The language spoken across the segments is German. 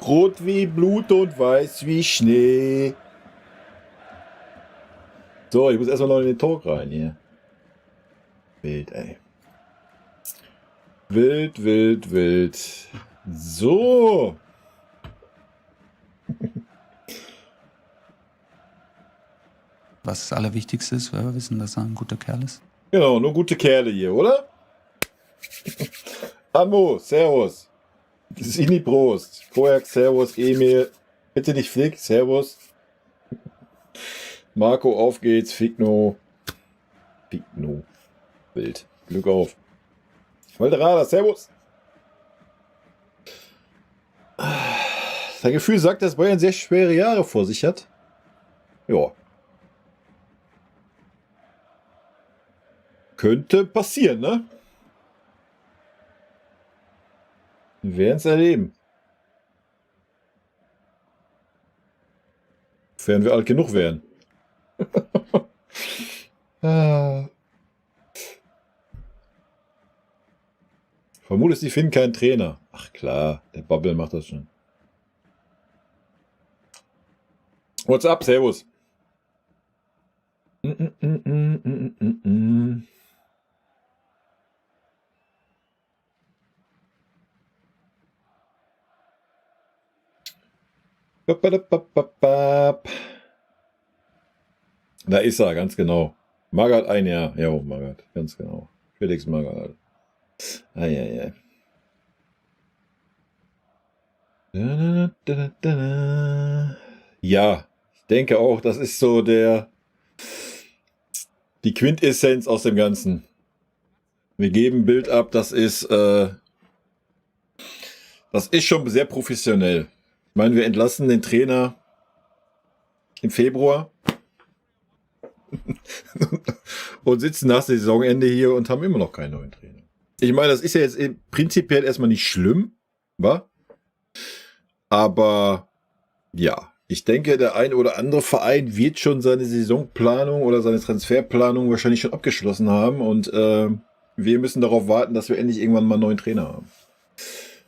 Rot wie Blut und weiß wie Schnee. So, ich muss erstmal noch in den Talk rein hier. Wild, ey. Wild, wild, wild. So. Was das Allerwichtigste ist, weil wir wissen, dass er ein guter Kerl ist. Genau, nur gute Kerle hier, oder? Ammo, Servus. Sini, Prost. Koyak, Servus. Emil. Bitte nicht Flick, Servus. Marco, auf geht's. Figno. Figno. Wild. Glück auf. Walderader, Servus. Sein Gefühl sagt, dass Bayern sehr schwere Jahre vor sich hat. Ja. Könnte passieren, ne? Wir werden es erleben. Sofern wir alt genug wären. Vermutest, die finden keinen Trainer. Ach klar, der Bubble macht das schon. What's up, Servus. Da ist er, ganz genau. Magath ein Jahr. Ja, Magath, ganz genau. Felix Magath. Eieiei. Ja, ich denke auch, das ist so die Quintessenz aus dem Ganzen. Wir geben ein Bild ab, das ist schon sehr professionell. Ich meine, wir entlassen den Trainer im Februar und sitzen nach Saisonende hier und haben immer noch keinen neuen Trainer. Ich meine, das ist ja jetzt prinzipiell erstmal nicht schlimm, wa? Aber ja, ich denke, der ein oder andere Verein wird schon seine Saisonplanung oder seine Transferplanung wahrscheinlich schon abgeschlossen haben und wir müssen darauf warten, dass wir endlich irgendwann mal einen neuen Trainer haben.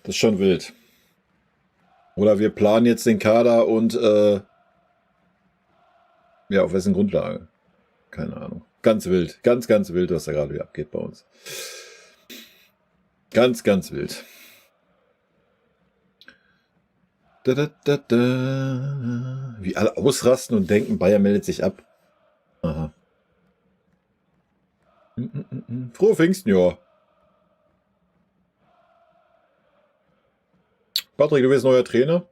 Das ist schon wild. Oder wir planen jetzt den Kader und ja, auf wessen Grundlage? Keine Ahnung. Ganz wild. Ganz, ganz wild, was da gerade wieder abgeht bei uns. Ganz, ganz wild. Wie alle ausrasten und denken, Bayern meldet sich ab. Aha. Frohe Pfingsten, ja. Patrick, du bist neuer Trainer?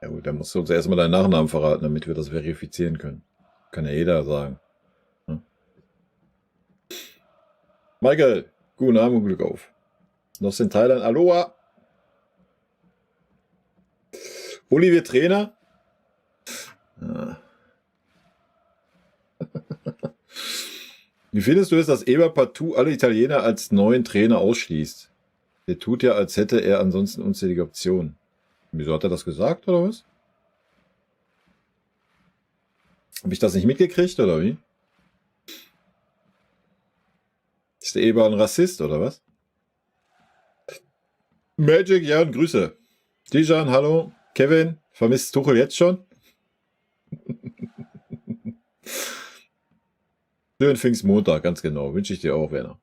Ja gut, dann musst du uns erstmal deinen Nachnamen verraten, damit wir das verifizieren können. Kann ja jeder sagen. Hm? Michael, guten Abend und Glück auf. Noch in Thailand. Aloha. Uli wird Trainer. Ja. Wie findest du es, dass Eber partout alle Italiener als neuen Trainer ausschließt? Der tut ja, als hätte er ansonsten unzählige Optionen. Wieso hat er das gesagt, oder was? Habe ich das nicht mitgekriegt, oder wie? Ist der Eber ein Rassist, oder was? Magic, ja, und Grüße. Dijan, hallo. Kevin, vermisst Tuchel jetzt schon? Schönen Pfingstmontag, ganz genau. Wünsche ich dir auch, Werner.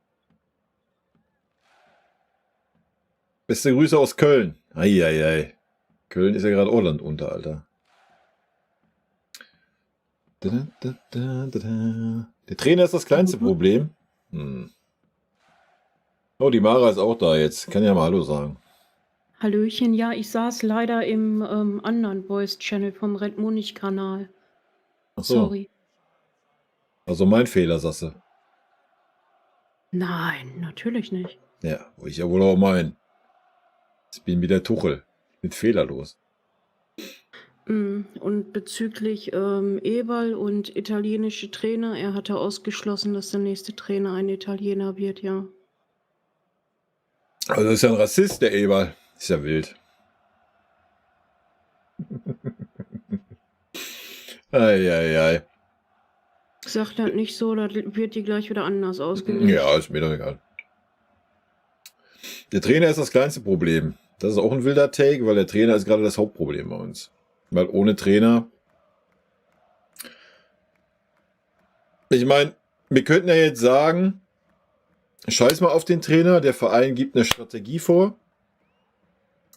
Beste Grüße aus Köln. Eieiei. Köln ist ja gerade Irland unter, Alter. Der Trainer ist das kleinste Problem. Oh, die Mara ist auch da jetzt. Kann ja mal Hallo sagen. Hallöchen, ja, ich saß leider im anderen Voice-Channel vom Red Munich-Kanal. Ach so. Sorry. Also mein Fehler, sagst du. Nein, natürlich nicht. Ja, wo ich ja wohl auch mein. Ich bin wieder Tuchel. Mit fehlerlos. Und bezüglich Eberl und italienische Trainer, er hatte ausgeschlossen, dass der nächste Trainer ein Italiener wird, ja. Also ist ja ein Rassist, der Eberl. Ist ja wild. Eieiei. Sagt halt nicht so, da wird die gleich wieder anders ausgelegt. Ja, ist mir doch egal. Der Trainer ist das kleinste Problem. Das ist auch ein wilder Take, weil der Trainer ist gerade das Hauptproblem bei uns. Weil ohne Trainer... Ich meine, wir könnten ja jetzt sagen, scheiß mal auf den Trainer, der Verein gibt eine Strategie vor,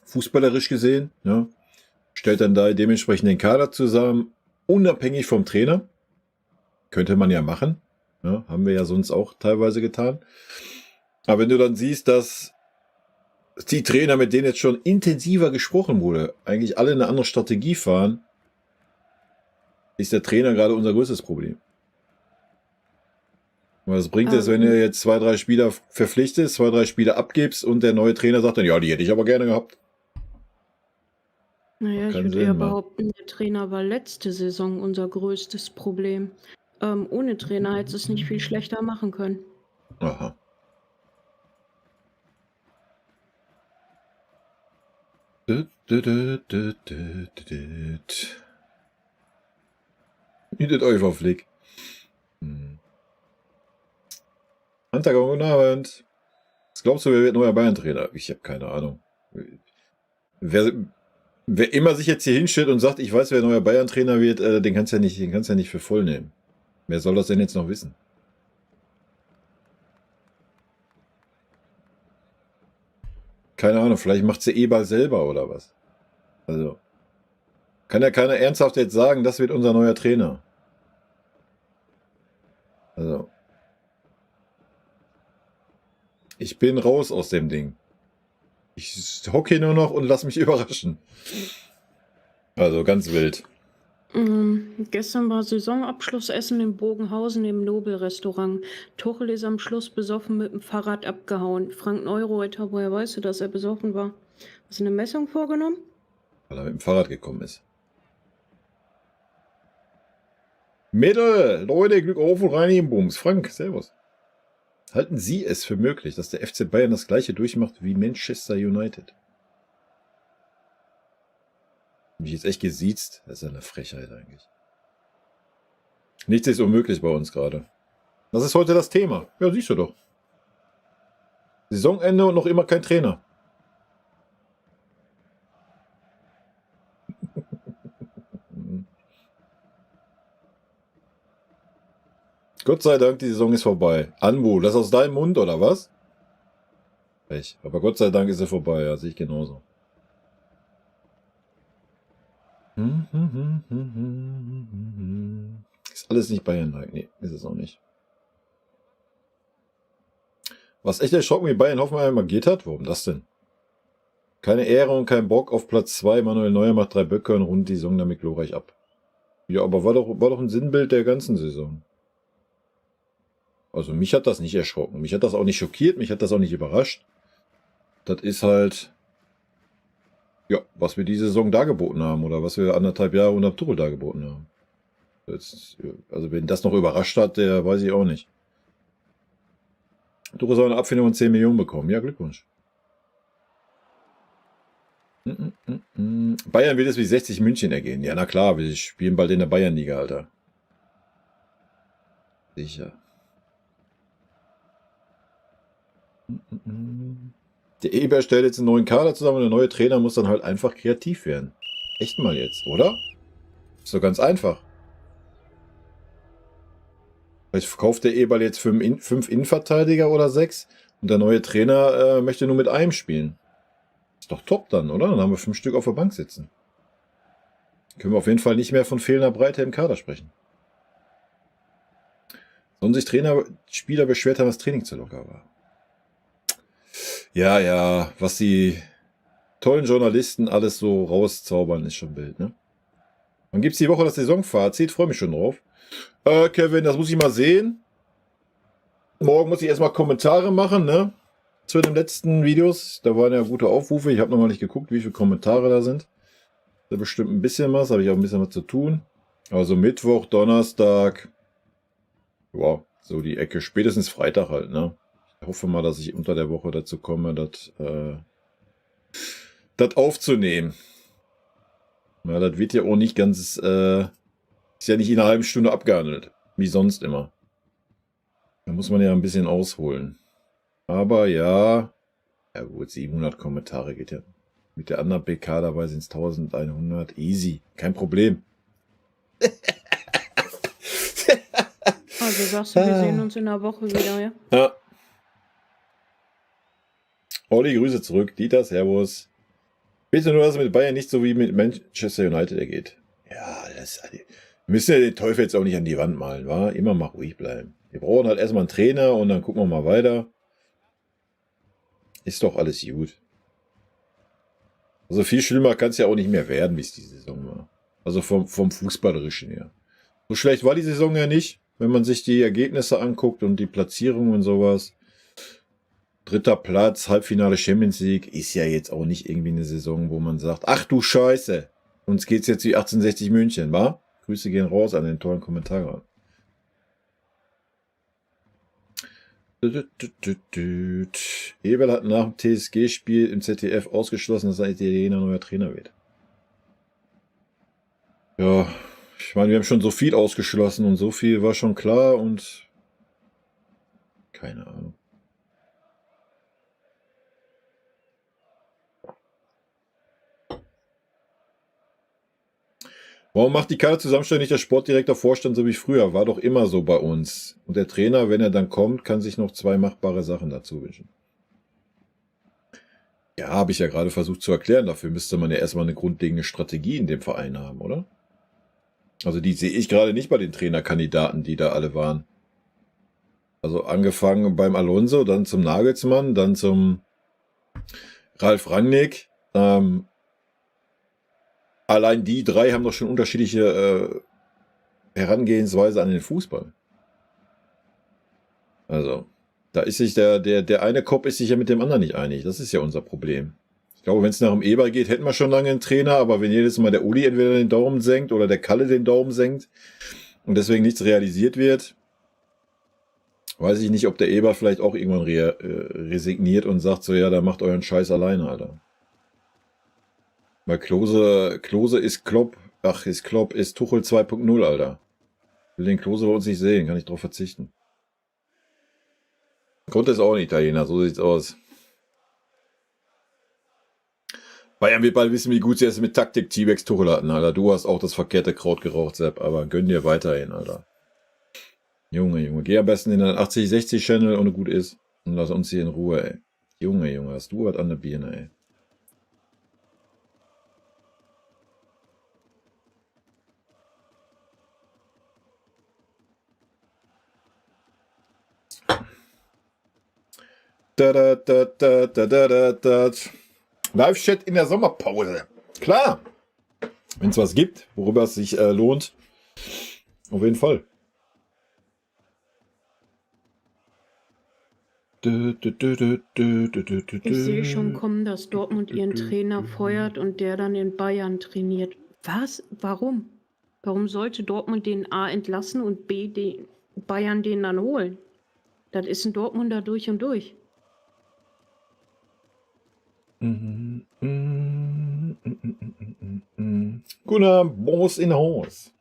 fußballerisch gesehen, ja, stellt dann da dementsprechend den Kader zusammen, unabhängig vom Trainer. Könnte man ja machen, ja, haben wir ja sonst auch teilweise getan. Aber wenn du dann siehst, dass die Trainer, mit denen jetzt schon intensiver gesprochen wurde, eigentlich alle eine andere Strategie fahren, ist der Trainer gerade unser größtes Problem. Was bringt es, wenn du jetzt 2, 3 Spieler verpflichtest, 2, 3 Spieler abgibst und der neue Trainer sagt dann, ja, die hätte ich aber gerne gehabt. Naja, ich Keinen würde Sinn eher machen. behaupten, der Trainer war letzte Saison unser größtes Problem. Ohne Trainer hätte es nicht viel schlechter machen können. Aha. Bietet euch auf Flick. Hunter, guten Abend. Was glaubst du, wer wird neuer Bayern-Trainer? Ich habe keine Ahnung. Wer immer sich jetzt hier hinstellt und sagt, ich weiß, wer neuer Bayern-Trainer wird, den kannst du ja nicht für voll nehmen. Wer soll das denn jetzt noch wissen? Keine Ahnung, vielleicht macht sie Eberl selber oder was. Also, kann ja keiner ernsthaft jetzt sagen, das wird unser neuer Trainer. Also, ich bin raus aus dem Ding. Ich hocke hier nur noch und lass mich überraschen. Also, ganz wild. Gestern war Saisonabschlussessen in Bogenhausen im Nobel-Restaurant. Tuchel ist am Schluss besoffen mit dem Fahrrad abgehauen. Frank Neureuter, woher weißt du, dass er besoffen war? Hast du eine Messung vorgenommen? Weil er mit dem Fahrrad gekommen ist. Mädel, Leute, Glück auf und rein in den Bums. Frank, servus. Halten Sie es für möglich, dass der FC Bayern das gleiche durchmacht wie Manchester United? Mich jetzt echt gesiezt? Das ist ja eine Frechheit eigentlich. Nichts ist unmöglich bei uns gerade. Das ist heute das Thema. Ja, siehst du doch. Saisonende und noch immer kein Trainer. Gott sei Dank, die Saison ist vorbei. Anbu, das aus deinem Mund, oder was? Pech. Aber Gott sei Dank ist sie vorbei, ja, sehe ich genauso. Ist alles nicht Bayern-like. Nee, ist es auch nicht. Was echt erschrocken, wie Bayern Hoffenheim agiert hat? Warum das denn? Keine Ehre und kein Bock auf Platz 2. Manuel Neuer macht 3 Böcke und rundet die Saison damit glorreich ab. Ja, aber war doch ein Sinnbild der ganzen Saison. Also mich hat das nicht erschrocken. Mich hat das auch nicht schockiert. Mich hat das auch nicht überrascht. Das ist halt, ja, was wir diese Saison dargeboten haben oder was wir 1,5 Jahre unter Tuchel dargeboten haben. Also wenn das noch überrascht hat, der weiß ich auch nicht. Tuchel soll eine Abfindung von 10 Millionen bekommen. Ja, Glückwunsch. Bayern wird es wie 60 München ergehen. Ja, na klar, wir spielen bald in der Bayernliga, Alter. Sicher. Der Eber stellt jetzt einen neuen Kader zusammen und der neue Trainer muss dann halt einfach kreativ werden. Echt mal jetzt, oder? Ist doch ganz einfach. Vielleicht verkauft der Eberl jetzt 5 Innenverteidiger oder 6 und der neue Trainer möchte nur mit einem spielen. Ist doch top dann, oder? Dann haben wir 5 Stück auf der Bank sitzen. Können wir auf jeden Fall nicht mehr von fehlender Breite im Kader sprechen. Sollen sich Spieler beschwert haben, dass Training zu locker war. Ja, was die tollen Journalisten alles so rauszaubern, ist schon wild, ne? Dann gibt's die Woche das Saisonfazit, freue mich schon drauf. Kevin, das muss ich mal sehen. Morgen muss ich erstmal Kommentare machen, ne? Zu den letzten Videos. Da waren ja gute Aufrufe. Ich habe noch mal nicht geguckt, wie viele Kommentare da sind. Da bestimmt ein bisschen was, habe ich auch ein bisschen was zu tun. Also Mittwoch, Donnerstag. Wow, so die Ecke. Spätestens Freitag halt, ne? Ich hoffe mal, dass ich unter der Woche dazu komme, das aufzunehmen. Ja, das wird ja auch nicht ganz, ist ja nicht in einer halben Stunde abgehandelt, wie sonst immer. Da muss man ja ein bisschen ausholen. Aber ja gut, 700 Kommentare geht ja. Mit der anderen PK dabei sind es 1100. Easy. Kein Problem. Also sagst du, wir sehen uns in einer Woche wieder, ja? Ja. Olli, Grüße zurück. Dieter, Servus. Bitte nur, dass es mit Bayern nicht so wie mit Manchester United ergeht. Ja, wir müssen ja den Teufel jetzt auch nicht an die Wand malen, wa? Immer mal ruhig bleiben. Wir brauchen halt erstmal einen Trainer und dann gucken wir mal weiter. Ist doch alles gut. Also viel schlimmer kann es ja auch nicht mehr werden, wie es die Saison war. Also vom Fußballerischen her. So schlecht war die Saison ja nicht, wenn man sich die Ergebnisse anguckt und die Platzierung und sowas. 3. Platz, Halbfinale Champions League, ist ja jetzt auch nicht irgendwie eine Saison, wo man sagt, ach du Scheiße, uns geht's jetzt wie 1860 München, wa? Grüße gehen raus an den tollen Kommentar. Eberl hat nach dem TSG-Spiel im ZDF ausgeschlossen, dass ein Italiener neuer Trainer wird. Ja, ich meine, wir haben schon so viel ausgeschlossen und so viel war schon klar und keine Ahnung. Warum macht die Kaderzusammenstellung nicht der Sportdirektor Vorstand so wie früher? War doch immer so bei uns. Und der Trainer, wenn er dann kommt, kann sich noch 2 machbare Sachen dazu wünschen. Ja, habe ich ja gerade versucht zu erklären. Dafür müsste man ja erstmal eine grundlegende Strategie in dem Verein haben, oder? Also die sehe ich gerade nicht bei den Trainerkandidaten, die da alle waren. Also angefangen beim Alonso, dann zum Nagelsmann, dann zum Ralf Rangnick. Allein die 3 haben doch schon unterschiedliche Herangehensweise an den Fußball. Also, da ist sich der eine Kopf ist sich ja mit dem anderen nicht einig. Das ist ja unser Problem. Ich glaube, wenn es nach dem Eber geht, hätten wir schon lange einen Trainer, aber wenn jedes Mal der Uli entweder den Daumen senkt oder der Kalle den Daumen senkt und deswegen nichts realisiert wird, weiß ich nicht, ob der Eber vielleicht auch irgendwann resigniert und sagt so, ja, da macht euren Scheiß alleine, Alter. Weil Klose ist Klopp, ist Tuchel 2.0, Alter. Will den Klose bei uns nicht sehen, kann ich drauf verzichten. Conte ist auch ein Italiener, so sieht's aus. Bayern wird bald wissen, wie gut sie es mit Taktik T-Rex Tuchel hatten, Alter. Du hast auch das verkehrte Kraut geraucht, Sepp, aber gönn dir weiterhin, Alter. Junge, geh am besten in den 80-60-Channel und gut ist und lass uns hier in Ruhe, ey. Junge, hast du was an der Birne, ey. Live-Chat in der Sommerpause. Klar. Wenn es was gibt, worüber es sich lohnt. Auf jeden Fall. Ich sehe schon kommen, dass Dortmund ihren Trainer feuert und der dann in Bayern trainiert. Was? Warum? Warum sollte Dortmund den A entlassen und B Bayern den dann holen? Das ist ein Dortmunder durch und durch. Gunnar Boos in Haus.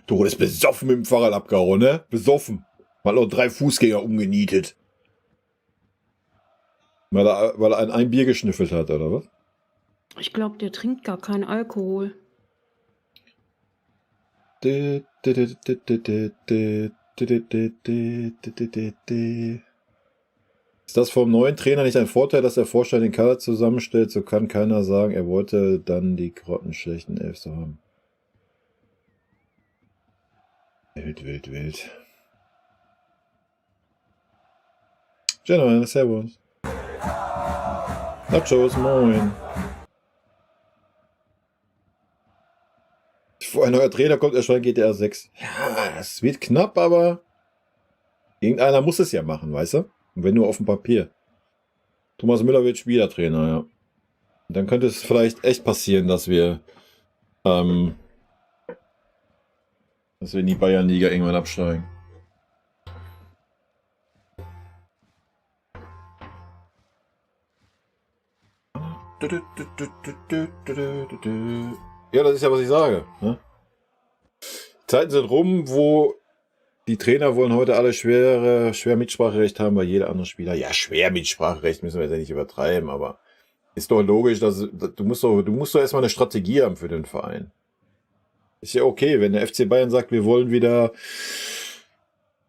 Du ist besoffen mit dem Fahrrad abgehauen, ne? Besoffen. Mal auch 3 Fußgänger umgenietet. Weil er an ein Bier geschnüffelt hat, oder was? Ich glaube, der trinkt gar keinen Alkohol. Ist das vom neuen Trainer nicht ein Vorteil, dass der Vorstand den Kader zusammenstellt? So kann keiner sagen, er wollte dann die grottenschlechten Elfs haben. Wild. Gentlemen, servus. Nachos, moin. Bevor ein neuer Trainer kommt, erscheint GTA 6. Ja, es wird knapp, aber irgendeiner muss es ja machen, weißt du? Und wenn nur auf dem Papier. Thomas Müller wird Spielertrainer, ja. Und dann könnte es vielleicht echt passieren, dass wir in die Bayernliga irgendwann absteigen. Ja, das ist ja, was ich sage. Ne? Zeiten sind rum, wo Die Trainer wollen heute alle schwer Mitspracherecht haben, weil jeder andere Spieler. Ja, schwer Mitspracherecht müssen wir jetzt ja nicht übertreiben, aber ist doch logisch, du musst doch erstmal eine Strategie haben für den Verein. Ist ja okay, wenn der FC Bayern sagt, wir wollen wieder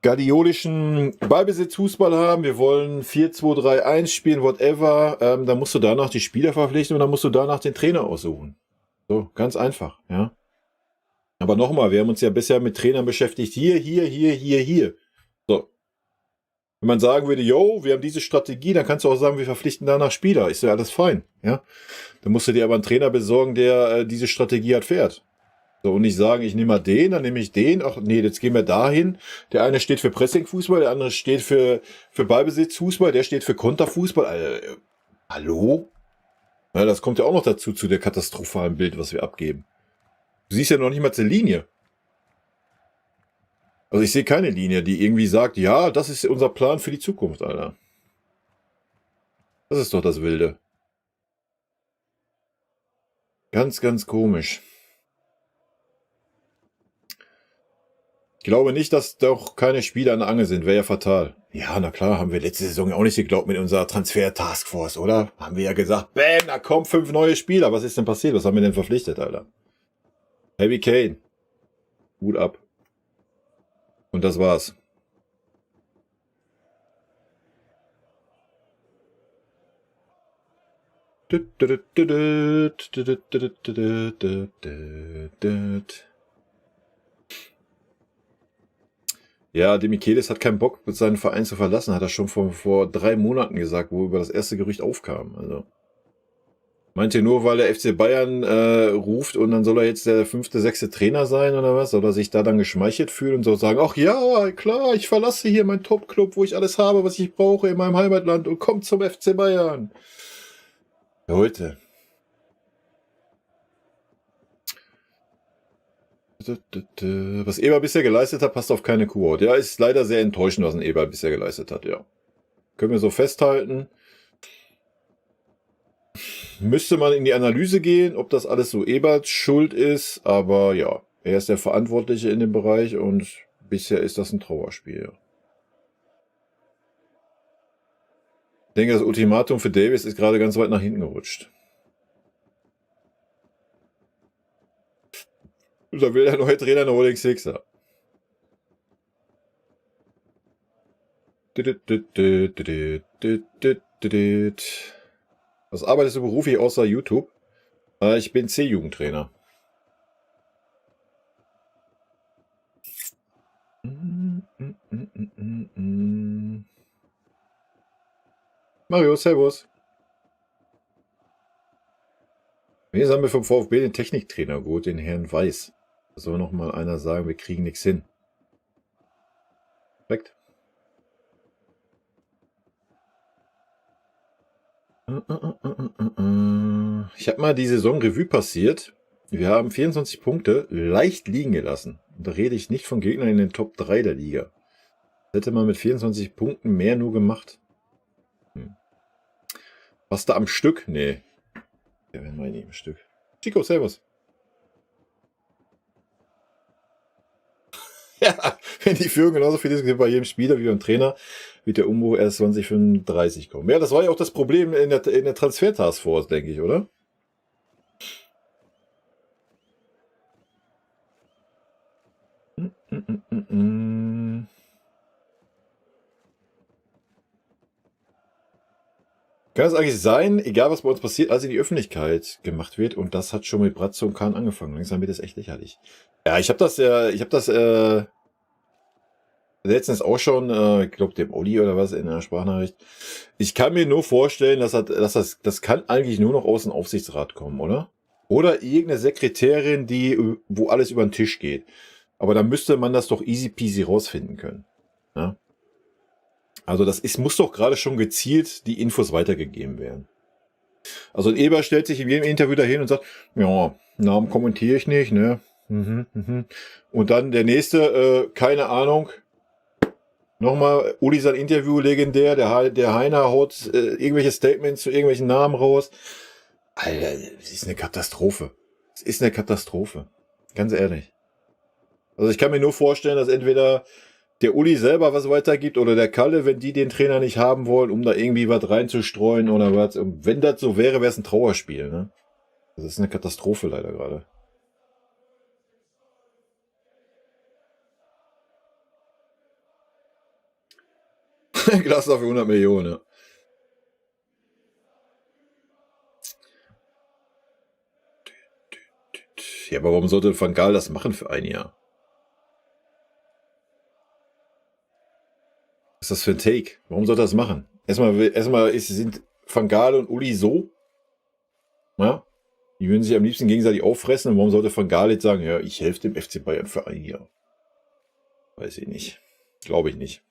guardiolischen Ballbesitzfußball haben, wir wollen 4-2-3-1 spielen, whatever, dann musst du danach die Spieler verpflichten und dann musst du danach den Trainer aussuchen. So, ganz einfach, ja. Aber nochmal, wir haben uns ja bisher mit Trainern beschäftigt, hier. So. Wenn man sagen würde, yo, wir haben diese Strategie, dann kannst du auch sagen, wir verpflichten danach Spieler. Ist ja alles fein, ja. Dann musst du dir aber einen Trainer besorgen, der diese Strategie hat, fährt. So, und nicht sagen, ich nehme mal den, dann nehme ich den. Ach nee, jetzt gehen wir dahin. Der eine steht für Pressingfußball, der andere steht für Ballbesitzfußball, der steht für Konterfußball. Hallo? Ja, das kommt ja auch noch dazu, zu der katastrophalen Bild, was wir abgeben. Du siehst ja noch nicht mal zur Linie. Also ich sehe keine Linie, die irgendwie sagt, ja, das ist unser Plan für die Zukunft, Alter. Das ist doch das Wilde. Ganz, ganz komisch. Ich glaube nicht, dass doch keine Spieler an der Angel sind. Wäre ja fatal. Ja, na klar, haben wir letzte Saison auch nicht geglaubt mit unserer Transfer-Taskforce, oder? Haben wir ja gesagt, bam, da kommen 5 neue Spieler. Was ist denn passiert? Was haben wir denn verpflichtet, Alter? Harry Kane. Hut ab. Und das war's. Ja, de Michelis hat keinen Bock, seinen Verein zu verlassen, hat er schon vor 3 Monaten gesagt, wo über das erste Gerücht aufkam. Also meinte nur, weil der FC Bayern ruft und dann soll er jetzt der 5., 6. Trainer sein oder was? Soll er sich da dann geschmeichelt fühlen und so sagen, ach ja, klar, ich verlasse hier meinen Top-Club, wo ich alles habe, was ich brauche in meinem Heimatland und komme zum FC Bayern. Leute. Was Eber bisher geleistet hat, passt auf keine Kuhhaut. Ja, ist leider sehr enttäuschend, was ein Eber bisher geleistet hat, ja. Können wir so festhalten. Müsste man in die Analyse gehen, ob das alles so Eberts Schuld ist, aber ja, er ist der Verantwortliche in dem Bereich und bisher ist das ein Trauerspiel. Ich denke, das Ultimatum für Davis ist gerade ganz weit nach hinten gerutscht. Und da will der neue Trainer eine Rolling Sixer. Was arbeitest du beruflich außer YouTube? Ich bin C-Jugendtrainer. Mario, servus. Jetzt haben wir vom VfB den Techniktrainer gut, den Herrn Weiß. Da soll noch mal einer sagen, wir kriegen nichts hin. Perfekt. Ich habe mal die Saison Revue passiert. Wir haben 24 Punkte leicht liegen gelassen. Und da rede ich nicht von Gegnern in den Top 3 der Liga. Das hätte man mit 24 Punkten mehr nur gemacht. Was da am Stück? Nee. Ja, wenn wir nicht im Stück. Chico, servus. Ja, wenn die Führung genauso viel ist wie bei jedem Spieler wie beim Trainer, wird der Umbruch erst 2035 kommen. Ja, das war ja auch das Problem in der Transfer-Taskforce, denke ich, oder? Kann es eigentlich sein, egal was bei uns passiert, als in die Öffentlichkeit gemacht wird, und das hat schon mit Bratzo und Kahn angefangen. Langsam wird das echt lächerlich. Ja, ich habe das letztens auch schon, ich glaube dem Olli oder was in der Sprachnachricht. Ich kann mir nur vorstellen, das kann eigentlich nur noch aus dem Aufsichtsrat kommen, oder? Oder irgendeine Sekretärin, wo alles über den Tisch geht. Aber dann müsste man das doch easy peasy rausfinden können. Ja? Also muss doch gerade schon gezielt die Infos weitergegeben werden. Also ein Eber stellt sich in jedem Interview dahin und sagt, ja, Namen kommentiere ich nicht, ne? Und dann der nächste, keine Ahnung. Nochmal, Uli sein Interview, legendär, der Heiner haut irgendwelche Statements zu irgendwelchen Namen raus. Alter, das ist eine Katastrophe. Es ist eine Katastrophe. Ganz ehrlich. Also ich kann mir nur vorstellen, dass entweder der Uli selber was weitergibt oder der Kalle, wenn die den Trainer nicht haben wollen, um da irgendwie was reinzustreuen oder was. Und wenn das so wäre, wäre es ein Trauerspiel, ne? Das ist eine Katastrophe leider gerade. Glasner für 100 Millionen, ja. Ja, aber warum sollte Van Gaal das machen für ein Jahr? Was ist das für ein Take? Warum sollte er das machen? Erstmal sind Van Gaal und Uli so, ja, die würden sich am liebsten gegenseitig auffressen. Und warum sollte Van Gaal jetzt sagen, ja, ich helfe dem FC Bayern für ein Jahr? Weiß ich nicht. Glaube ich nicht.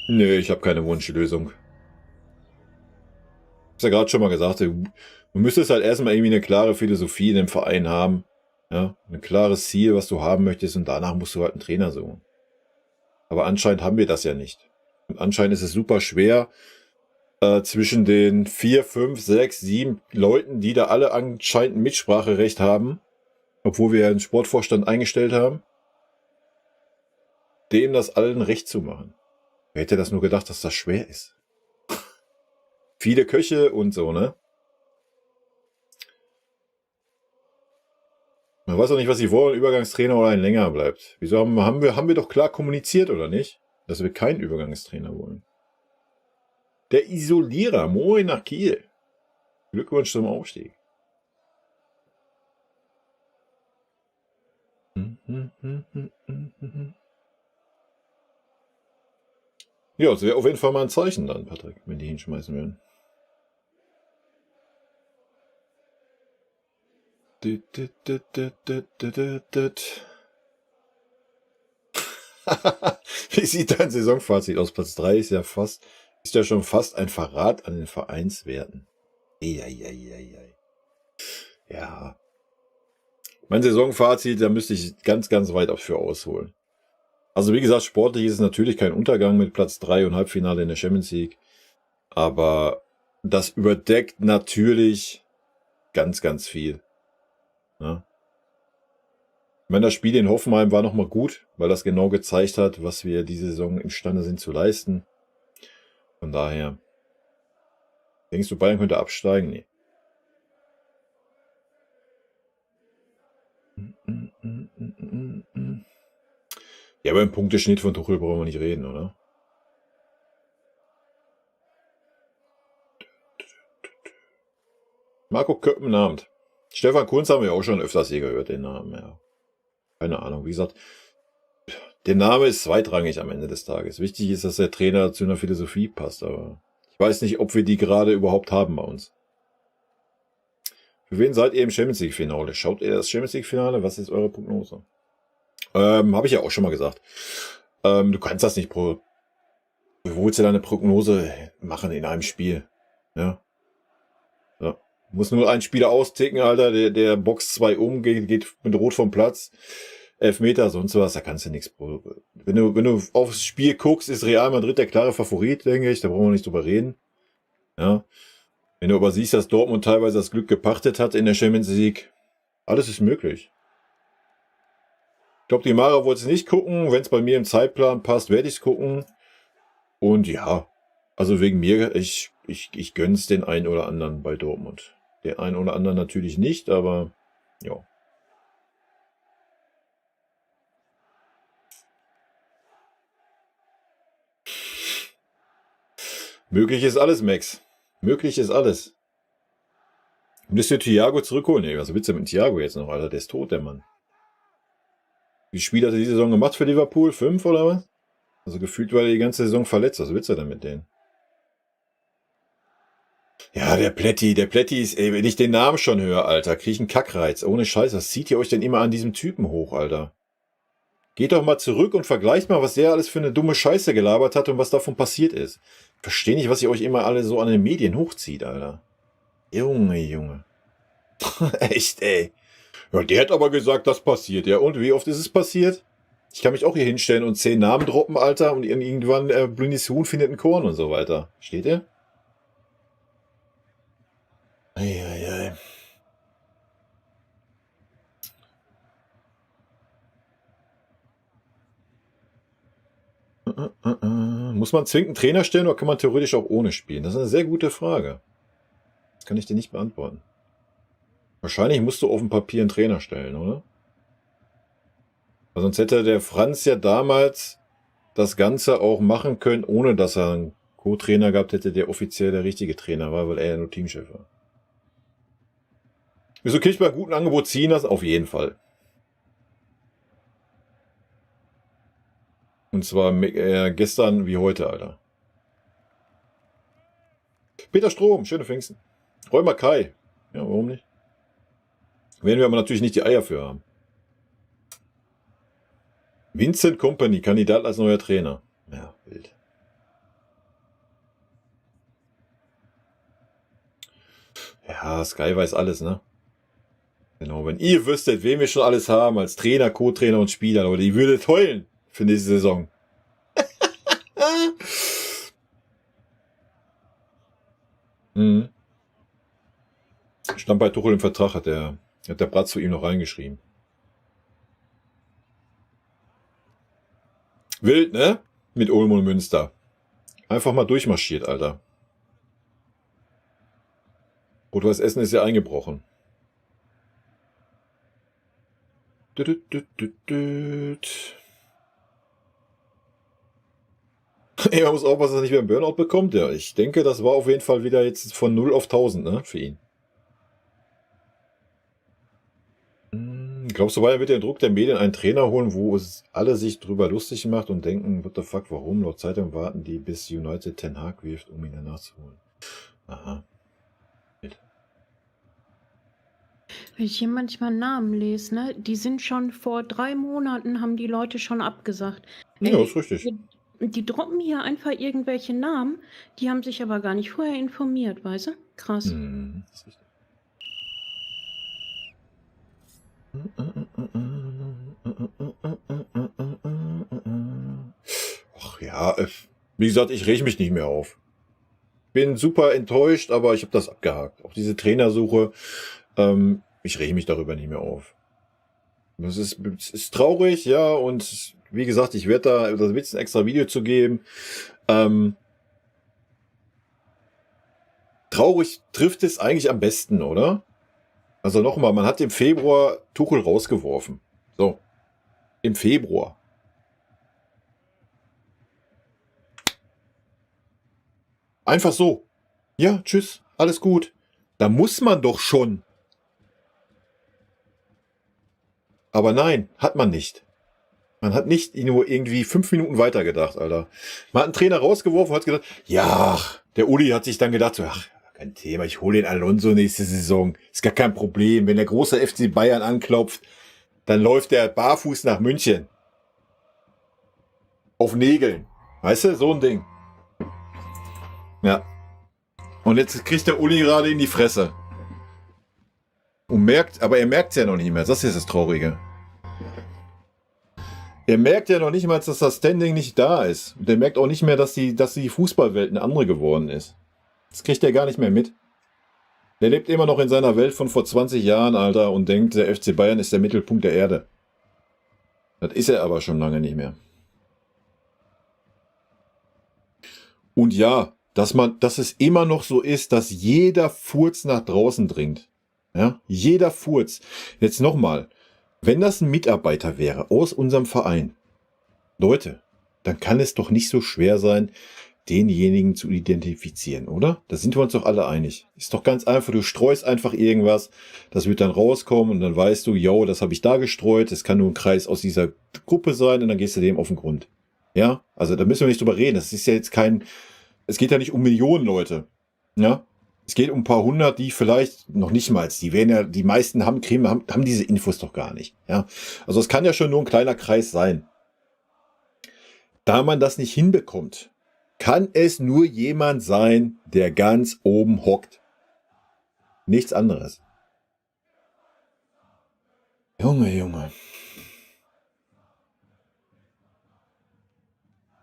Nö, ich habe keine Wunschlösung. Ich habe ja gerade schon mal gesagt, du müsstest halt erstmal irgendwie eine klare Philosophie in dem Verein haben. Ja, ein klares Ziel, was du haben möchtest, und danach musst du halt einen Trainer suchen. Aber anscheinend haben wir das ja nicht. Und anscheinend ist es super schwer, zwischen den 4, 5, 6, 7 Leuten, die da alle anscheinend ein Mitspracherecht haben, obwohl wir ja einen Sportvorstand eingestellt haben, dem das allen recht zu machen. Wer hätte das nur gedacht, dass das schwer ist? Viele Köche und so, ne? Man weiß auch nicht, was sie wollen, Übergangstrainer oder ein länger bleibt. Wieso haben wir doch klar kommuniziert, oder nicht? Dass wir keinen Übergangstrainer wollen. Der Isolierer, moin nach Kiel. Glückwunsch zum Aufstieg. Ja, das wäre auf jeden Fall mal ein Zeichen dann, Patrick, wenn die hinschmeißen würden. Wie sieht dein Saisonfazit aus? Platz 3 ist ja schon fast ein Verrat an den Vereinswerten. Eieieiei. Ja. Mein Saisonfazit, da müsste ich ganz, ganz weit für ausholen. Also wie gesagt, sportlich ist es natürlich kein Untergang mit Platz 3 und Halbfinale in der Champions League. Aber das überdeckt natürlich ganz, ganz viel. Ja. Ich meine, das Spiel in Hoffenheim war nochmal gut, weil das genau gezeigt hat, was wir diese Saison imstande sind zu leisten. Von daher, denkst du, Bayern könnte absteigen? Nee. Ja, aber im Punkteschnitt von Tuchel brauchen wir nicht reden, oder? Marco Köppen, Abend. Stefan Kunz haben wir auch schon öfters hier gehört, den Namen, ja. Keine Ahnung, wie gesagt, der Name ist zweitrangig am Ende des Tages. Wichtig ist, dass der Trainer zu einer Philosophie passt, aber ich weiß nicht, ob wir die gerade überhaupt haben bei uns. Für wen seid ihr im Champions League Finale? Schaut ihr das Champions League Finale? Was ist eure Prognose? Habe ich ja auch schon mal gesagt. Du kannst das nicht wo willst du deine Prognose machen in einem Spiel? Ja. Ja. Muss nur ein Spieler austicken, Alter, der boxt 2 geht mit Rot vom Platz. 11 Meter, sonst was, da kannst du nichts. Wenn du aufs Spiel guckst, ist Real Madrid der klare Favorit, denke ich. Da brauchen wir nicht drüber reden. Ja. Wenn du aber siehst, dass Dortmund teilweise das Glück gepachtet hat in der Champions League, alles ist möglich. Ich glaube, die Mara wollte es nicht gucken. Wenn es bei mir im Zeitplan passt, werde ich es gucken. Und ja, also wegen mir, ich gönn's den einen oder anderen bei Dortmund. Den einen oder anderen natürlich nicht, aber ja. Möglich ist alles, Max. Möglich ist alles. Müsst ihr Thiago zurückholen? Nee, was willst du mit Thiago jetzt noch, Alter? Der ist tot, der Mann. Wie viel Spiele hat er die Saison gemacht für Liverpool? 5 oder was? Also gefühlt war er die ganze Saison verletzt. Was willst du denn mit denen? Ja, der Plätti ist, ey, wenn ich den Namen schon höre, Alter, krieg ich einen Kackreiz. Ohne Scheiß, was zieht ihr euch denn immer an diesem Typen hoch, Alter? Geht doch mal zurück und vergleicht mal, was der alles für eine dumme Scheiße gelabert hat und was davon passiert ist. Ich verstehe nicht, was ihr euch immer alle so an den Medien hochzieht, Alter. Junge. Echt, ey. Ja, der hat aber gesagt, das passiert. Ja, und wie oft ist es passiert? Ich kann mich auch hier hinstellen und 10 Namen droppen, Alter, und irgendwann blindes Huhn findet ein Korn und so weiter. Steht ihr? Eieiei. Muss man zwingend einen Trainer stellen oder kann man theoretisch auch ohne spielen? Das ist eine sehr gute Frage. Das kann ich dir nicht beantworten. Wahrscheinlich musst du auf dem Papier einen Trainer stellen, oder? Weil sonst hätte der Franz ja damals das Ganze auch machen können, ohne dass er einen Co-Trainer gehabt hätte, der offiziell der richtige Trainer war, weil er ja nur Teamchef war. Wieso kann ich bei gutem Angebot ziehen lassen? Auf jeden Fall. Und zwar gestern wie heute, Alter. Peter Strom, schöne Pfingsten. Räumer Kai. Ja, warum nicht? Werden wir aber natürlich nicht die Eier für haben. Vincent Kompany, Kandidat als neuer Trainer. Ja, wild. Ja, Sky weiß alles, ne? Genau, wenn ihr wüsstet, wen wir schon alles haben, als Trainer, Co-Trainer und Spieler, Leute, ihr würdet heulen für nächste Saison. Stand bei Tuchel im Vertrag, hat der Bratz zu ihm noch reingeschrieben. Wild, ne? Mit Ulm und Münster. Einfach mal durchmarschiert, Alter. Rot-Weiß Essen ist ja eingebrochen. Ey, man muss aufpassen, dass er nicht mehr einen Burnout bekommt. Ja, ich denke, das war auf jeden Fall wieder jetzt von 0 auf 1000, ne, für ihn. Glaubst du, Bayern wird den Druck der Medien einen Trainer holen, wo es alle sich drüber lustig macht und denken, what the fuck, warum? Laut Zeitung warten die, bis United Ten Hag wirft, um ihn danach zu holen. Aha. Wenn ich hier manchmal Namen lese, ne, die sind schon vor 3 Monaten, haben die Leute schon abgesagt. Ja, ist richtig. Die droppen hier einfach irgendwelche Namen, die haben sich aber gar nicht vorher informiert, weißt du? Krass. Das ist richtig. Ach ja, wie gesagt, ich reg mich nicht mehr auf. Bin super enttäuscht, aber ich habe das abgehakt. Auch diese Trainersuche, ich rege mich darüber nicht mehr auf. Es ist traurig, ja, und wie gesagt, ich werde da wird's ein extra Video zu geben. Traurig trifft es eigentlich am besten, oder? Also nochmal, man hat im Februar Tuchel rausgeworfen. So, im Februar. Einfach so. Ja, tschüss, alles gut. Da muss man doch schon. Aber nein, hat man nicht. Man hat nicht nur irgendwie 5 Minuten weitergedacht, Alter. Man hat einen Trainer rausgeworfen und hat gedacht, ja, der Uli hat sich dann gedacht, so, ach, kein Thema, ich hole den Alonso nächste Saison. Ist gar kein Problem. Wenn der große FC Bayern anklopft, dann läuft der barfuß nach München. Auf Nägeln. Weißt du, so ein Ding. Ja. Und jetzt kriegt der Uli gerade in die Fresse. Und aber er merkt es ja noch nicht mehr. Das ist das Traurige. Er merkt ja noch nicht mal, dass das Standing nicht da ist. Und er merkt auch nicht mehr, dass die Fußballwelt eine andere geworden ist. Das kriegt er gar nicht mehr mit. Der lebt immer noch in seiner Welt von vor 20 Jahren, Alter, und denkt, der FC Bayern ist der Mittelpunkt der Erde. Das ist er aber schon lange nicht mehr. Und ja, dass es immer noch so ist, dass jeder Furz nach draußen dringt. Ja, jeder Furz. Jetzt nochmal. Wenn das ein Mitarbeiter wäre aus unserem Verein, Leute, dann kann es doch nicht so schwer sein, denjenigen zu identifizieren, oder? Da sind wir uns doch alle einig. Ist doch ganz einfach, du streust einfach irgendwas, das wird dann rauskommen und dann weißt du, yo, das habe ich da gestreut, das kann nur ein Kreis aus dieser Gruppe sein und dann gehst du dem auf den Grund. Ja, also da müssen wir nicht drüber reden. Das ist ja jetzt es geht ja nicht um Millionen Leute. Ja, es geht um ein paar hundert, die vielleicht noch nicht mal, die meisten haben diese Infos doch gar nicht. Ja, also es kann ja schon nur ein kleiner Kreis sein. Da man das nicht hinbekommt, kann es nur jemand sein, der ganz oben hockt. Nichts anderes. Junge.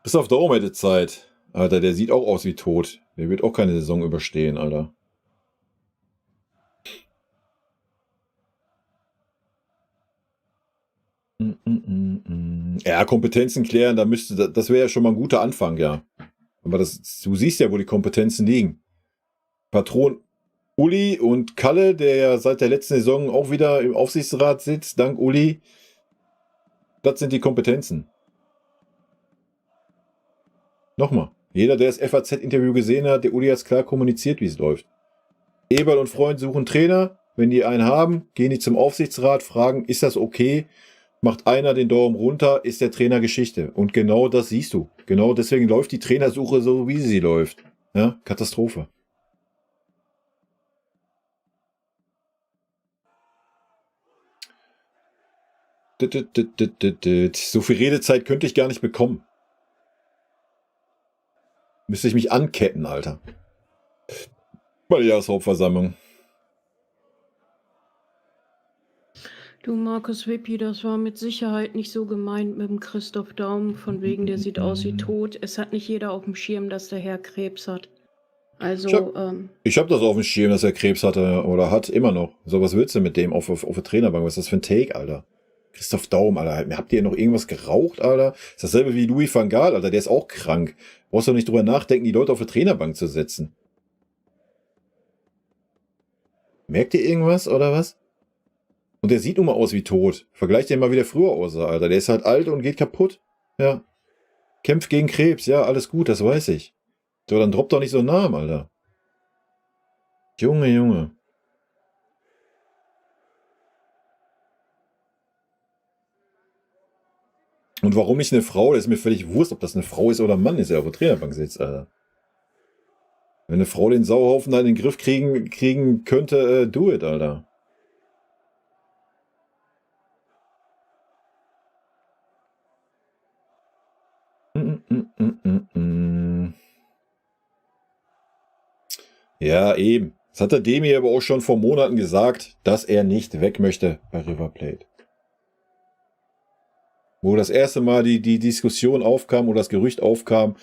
Christoph Daum hätte Zeit. Alter, der sieht auch aus wie tot. Der wird auch keine Saison überstehen, Alter. Ja, Kompetenzen klären, das wäre ja schon mal ein guter Anfang, ja. Aber du siehst ja, wo die Kompetenzen liegen. Patron Uli und Kalle, der ja seit der letzten Saison auch wieder im Aufsichtsrat sitzt, dank Uli. Das sind die Kompetenzen. Nochmal. Jeder, der das FAZ-Interview gesehen hat, der Uli hat es klar kommuniziert, wie es läuft. Eberl und Freund suchen Trainer. Wenn die einen haben, gehen die zum Aufsichtsrat, fragen, ist das okay? Macht einer den Daumen runter, ist der Trainer Geschichte. Und genau das siehst du. Genau deswegen läuft die Trainersuche so, wie sie läuft. Ja, Katastrophe. So viel Redezeit könnte ich gar nicht bekommen. Müsste ich mich anketten, Alter. Bei der Jahreshauptversammlung. Du, Markus Wippi, das war mit Sicherheit nicht so gemeint mit dem Christoph Daum, von wegen, der sieht aus wie tot. Es hat nicht jeder auf dem Schirm, dass der Herr Krebs hat. Also, Ich hab das auf dem Schirm, dass er Krebs hatte oder hat, immer noch. So, was willst du mit dem auf der Trainerbank? Was ist das für ein Take, Alter? Christoph Daum, Alter. Habt ihr noch irgendwas geraucht, Alter? Ist dasselbe wie Louis van Gaal, Alter. Der ist auch krank. Brauchst doch nicht drüber nachdenken, die Leute auf der Trainerbank zu setzen. Merkt ihr irgendwas, oder was? Und der sieht nun mal aus wie tot. Vergleicht den mal, wie der früher aussah, Alter. Der ist halt alt und geht kaputt. Ja. Kämpft gegen Krebs. Ja, alles gut, das weiß ich. So, dann droppt doch nicht so einen Namen, Alter. Junge, Junge. Und warum nicht eine Frau? Das ist mir völlig wurscht, ob das eine Frau ist oder ein Mann ist, der auf der Trainerbank sitzt, Alter. Wenn eine Frau den Sauhaufen da in den Griff kriegen könnte, do it, Alter. Ja, eben. Das hat der Demi aber auch schon vor Monaten gesagt, dass er nicht weg möchte bei River Plate. Wo das erste Mal die Diskussion aufkam oder das Gerücht aufkam,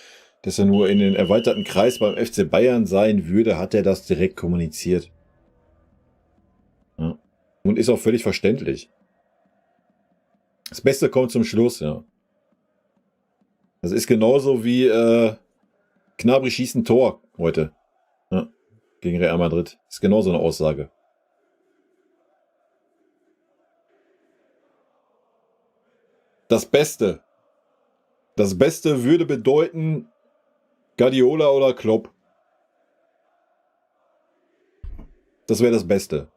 dass er nur in den erweiterten Kreis beim FC Bayern sein würde, hat er das direkt kommuniziert. Ja. Und ist auch völlig verständlich. Das Beste kommt zum Schluss, ja. Das ist genauso wie Gnabry schießt ein Tor heute. Ja. Gegen Real Madrid. Das ist genauso eine Aussage. Das Beste. Das Beste würde bedeuten Guardiola oder Klopp. Das wäre das Beste.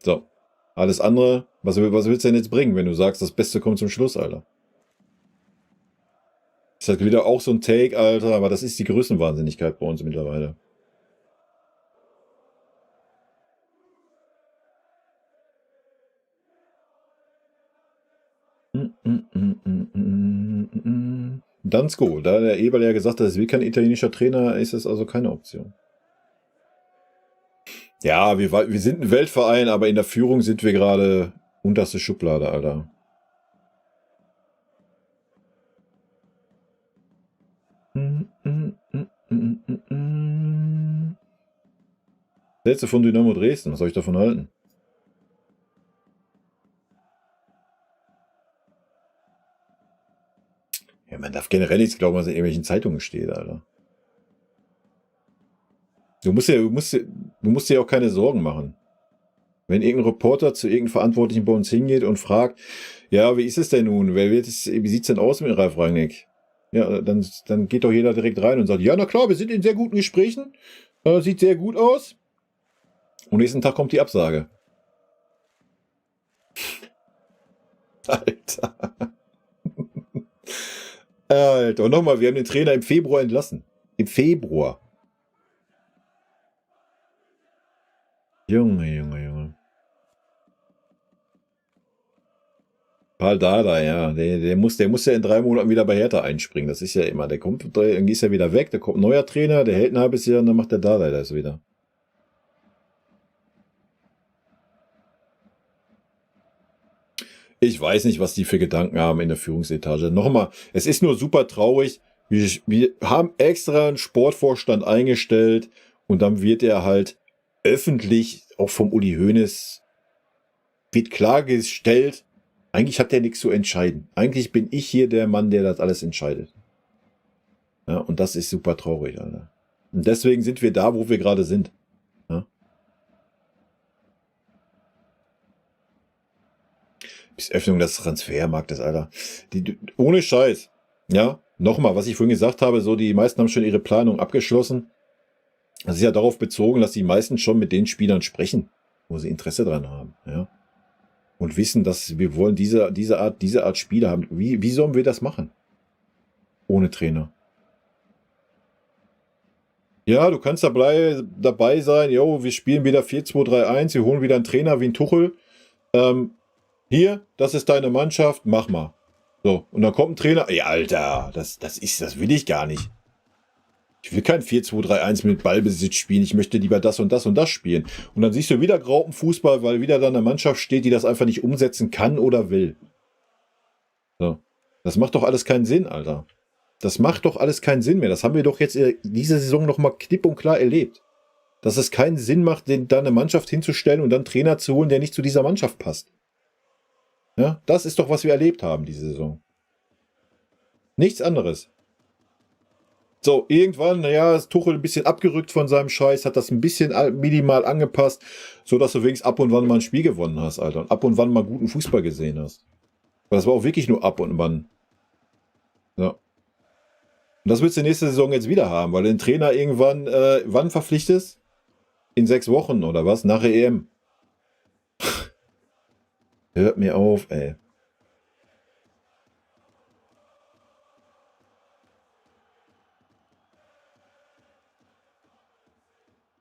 So. Alles andere, was willst du denn jetzt bringen, wenn du sagst, das Beste kommt zum Schluss, Alter? Ist halt wieder auch so ein Take, Alter, aber das ist die Größenwahnsinnigkeit bei uns mittlerweile. Dansko, da der Eberl ja gesagt hat, es will kein italienischer Trainer, ist es also keine Option. Ja, wir sind ein Weltverein, aber in der Führung sind wir gerade unterste Schublade, Alter. Sätze von Dynamo Dresden, was soll ich davon halten? Ja, man darf generell nichts glauben, was in irgendwelchen Zeitungen steht, Alter. Du musst dir ja auch keine Sorgen machen. Wenn irgendein Reporter zu irgendeinem Verantwortlichen bei uns hingeht und fragt, ja, wie ist es denn nun? Wie sieht's denn aus mit Ralf Rangnick? Ja, dann geht doch jeder direkt rein und sagt, ja, na klar, wir sind in sehr guten Gesprächen. Sieht sehr gut aus. Und nächsten Tag kommt die Absage. Alter. Alter, und nochmal, wir haben den Trainer im Februar entlassen. Im Februar. Junge. Paul Dardai, ja. Der muss ja in 3 Monaten wieder bei Hertha einspringen. Das ist ja immer. Dann ist er wieder weg, da kommt ein neuer Trainer, der hält ein halbes Jahr und dann macht der Dardai das wieder. Ich weiß nicht, was die für Gedanken haben in der Führungsetage. Nochmal, es ist nur super traurig. Wir haben extra einen Sportvorstand eingestellt und dann wird er halt öffentlich, auch vom Uli Hoeneß, wird klargestellt, Eigentlich hat der nichts zu entscheiden. Eigentlich bin ich hier der Mann, der das alles entscheidet. Ja, und das ist super traurig, Alter. Und deswegen sind wir da, wo wir gerade sind. Ja? Bis Öffnung des Transfermarktes, Alter. Ohne Scheiß. Ja, nochmal, was ich vorhin gesagt habe, so die meisten haben schon ihre Planung abgeschlossen. Das ist ja darauf bezogen, dass die meisten schon mit den Spielern sprechen, wo sie Interesse dran haben. Ja? Und wissen, dass wir wollen diese Art Spieler haben. Wie sollen wir das machen? Ohne Trainer. Ja, du kannst dabei sein, jo, wir spielen wieder 4-2-3-1, wir holen wieder einen Trainer wie ein Tuchel. Hier, das ist deine Mannschaft, mach mal. So, und dann kommt ein Trainer. Ey, Alter, das will ich gar nicht. Ich will kein 4-2-3-1 mit Ballbesitz spielen, ich möchte lieber das und das und das spielen. Und dann siehst du wieder Graupenfußball, weil wieder da eine Mannschaft steht, die das einfach nicht umsetzen kann oder will. So. Das macht doch alles keinen Sinn, Alter. Das macht doch alles keinen Sinn mehr. Das haben wir doch jetzt diese Saison nochmal klipp und klar erlebt. Dass es keinen Sinn macht, da eine Mannschaft hinzustellen und dann einen Trainer zu holen, der nicht zu dieser Mannschaft passt. Ja, das ist doch, was wir erlebt haben diese Saison. Nichts anderes. So, irgendwann, naja, ist Tuchel ein bisschen abgerückt von seinem Scheiß, hat das ein bisschen minimal angepasst, sodass du wenigstens ab und wann mal ein Spiel gewonnen hast, Alter. Und ab und wann mal guten Fußball gesehen hast. Aber das war auch wirklich nur ab und wann. Ja. Und das willst du nächste Saison jetzt wieder haben, weil du den Trainer irgendwann, wann verpflichtest? In 6 Wochen oder was? Nach der EM. Hört mir auf, ey.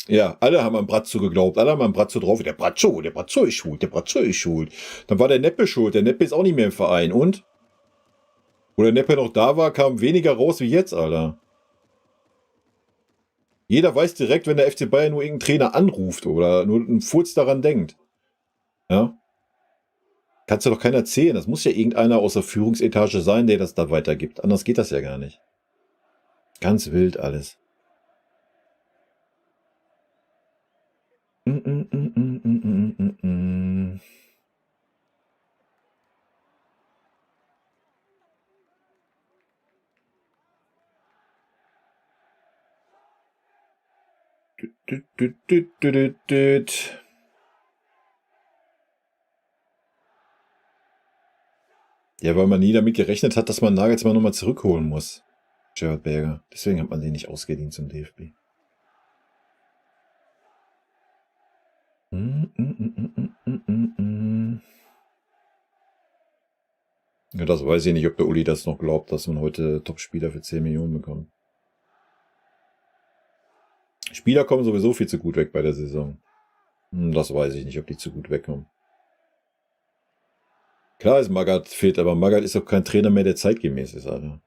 Ja, alle haben an Brazzo geglaubt, alle haben an Brazzo drauf. Der Brazzo ist schuld, der Brazzo ist schuld. Dann war der Neppe schuld, der Neppe ist auch nicht mehr im Verein. Und? Wo der Neppe noch da war, kam weniger raus wie jetzt, Alter. Jeder weiß direkt, wenn der FC Bayern nur irgendeinen Trainer anruft oder nur einen Furz daran denkt. Ja? Kannst du doch keiner erzählen. Das muss ja irgendeiner aus der Führungsetage sein, der das da weitergibt. Anders geht das ja gar nicht. Ganz wild alles. Ja, weil man nie damit gerechnet hat, dass man Nagelsmann nochmal zurückholen muss. Gerhard Berger. Deswegen hat man den nicht ausgeliehen zum DFB. Ja, das weiß ich nicht, ob der Uli das noch glaubt, dass man heute Top-Spieler für 10 Millionen bekommt. Spieler kommen sowieso viel zu gut weg bei der Saison. Das weiß ich nicht, ob die zu gut wegkommen. Klar ist Magath fit, aber Magath ist doch kein Trainer mehr, der zeitgemäß ist, Alter.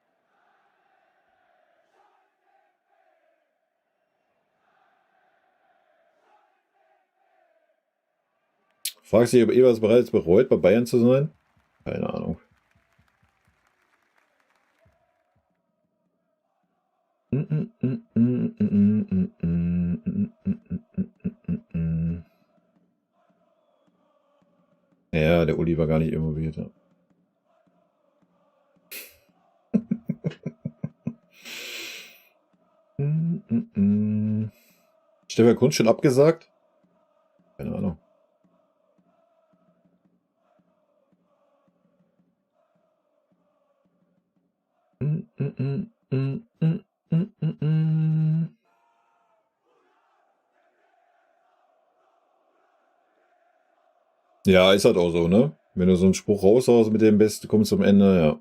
Fragst dich, ob Evers bereits bereut, bei Bayern zu sein? Keine Ahnung. Ja, der Uli war gar nicht involviert. Ja. Stefan Kunz schon abgesagt? Keine Ahnung. Ja, ist halt auch so, ne? Wenn du so einen Spruch raushaust mit dem Besten, kommst zum Ende, ja.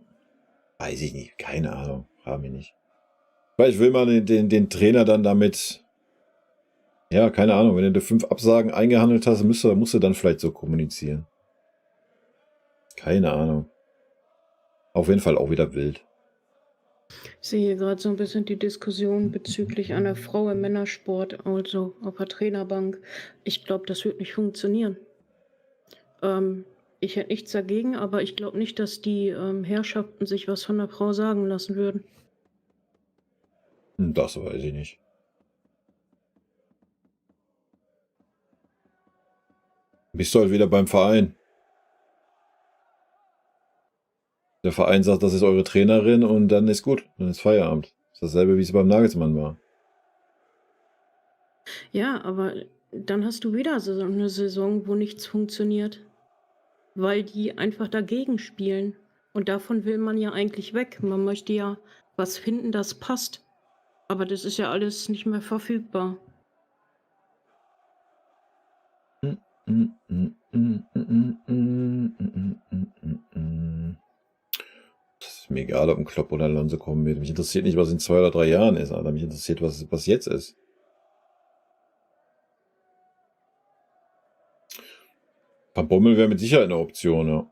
Weiß ich nicht, keine Ahnung, frag mich nicht. Weil ich will mal den Trainer dann damit, ja, keine Ahnung, wenn du 5 Absagen eingehandelt hast, musst du dann vielleicht so kommunizieren. Keine Ahnung. Auf jeden Fall auch wieder wild. Ich sehe hier gerade so ein bisschen die Diskussion bezüglich einer Frau im Männersport, also auf der Trainerbank. Ich glaube, das wird nicht funktionieren. Ich hätte nichts dagegen, aber ich glaube nicht, dass die Herrschaften sich was von der Frau sagen lassen würden. Das weiß ich nicht. Bist du halt wieder beim Verein. Der Verein sagt, das ist eure Trainerin und dann ist gut. Dann ist Feierabend. Das ist dasselbe, wie es beim Nagelsmann war. Ja, aber dann hast du wieder so eine Saison, wo nichts funktioniert, weil die einfach dagegen spielen. Und davon will man ja eigentlich weg. Man möchte ja was finden, das passt. Aber das ist ja alles nicht mehr verfügbar. Das ist mir egal, ob ein Klopp oder Alonso kommen wird. Mich interessiert nicht, was in 2 oder 3 Jahren ist, Alter. Mich interessiert, was jetzt ist. Van Bommel wäre mit Sicherheit eine Option, ja.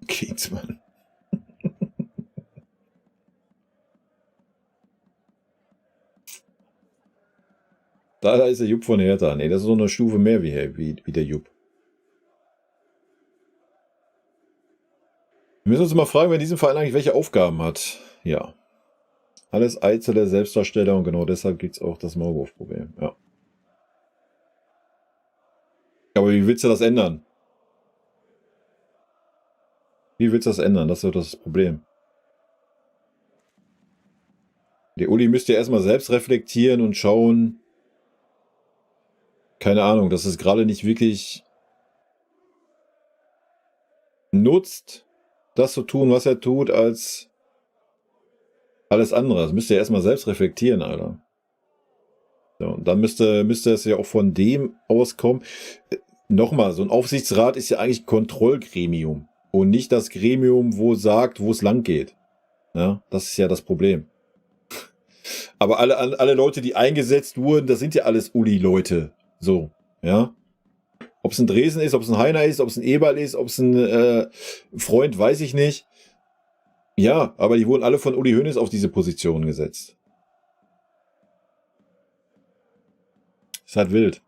Klinsmann. Da ist der Jupp von Hertha. Nee, das ist so eine Stufe mehr wie der Jupp. Wir müssen uns mal fragen, wer in diesem Verein eigentlich welche Aufgaben hat. Ja. Alles Eizel der Selbstdarsteller und genau deshalb gibt es auch das Maulwurfproblem. Ja. Aber wie willst du das ändern? Wie willst du das ändern? Das ist doch das Problem. Der Uli müsste ja erstmal selbst reflektieren und schauen, keine Ahnung, dass es gerade nicht wirklich nutzt, das zu tun, was er tut, als alles andere. Das müsste er erstmal selbst reflektieren, Alter. So, und dann müsste es ja auch von dem auskommen. Nochmal, so ein Aufsichtsrat ist ja eigentlich ein Kontrollgremium und nicht das Gremium, wo es lang geht. Ja, das ist ja das Problem. Aber alle Leute, die eingesetzt wurden, das sind ja alles Uli-Leute. So, ja. Ob es ein Dresen ist, ob es ein Heiner ist, ob es ein Eberl ist, ob es ein Freund, weiß ich nicht. Ja, aber die wurden alle von Uli Hoeneß auf diese Position gesetzt. Ist halt wild.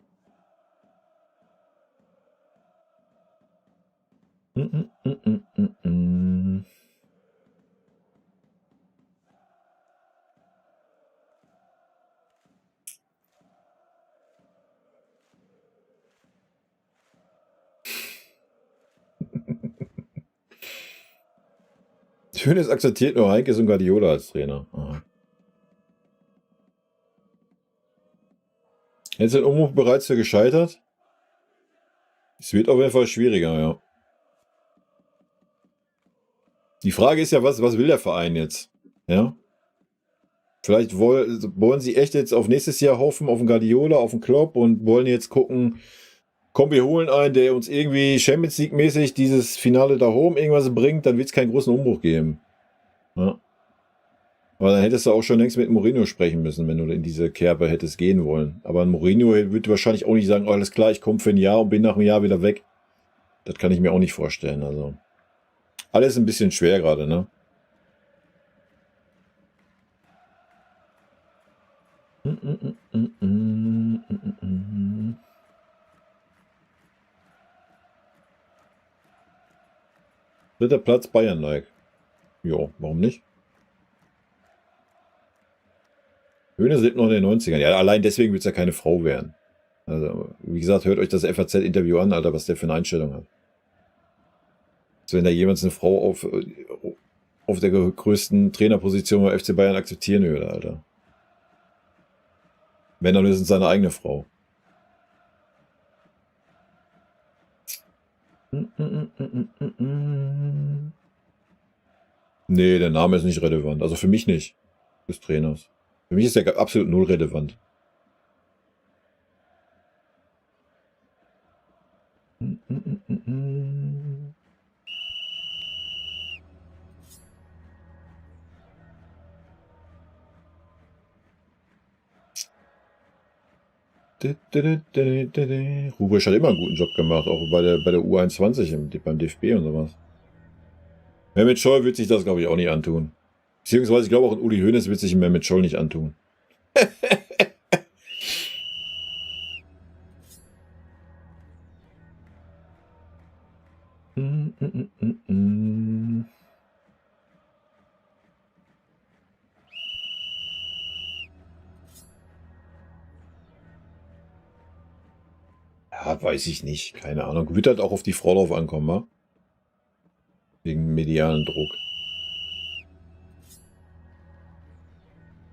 Hoeneß akzeptiert nur Heinkes und Guardiola als Trainer. Aha. Jetzt sind Umbruch bereits für gescheitert. Es wird auf jeden Fall schwieriger, ja. Die Frage ist ja, was will der Verein jetzt? Ja. Vielleicht wollen sie echt jetzt auf nächstes Jahr hoffen, auf den Guardiola, auf den Klopp und wollen jetzt gucken, komm, wir holen einen, der uns irgendwie Champions League-mäßig dieses Finale da oben irgendwas bringt, dann wird es keinen großen Umbruch geben. Ja. Aber dann hättest du auch schon längst mit Mourinho sprechen müssen, wenn du in diese Kerbe hättest gehen wollen. Aber Mourinho würde wahrscheinlich auch nicht sagen, alles klar, ich komme für ein Jahr und bin nach einem Jahr wieder weg. Das kann ich mir auch nicht vorstellen. Also alles ein bisschen schwer gerade, ne? Dritter Platz Bayern-like. Jo, warum nicht? Höhne lebt noch in den 90ern. Ja, allein deswegen wird es ja keine Frau werden. Also, wie gesagt, hört euch das FAZ-Interview an, Alter, was der für eine Einstellung hat. Also, wenn da jemand eine Frau auf der größten Trainerposition bei FC Bayern akzeptieren würde, Alter. Wenn, dann ist es seine eigene Frau. Nee, der Name ist nicht relevant. Also für mich nicht. Des Trainers. Für mich ist der absolut null relevant. Rubisch hat immer einen guten Job gemacht, auch bei der U21 beim DFB und sowas. Mehmet Scholl wird sich das, glaube ich, auch nicht antun. Beziehungsweise, ich glaube auch Uli Hoeneß wird sich Mehmet Scholl nicht antun. Ja, weiß ich nicht. Keine Ahnung. Wird halt auch auf die Frau drauf ankommen, wa? Wegen medialen Druck.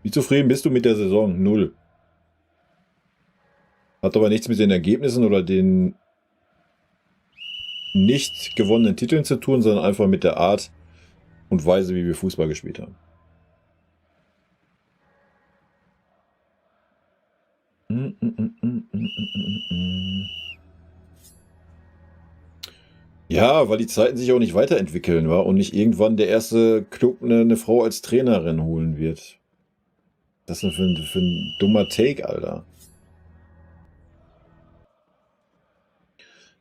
Wie zufrieden bist du mit der Saison? 0. Hat aber nichts mit den Ergebnissen oder den nicht gewonnenen Titeln zu tun, sondern einfach mit der Art und Weise, wie wir Fußball gespielt haben. Ja, weil die Zeiten sich auch nicht weiterentwickeln, wa? Und nicht irgendwann der erste Club eine Frau als Trainerin holen wird. Das ist für ein dummer Take, Alter.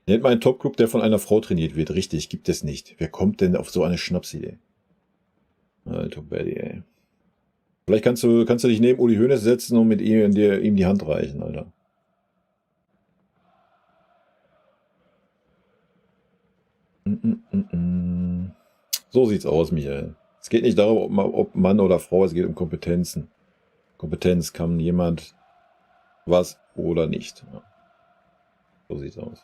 Nennt mal einen Top-Club, der von einer Frau trainiert wird. Richtig, gibt es nicht. Wer kommt denn auf so eine Schnapsidee? Alter Betty, ey. Vielleicht kannst du dich neben Uli Hoeneß setzen und mit ihm die Hand reichen, Alter. So sieht's aus, Michael. Es geht nicht darum, ob Mann oder Frau, es geht um Kompetenzen. Kompetenz kann jemand was oder nicht. Ja. So sieht's aus.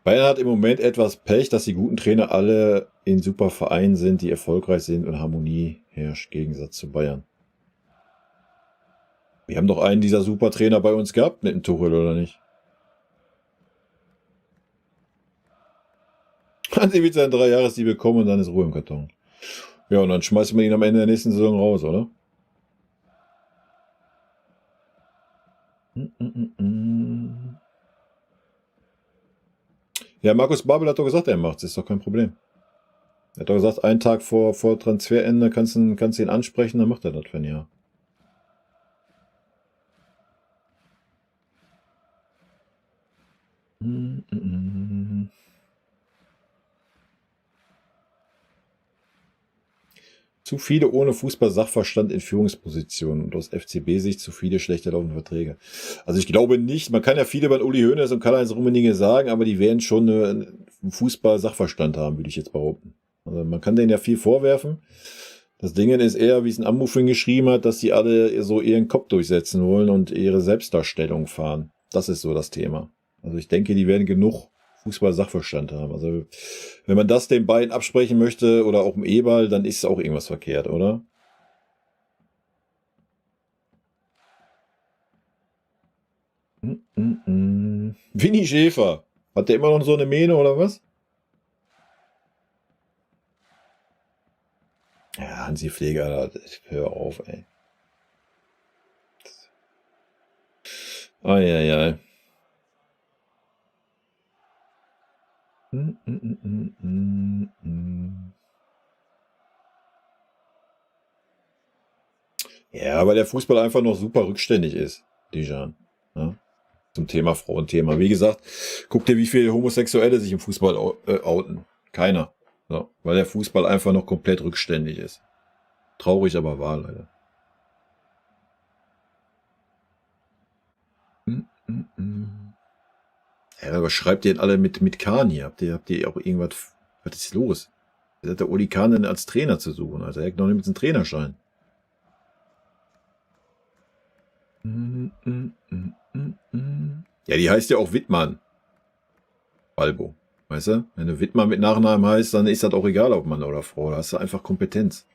Bayern hat im Moment etwas Pech, dass die guten Trainer alle in super Vereinen sind, die erfolgreich sind und Harmonie herrscht, im Gegensatz zu Bayern. Wir haben doch einen dieser super Trainer bei uns gehabt, mit dem Tuchel, oder nicht? Hansi wird seinen 3 Jahresdeal bekommen und dann ist Ruhe im Karton. Ja, und dann schmeißt man ihn am Ende der nächsten Saison raus, oder? Ja, Markus Babbel hat doch gesagt, er macht's. Ist doch kein Problem. Er hat doch gesagt, einen Tag vor Transferende kannst du ihn ansprechen, dann macht er das für ein Jahr. Zu viele ohne Fußball-Sachverstand in Führungspositionen und aus FCB-Sicht zu viele schlechte laufende Verträge. Also ich glaube nicht, man kann ja viele bei Uli Hoeneß und Karl-Heinz Rummenigge sagen, aber die werden schon einen Fußball-Sachverstand haben, würde ich jetzt behaupten. Also man kann denen ja viel vorwerfen. Das Ding ist eher, wie es ein Ammuffin geschrieben hat, dass sie alle so ihren Kopf durchsetzen wollen und ihre Selbstdarstellung fahren. Das ist so das Thema. Also ich denke, die werden genug Fußball-Sachverstand haben. Also wenn man das den beiden absprechen möchte oder auch im E-Ball, dann ist auch irgendwas verkehrt, oder? Winnie Schäfer. Hat der immer noch so eine Mähne oder was? Ja, Hansi Pfleger, hör auf, ey. Eieiei. Ja, weil der Fußball einfach noch super rückständig ist, Dijan. Ja? Zum Thema Frauenthema. Wie gesagt, guck dir, wie viele Homosexuelle sich im Fußball outen. Keiner. So, weil der Fußball einfach noch komplett rückständig ist. Traurig, aber wahr, leider. Ja, aber schreibt ihr alle mit Kahn hier? Habt ihr auch irgendwas? Was ist los? Jetzt hat der Uli Kahn denn als Trainer zu suchen? Also er hat noch nicht einen Trainerschein. Ja, die heißt ja auch Wittmann. Balbo. Weißt du? Wenn du Wittmann mit Nachnamen heißt, dann ist das auch egal, ob Mann oder Frau. Da hast du einfach Kompetenz.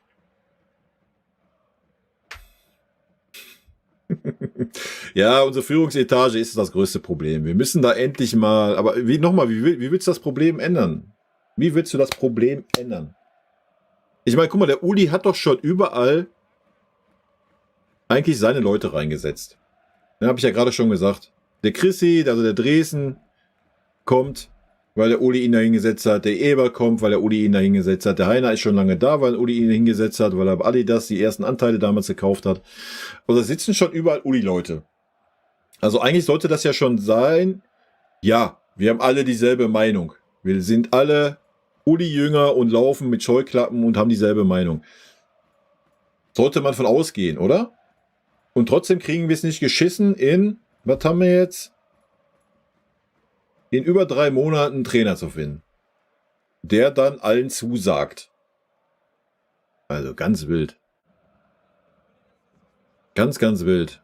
Ja, unsere Führungsetage ist das größte Problem. Wir müssen da endlich mal, aber wie willst du das Problem ändern? Wie willst du das Problem ändern? Ich meine, guck mal, der Uli hat doch schon überall eigentlich seine Leute reingesetzt. Ja, habe ich ja gerade schon gesagt. Der Chrissy, also der Dresden, kommt, weil der Uli ihn da hingesetzt hat. Der Eber kommt, weil der Uli ihn da hingesetzt hat. Der Heiner ist schon lange da, weil Uli ihn hingesetzt hat, weil er Adidas die ersten Anteile damals gekauft hat. Also da sitzen schon überall Uli-Leute. Also eigentlich sollte das ja schon sein, ja, wir haben alle dieselbe Meinung. Wir sind alle Uli-Jünger und laufen mit Scheuklappen und haben dieselbe Meinung. Sollte man von ausgehen, oder? Und trotzdem kriegen wir es nicht geschissen was haben wir jetzt? In über 3 Monaten einen Trainer zu finden, der dann allen zusagt. Also ganz wild. Ganz, ganz wild.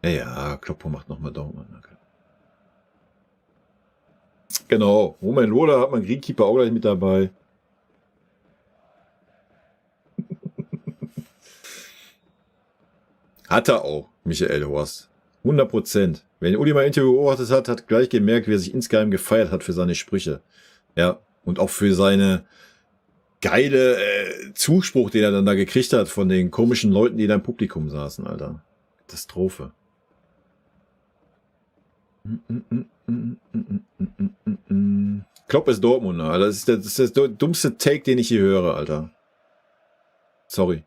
Ja, Kloppo macht nochmal Dortmund. Okay. Genau. Roman Loda hat man Greenkeeper auch gleich mit dabei. Hat er auch, Michael Horst. 100%. Wenn Uli mal ein Interview beobachtet hat, hat gleich gemerkt, wie er sich insgeheim gefeiert hat für seine Sprüche. Ja, und auch für seine geile Zuspruch, den er dann da gekriegt hat von den komischen Leuten, die da im Publikum saßen, Alter. Katastrophe. Klopp ist Dortmunder, Alter. Das ist der dummste Take, den ich hier höre, Alter. Sorry.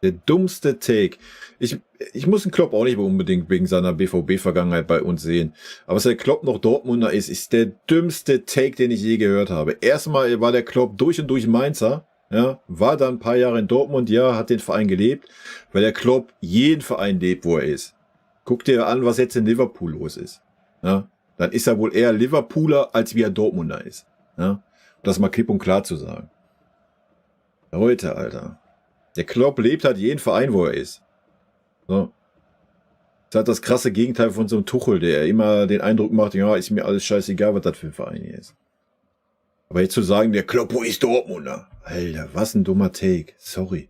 Der dummste Take. Ich muss einen Klopp auch nicht unbedingt wegen seiner BVB-Vergangenheit bei uns sehen. Aber dass der Klopp noch Dortmunder ist der dümmste Take, den ich je gehört habe. Erstmal war der Klopp durch und durch Mainzer. Ja, war dann ein paar Jahre in Dortmund, ja, hat den Verein gelebt, weil der Klopp jeden Verein lebt, wo er ist. Guck dir an, was jetzt in Liverpool los ist. Ja, dann ist er wohl eher Liverpooler, als wie er Dortmunder ist. Ja, um das mal klipp und klar zu sagen. Leute, Alter. Der Klopp lebt halt jeden Verein, wo er ist. So. Das ist halt das krasse Gegenteil von so einem Tuchel, der immer den Eindruck macht, ja, ist mir alles scheißegal, was das für ein Verein hier ist. Aber jetzt zu sagen, der Kloppo ist Dortmunder. Alter, was ein dummer Take. Sorry.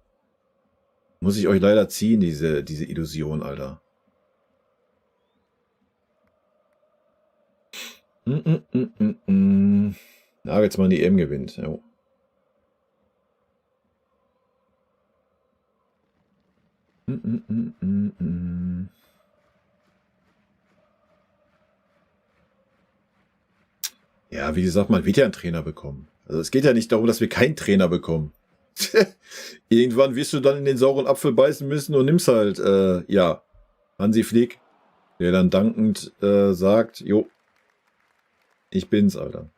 Muss ich euch leider ziehen, diese Illusion, Alter. Nagelsmann die EM gewinnt. Jo. Ja, wie gesagt, man wird ja einen Trainer bekommen. Also es geht ja nicht darum, dass wir keinen Trainer bekommen. Irgendwann wirst du dann in den sauren Apfel beißen müssen und nimmst halt, ja, Hansi Flick, der dann dankend sagt, jo, ich bin's, Alter.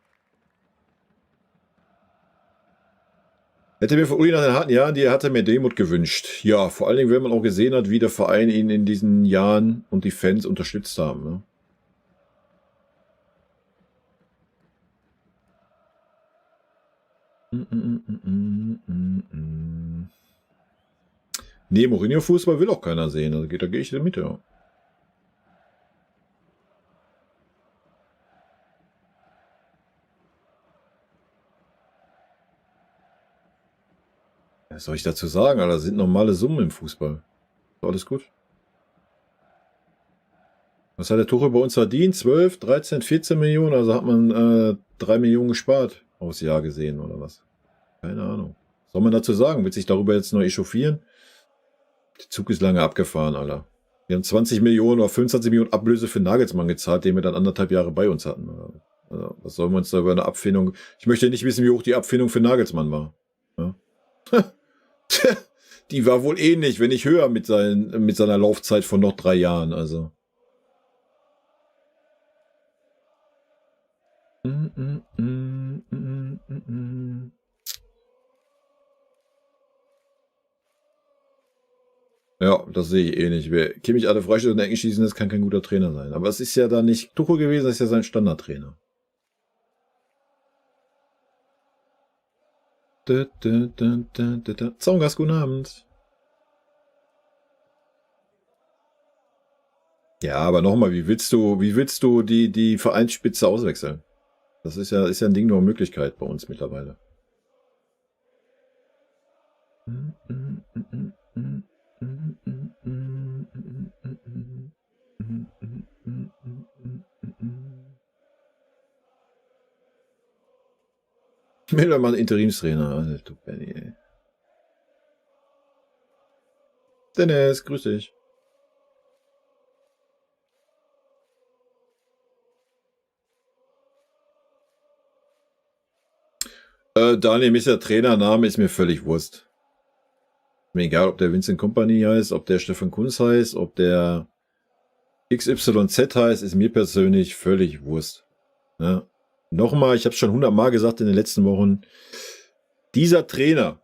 Hätte mir von Uli nach den harten Jahren, die hatte mir Demut gewünscht. Ja, vor allen Dingen, wenn man auch gesehen hat, wie der Verein ihn in diesen Jahren und die Fans unterstützt haben. Ne? Nee, Mourinho-Fußball will auch keiner sehen. Also da gehe ich mit, ja. Was soll ich dazu sagen? Alter, das sind normale Summen im Fußball. Alles gut. Was hat der Tuchel bei uns verdient? 12, 13, 14 Millionen? Also hat man 3 Millionen gespart aufs Jahr gesehen, oder was? Keine Ahnung. Was soll man dazu sagen? Wird sich darüber jetzt noch echauffieren? Der Zug ist lange abgefahren, Alter. Wir haben 20 Millionen oder 25 Millionen Ablöse für Nagelsmann gezahlt, den wir dann 1,5 Jahre bei uns hatten. Also, was sollen wir uns da über eine Abfindung... Ich möchte nicht wissen, wie hoch die Abfindung für Nagelsmann war. Ja? Die war wohl ähnlich, wenn nicht höher mit seiner Laufzeit von noch 3 Jahren. Also. Ja, das sehe ich ähnlich. Wer Kimmich alle Freistöße und Ecken schießen, das kann kein guter Trainer sein. Aber es ist ja dann nicht Tuchel gewesen, das ist ja sein Standardtrainer. Zaungas, guten Abend. Ja, aber nochmal, wie willst du die Vereinsspitze auswechseln? Das ist ja ein Ding nur Möglichkeit bei uns mittlerweile. Millermann Interimstrainer. Du Benny, ey. Dennis, grüß dich. Daniel ist der Trainername, ist mir völlig Wurst. Mir egal, ob der Vincent Kompany heißt, ob der Stefan Kunz heißt, ob der XYZ heißt, ist mir persönlich völlig Wurst. Ja. Nochmal, ich habe es schon 100 Mal gesagt in den letzten Wochen, dieser Trainer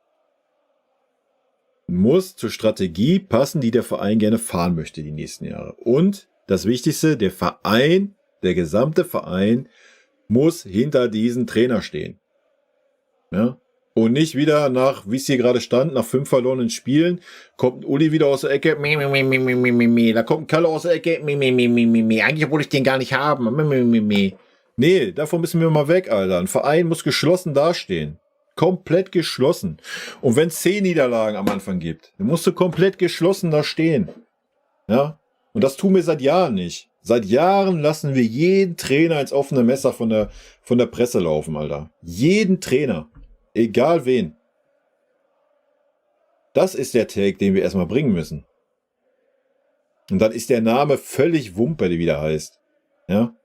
muss zur Strategie passen, die der Verein gerne fahren möchte die nächsten Jahre. Und das Wichtigste, der Verein, der gesamte Verein muss hinter diesem Trainer stehen. Ja? Und nicht wieder nach, wie es hier gerade stand, nach 5 verlorenen Spielen, kommt ein Uli wieder aus der Ecke, da kommt ein Kalle aus der Ecke, eigentlich wollte ich den gar nicht haben, Nee, davon müssen wir mal weg, Alter. Ein Verein muss geschlossen dastehen. Komplett geschlossen. Und wenn es 10 Niederlagen am Anfang gibt, dann musst du komplett geschlossen da stehen. Ja? Und das tun wir seit Jahren nicht. Seit Jahren lassen wir jeden Trainer ins offene Messer von der Presse laufen, Alter. Jeden Trainer. Egal wen. Das ist der Take, den wir erstmal bringen müssen. Und dann ist der Name völlig Wumpe, wie der heißt. Ja?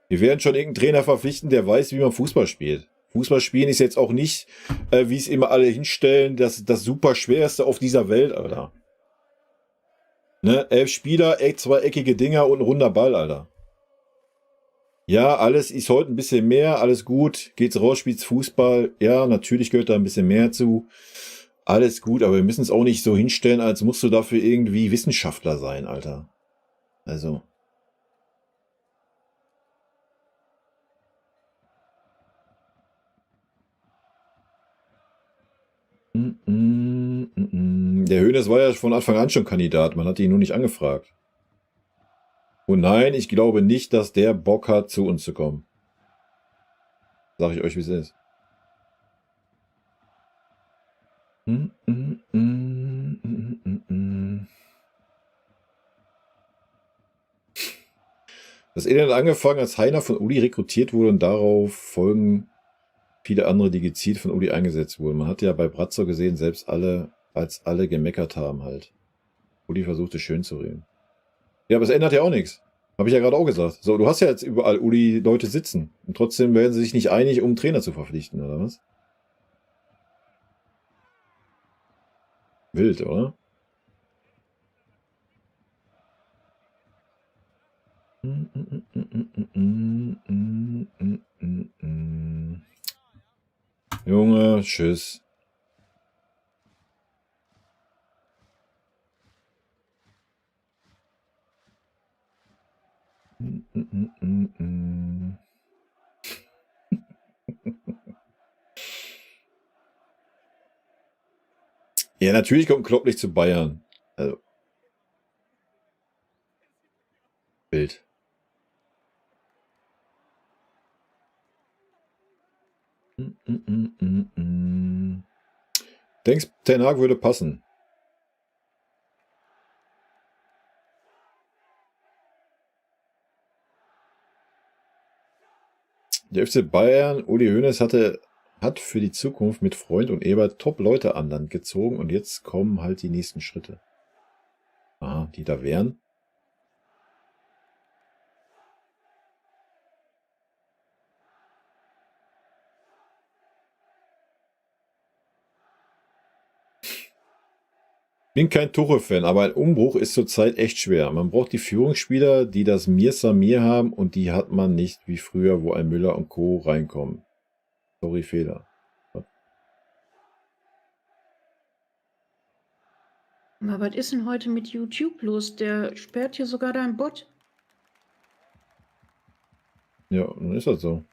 Wir werden schon irgendeinen Trainer verpflichten, der weiß, wie man Fußball spielt. Fußball spielen ist jetzt auch nicht, wie es immer alle hinstellen, das super schwerste auf dieser Welt, Alter. Ne? 11 Spieler, 2 eckige Dinger und ein runder Ball, Alter. Ja, alles ist heute ein bisschen mehr, alles gut. Geht's raus, spielt's Fußball. Ja, natürlich gehört da ein bisschen mehr zu. Alles gut, aber wir müssen es auch nicht so hinstellen, als musst du dafür irgendwie Wissenschaftler sein, Alter. Also. Der Hoeneß war ja von Anfang an schon Kandidat, man hat ihn nur nicht angefragt. Und nein, ich glaube nicht, dass der Bock hat, zu uns zu kommen. Sag ich euch, wie es ist. Das Elend hat angefangen, als Heiner von Uli rekrutiert wurde und darauf folgen viele andere, die gezielt von Uli eingesetzt wurden. Man hat ja bei Bratzo gesehen, selbst als alle gemeckert haben halt. Uli versuchte schön zu reden. Ja, aber es ändert ja auch nichts. Habe ich ja gerade auch gesagt. So, du hast ja jetzt überall Uli-Leute sitzen. Und trotzdem werden sie sich nicht einig, um einen Trainer zu verpflichten, oder was? Wild, oder? Junge, tschüss. Ja, natürlich kommt Klopp nicht zu Bayern. Also. Wild. Denkst, Ten Hag würde passen? Der FC Bayern, Uli Hoeneß hat für die Zukunft mit Freund und Ebert Top-Leute an Land gezogen und jetzt kommen halt die nächsten Schritte. Ah, die da wären. Bin kein Tuchel-Fan, aber ein Umbruch ist zurzeit echt schwer. Man braucht die Führungsspieler, die das Mir Samir haben und die hat man nicht wie früher, wo ein Müller und Co. reinkommen. Sorry, Fehler. Aber was ist denn heute mit YouTube los? Der sperrt hier sogar deinen Bot. Ja, dann ist das so.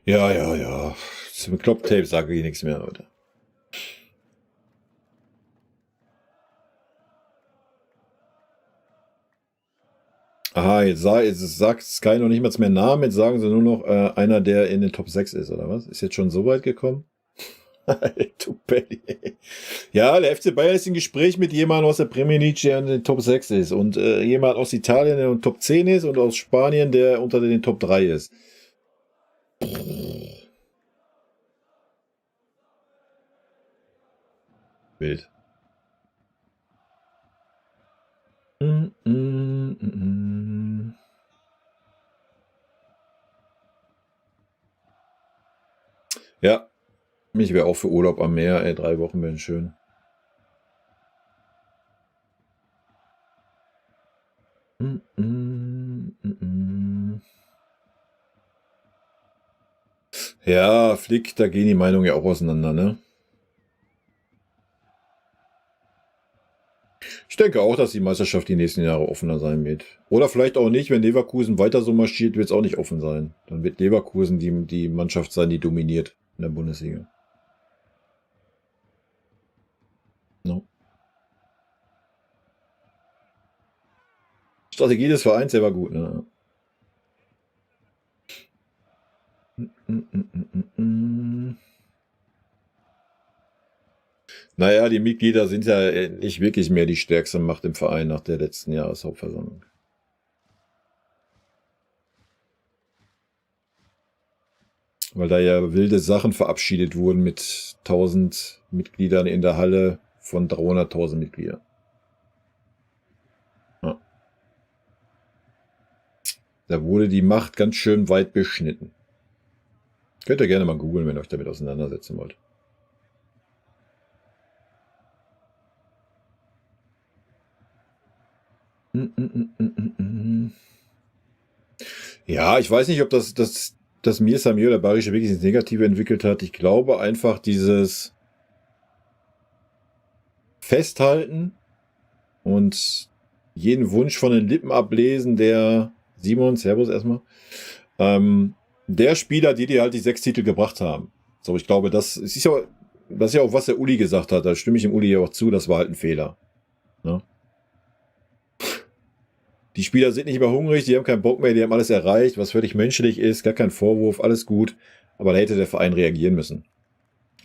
Ja. Zum Klopp-Tape sage ich nichts mehr, Leute. Aha, jetzt sagt Sky noch nicht mal mehr Namen, jetzt sagen sie nur noch einer, der in den Top 6 ist, oder was? Ist jetzt schon so weit gekommen? Ja, der FC Bayern ist im Gespräch mit jemandem aus der Premier League, der in den Top 6 ist und jemand aus Italien, der in den Top 10 ist und aus Spanien, der unter den Top 3 ist. Wild. Ja, mich wäre auch für Urlaub am Meer, 3 Wochen wären schön. Ja, Flick, da gehen die Meinungen ja auch auseinander, ne? Ich denke auch, dass die Meisterschaft die nächsten Jahre offener sein wird. Oder vielleicht auch nicht, wenn Leverkusen weiter so marschiert, wird es auch nicht offen sein. Dann wird Leverkusen die Mannschaft sein, die dominiert in der Bundesliga. No. Strategie des Vereins, der war gut, ne? Naja, die Mitglieder sind ja nicht wirklich mehr die stärkste Macht im Verein nach der letzten Jahreshauptversammlung. Weil da ja wilde Sachen verabschiedet wurden mit 1000 Mitgliedern in der Halle von 300.000 Mitgliedern. Ja. Da wurde die Macht ganz schön weit beschnitten. Könnt ihr gerne mal googeln, wenn ihr euch damit auseinandersetzen wollt. Ja, ich weiß nicht, ob das Mir Samir oder Barische wirklich ins Negative entwickelt hat. Ich glaube einfach dieses Festhalten und jeden Wunsch von den Lippen ablesen, der Simon, Servus erstmal, der Spieler, die halt die 6 Titel gebracht haben. So, ich glaube, das ist ja auch, was der Uli gesagt hat. Da stimme ich dem Uli ja auch zu, das war halt ein Fehler. Ne? Die Spieler sind nicht mehr hungrig, die haben keinen Bock mehr, die haben alles erreicht, was völlig menschlich ist, gar kein Vorwurf, alles gut. Aber da hätte der Verein reagieren müssen.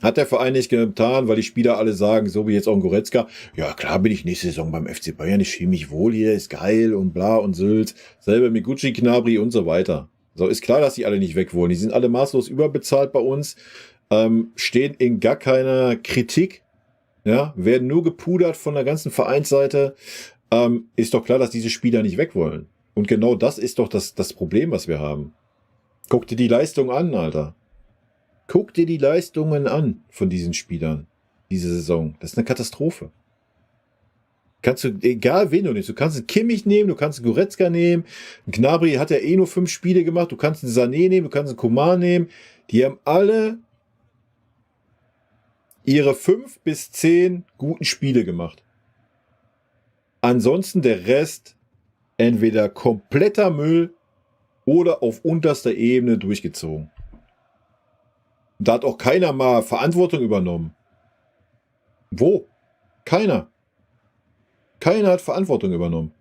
Hat der Verein nicht getan, weil die Spieler alle sagen, so wie jetzt auch ein Goretzka, ja klar bin ich nächste Saison beim FC Bayern, ich fühle mich wohl hier, ist geil und bla und Sylt, selber mit Gucci, Knabri und so weiter. So, ist klar, dass die alle nicht weg wollen. Die sind alle maßlos überbezahlt bei uns, stehen in gar keiner Kritik, ja, werden nur gepudert von der ganzen Vereinsseite. Ist doch klar, dass diese Spieler nicht weg wollen. Und genau das ist doch das Problem, was wir haben. Guck dir die Leistung an, Alter. Guck dir die Leistungen an von diesen Spielern, diese Saison. Das ist eine Katastrophe. Kannst du, egal wen du nimmst, du kannst einen Kimmich nehmen, du kannst einen Goretzka nehmen, ein Gnabry hat ja eh nur 5 Spiele gemacht, du kannst einen Sané nehmen, du kannst einen Coman nehmen. Die haben alle ihre 5 bis 10 guten Spiele gemacht. Ansonsten der Rest entweder kompletter Müll oder auf unterster Ebene durchgezogen. Da hat auch keiner mal Verantwortung übernommen. Wo? Keiner. Keiner hat Verantwortung übernommen.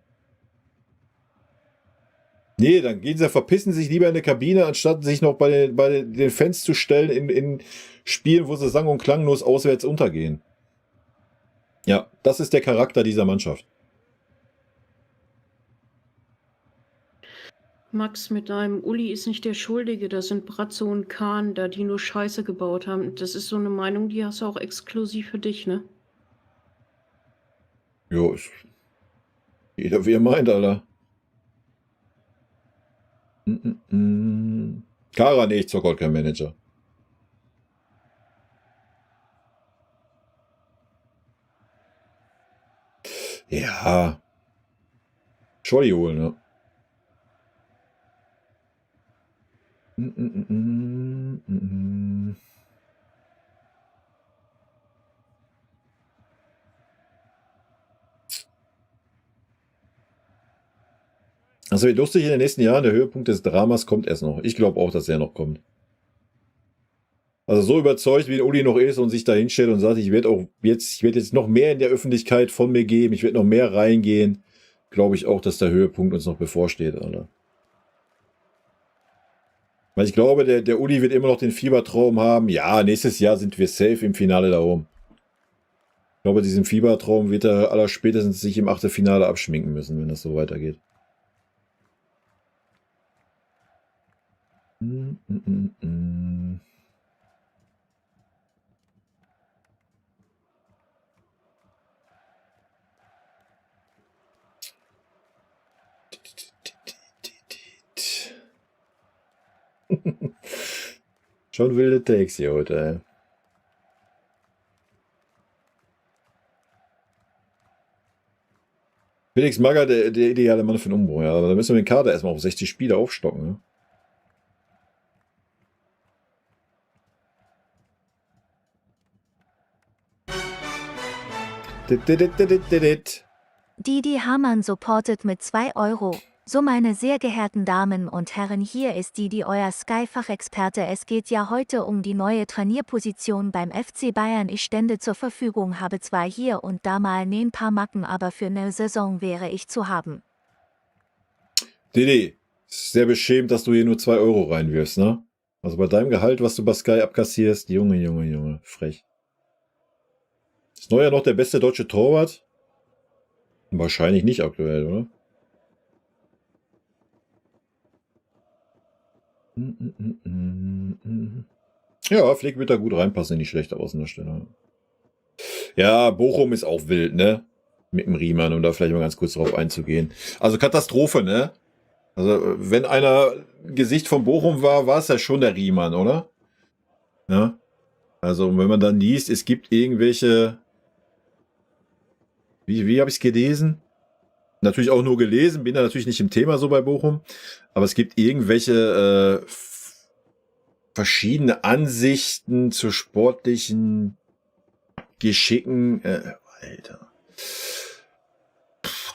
Nee, dann gehen sie, verpissen sich lieber in der Kabine, anstatt sich noch bei den Fans zu stellen in Spielen, wo sie sang- und klanglos auswärts untergehen. Ja, das ist der Charakter dieser Mannschaft. Max, mit deinem Uli ist nicht der Schuldige, das sind Bratzo und Kahn, da die nur Scheiße gebaut haben. Das ist so eine Meinung, die hast du auch exklusiv für dich, ne? Jo, jeder wie er meint, Alter. Kara, nee, ich zock halt kein Manager. Ja. Scholli holen, ne? Das wird lustig in den nächsten Jahren. Der Höhepunkt des Dramas kommt erst noch. Ich glaube auch, dass er noch kommt. Also so überzeugt, wie Uli noch ist und sich da hinstellt und sagt, ich werde jetzt noch mehr in der Öffentlichkeit von mir geben, ich werde noch mehr reingehen, glaube ich auch, dass der Höhepunkt uns noch bevorsteht, Alter. Weil ich glaube, der Uli wird immer noch den Fiebertraum haben. Ja, nächstes Jahr sind wir safe im Finale da oben. Ich glaube, diesen Fiebertraum wird er allerspätestens sich im Achtelfinale abschminken müssen, wenn das so weitergeht. Schon wilde Takes hier heute, ey. Felix Magath, der ideale Mann für den Umbruch, ja. Aber da müssen wir den Kader erstmal auf 60 Spiele aufstocken, ne? Didi Hamann supportet mit 2 Euro. So, meine sehr geehrten Damen und Herren, hier ist Didi, euer Sky-Fachexperte. Es geht ja heute um die neue Trainierposition beim FC Bayern. Ich stände zur Verfügung, habe zwar hier und da mal ein paar Macken, aber für eine Saison wäre ich zu haben. Didi, ist sehr beschämt, dass du hier nur 2 Euro reinwirfst, ne? Also bei deinem Gehalt, was du bei Sky abkassierst, Junge, frech. Ist Neuer noch der beste deutsche Torwart? Wahrscheinlich nicht aktuell, oder? Ja, Flick wird da gut reinpassen in die schlechte Außendarstellung. Ja, Bochum ist auch wild, ne? Mit dem Riemann, um da vielleicht mal ganz kurz drauf einzugehen. Also Katastrophe, ne? Also wenn einer Gesicht von Bochum war, war es ja schon der Riemann, oder? Ja. Also wenn man dann liest, es gibt irgendwelche... Wie habe ich es gelesen? Natürlich auch nur gelesen, bin da natürlich nicht im Thema so bei Bochum. Aber es gibt irgendwelche verschiedene Ansichten zu sportlichen Geschicken. Alter.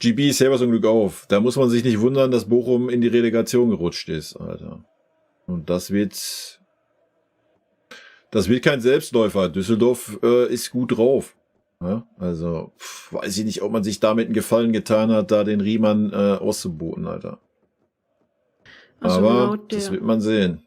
GB ist selber so ein Glück auf. Da muss man sich nicht wundern, dass Bochum in die Relegation gerutscht ist, Alter. Und das wird kein Selbstläufer. Düsseldorf ist gut drauf. Ja, also weiß ich nicht, ob man sich damit einen Gefallen getan hat, da den Riemann auszuboten, Alter. Also aber das wird man sehen.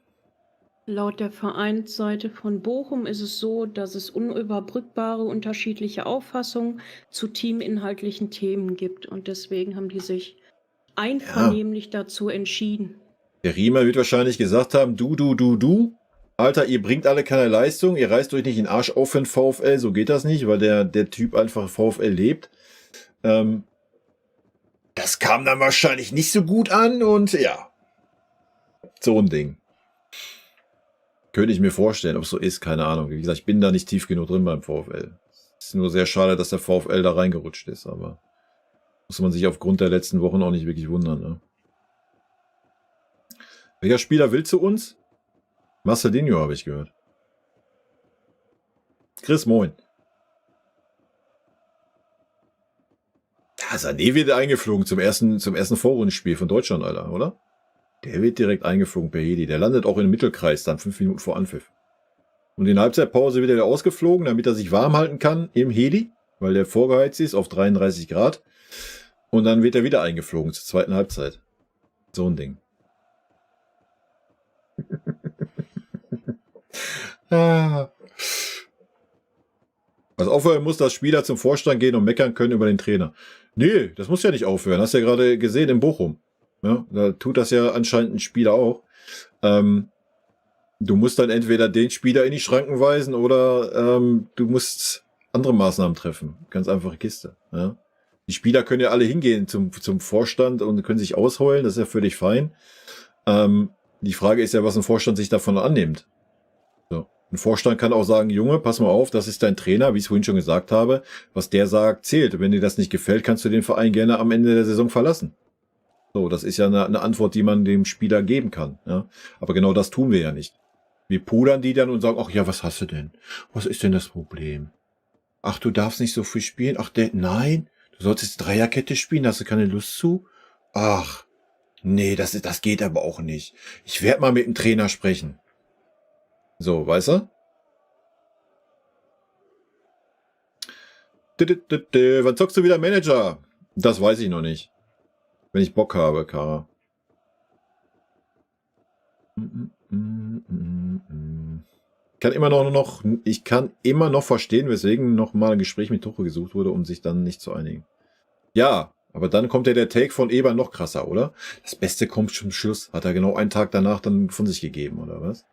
Laut der Vereinsseite von Bochum ist es so, dass es unüberbrückbare unterschiedliche Auffassungen zu teaminhaltlichen Themen gibt. Und deswegen haben die sich einvernehmlich dazu entschieden. Der Riemann wird wahrscheinlich gesagt haben, du. Alter, ihr bringt alle keine Leistung, ihr reißt euch nicht den Arsch auf für den VfL, so geht das nicht, weil der Typ einfach VfL lebt. Das kam dann wahrscheinlich nicht so gut an und ja, so ein Ding. Könnte ich mir vorstellen, ob es so ist, keine Ahnung. Wie gesagt, ich bin da nicht tief genug drin beim VfL. Es ist nur sehr schade, dass der VfL da reingerutscht ist, aber muss man sich aufgrund der letzten Wochen auch nicht wirklich wundern. Ne? Welcher Spieler will zu uns? Marcelinho habe ich gehört. Chris, moin. Ja, Sané wird eingeflogen zum ersten Vorrundenspiel von Deutschland, Alter, oder? Der wird direkt eingeflogen per Heli. Der landet auch im Mittelkreis dann 5 Minuten vor Anpfiff. Und in der Halbzeitpause wird er ausgeflogen, damit er sich warm halten kann im Heli, weil der vorgeheizt ist auf 33 Grad. Und dann wird er wieder eingeflogen zur zweiten Halbzeit. So ein Ding. Was aufhören muss, dass Spieler zum Vorstand gehen und meckern können über den Trainer. Nee, das muss ja nicht aufhören. Hast du ja gerade gesehen in Bochum. Ja, da tut das ja anscheinend ein Spieler auch. Du musst dann entweder den Spieler in die Schranken weisen oder du musst andere Maßnahmen treffen. Ganz einfache Kiste. Ja. Die Spieler können ja alle hingehen zum Vorstand und können sich ausheulen. Das ist ja völlig fein. Die Frage ist ja, was ein Vorstand sich davon annimmt. So. Ein Vorstand kann auch sagen, Junge, pass mal auf, das ist dein Trainer, wie ich es vorhin schon gesagt habe. Was der sagt, zählt. Und wenn dir das nicht gefällt, kannst du den Verein gerne am Ende der Saison verlassen. So, das ist ja eine Antwort, die man dem Spieler geben kann. Ja? Aber genau das tun wir ja nicht. Wir pudern die dann und sagen, ach ja, was hast du denn? Was ist denn das Problem? Ach, du darfst nicht so viel spielen? Ach, nein, du solltest Dreierkette spielen, hast du keine Lust zu? Ach, nee, das geht aber auch nicht. Ich werde mal mit dem Trainer sprechen. So, weißt du? Wann zockst du wieder Manager? Das weiß ich noch nicht. Wenn ich Bock habe, Kara. Ich kann immer noch verstehen, weswegen noch mal ein Gespräch mit Tuchel gesucht wurde, um sich dann nicht zu einigen. Ja, aber dann kommt ja der Take von Eber noch krasser, oder? Das Beste kommt zum Schluss. Hat er genau einen Tag danach dann von sich gegeben, oder was?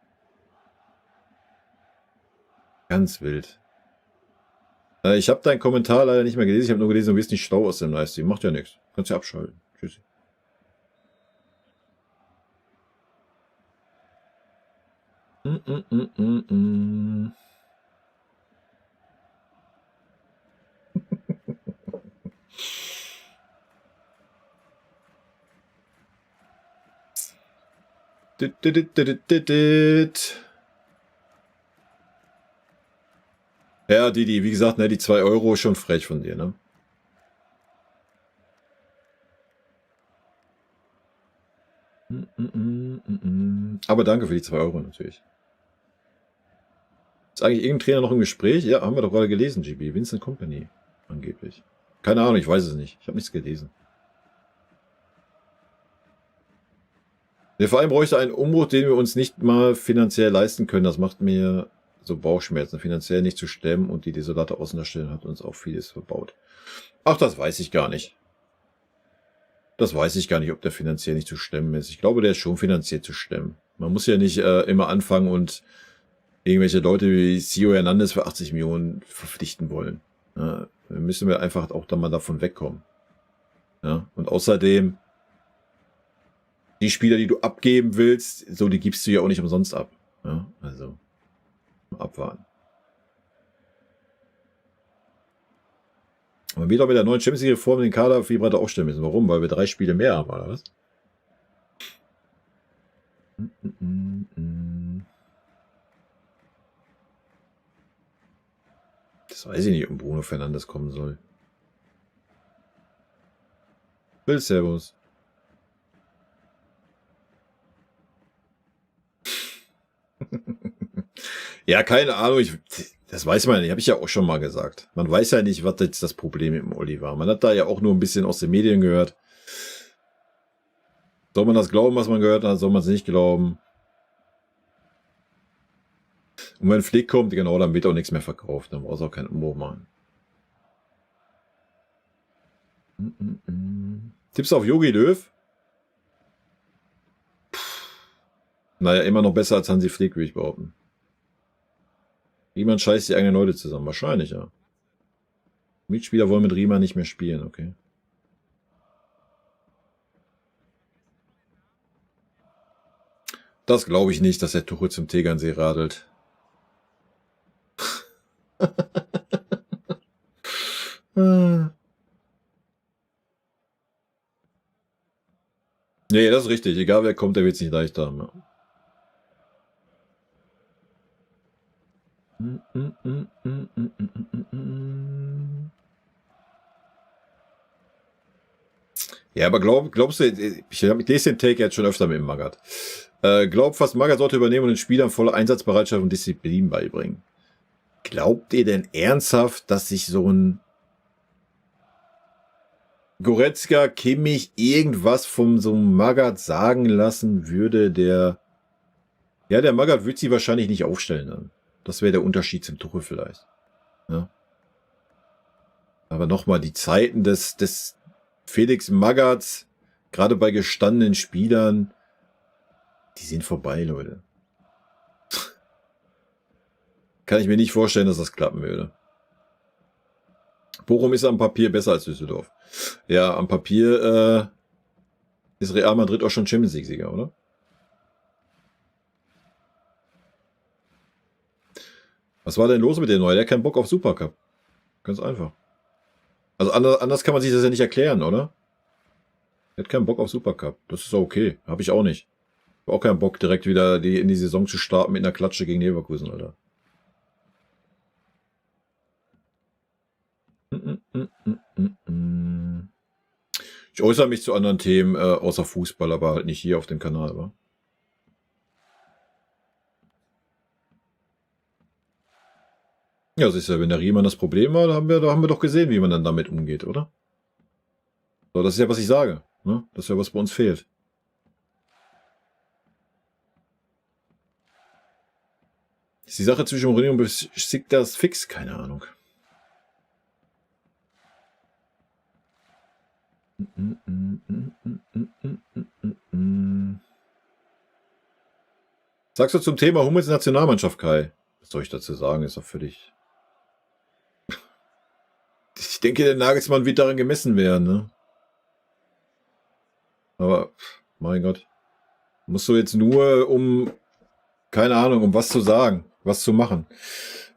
Ganz wild. Ich habe deinen Kommentar leider nicht mehr gelesen. Ich habe nur gelesen, du bist nicht schlau aus dem Livestream. Macht ja nichts. Kannst ja abschalten. Tschüssi. Ja, Didi, wie gesagt, ne, die 2 Euro schon frech von dir, ne? Aber danke für die 2 Euro natürlich. Ist eigentlich irgendein Trainer noch im Gespräch? Ja, haben wir doch gerade gelesen, GB. Vincent Kompany, angeblich. Keine Ahnung, ich weiß es nicht. Ich habe nichts gelesen. Der Verein bräuchte einen Umbruch, den wir uns nicht mal finanziell leisten können. Das macht mir so Bauchschmerzen, finanziell nicht zu stemmen, und die desolate Außendarstellung hat uns auch vieles verbaut. Ach, das weiß ich gar nicht. Das weiß ich gar nicht, ob der finanziell nicht zu stemmen ist. Ich glaube, der ist schon finanziell zu stemmen. Man muss ja nicht immer anfangen und irgendwelche Leute wie Theo Hernandez für 80 Millionen verpflichten wollen. Ja, dann müssen wir einfach auch dann mal davon wegkommen. Ja, und außerdem, die Spieler, die du abgeben willst, so, die gibst du ja auch nicht umsonst ab. Ja, also, abwarten. Man wird auch mit der neuen Champions League-Reform den Kader viel breiter aufstellen müssen. Warum? Weil wir 3 Spiele mehr haben, oder was? Das weiß ich nicht, ob Bruno Fernandes kommen soll. Will Servus. Ja, keine Ahnung. Das weiß man nicht. Habe ich ja auch schon mal gesagt. Man weiß ja nicht, was jetzt das Problem mit dem Olli war. Man hat da ja auch nur ein bisschen aus den Medien gehört. Soll man das glauben, was man gehört hat? Soll man es nicht glauben? Und wenn Flick kommt, genau, dann wird auch nichts mehr verkauft. Dann brauchst du auch keinen Umbruch machen. Tipps auf Jogi Löw? Naja, immer noch besser als Hansi Flick, würde ich behaupten. Riemann scheißt die eigenen Leute zusammen. Wahrscheinlich, ja. Mitspieler wollen mit Riemann nicht mehr spielen, okay. Das glaube ich nicht, dass der Tuchel zum Tegernsee radelt. Nee, das ist richtig. Egal wer kommt, der wird es nicht leicht haben. Ja. Ja, aber glaubst du, ich lese den Take jetzt schon öfter mit dem Magath. Glaubt fast, Magath sollte übernehmen und den Spielern volle Einsatzbereitschaft und Disziplin beibringen. Glaubt ihr denn ernsthaft, dass sich so ein Goretzka, Kimmich irgendwas von so einem Magath sagen lassen würde, der Magath würde sie wahrscheinlich nicht aufstellen dann. Das wäre der Unterschied zum Tuchel vielleicht. Ja. Aber nochmal, die Zeiten des Felix Magaths, gerade bei gestandenen Spielern, die sind vorbei, Leute. Kann ich mir nicht vorstellen, dass das klappen würde. Bochum ist am Papier besser als Düsseldorf. Ja, am Papier ist Real Madrid auch schon Champions League-Sieger, oder? Was war denn los mit dem Neuen? Der hat keinen Bock auf Supercup. Ganz einfach. Also anders kann man sich das ja nicht erklären, oder? Er hat keinen Bock auf Supercup. Das ist okay. Habe ich auch nicht. Ich habe auch keinen Bock, direkt wieder in die Saison zu starten mit einer Klatsche gegen Leverkusen, Alter. Ich äußere mich zu anderen Themen, außer Fußball, aber halt nicht hier auf dem Kanal, wa? Ja, siehst du, wenn der Riemann das Problem war, da haben wir doch gesehen, wie man dann damit umgeht, oder? So, das ist ja, was ich sage, ne? Das ist ja, was bei uns fehlt. Ist die Sache zwischen Mourinho und Besiktas fix? Keine Ahnung. Sagst du zum Thema Hummels Nationalmannschaft, Kai? Was soll ich dazu sagen? Ist doch völlig... Ich denke, der Nagelsmann wird daran gemessen werden, ne? Aber, mein Gott. Musst du jetzt nur keine Ahnung, um was zu sagen, was zu machen.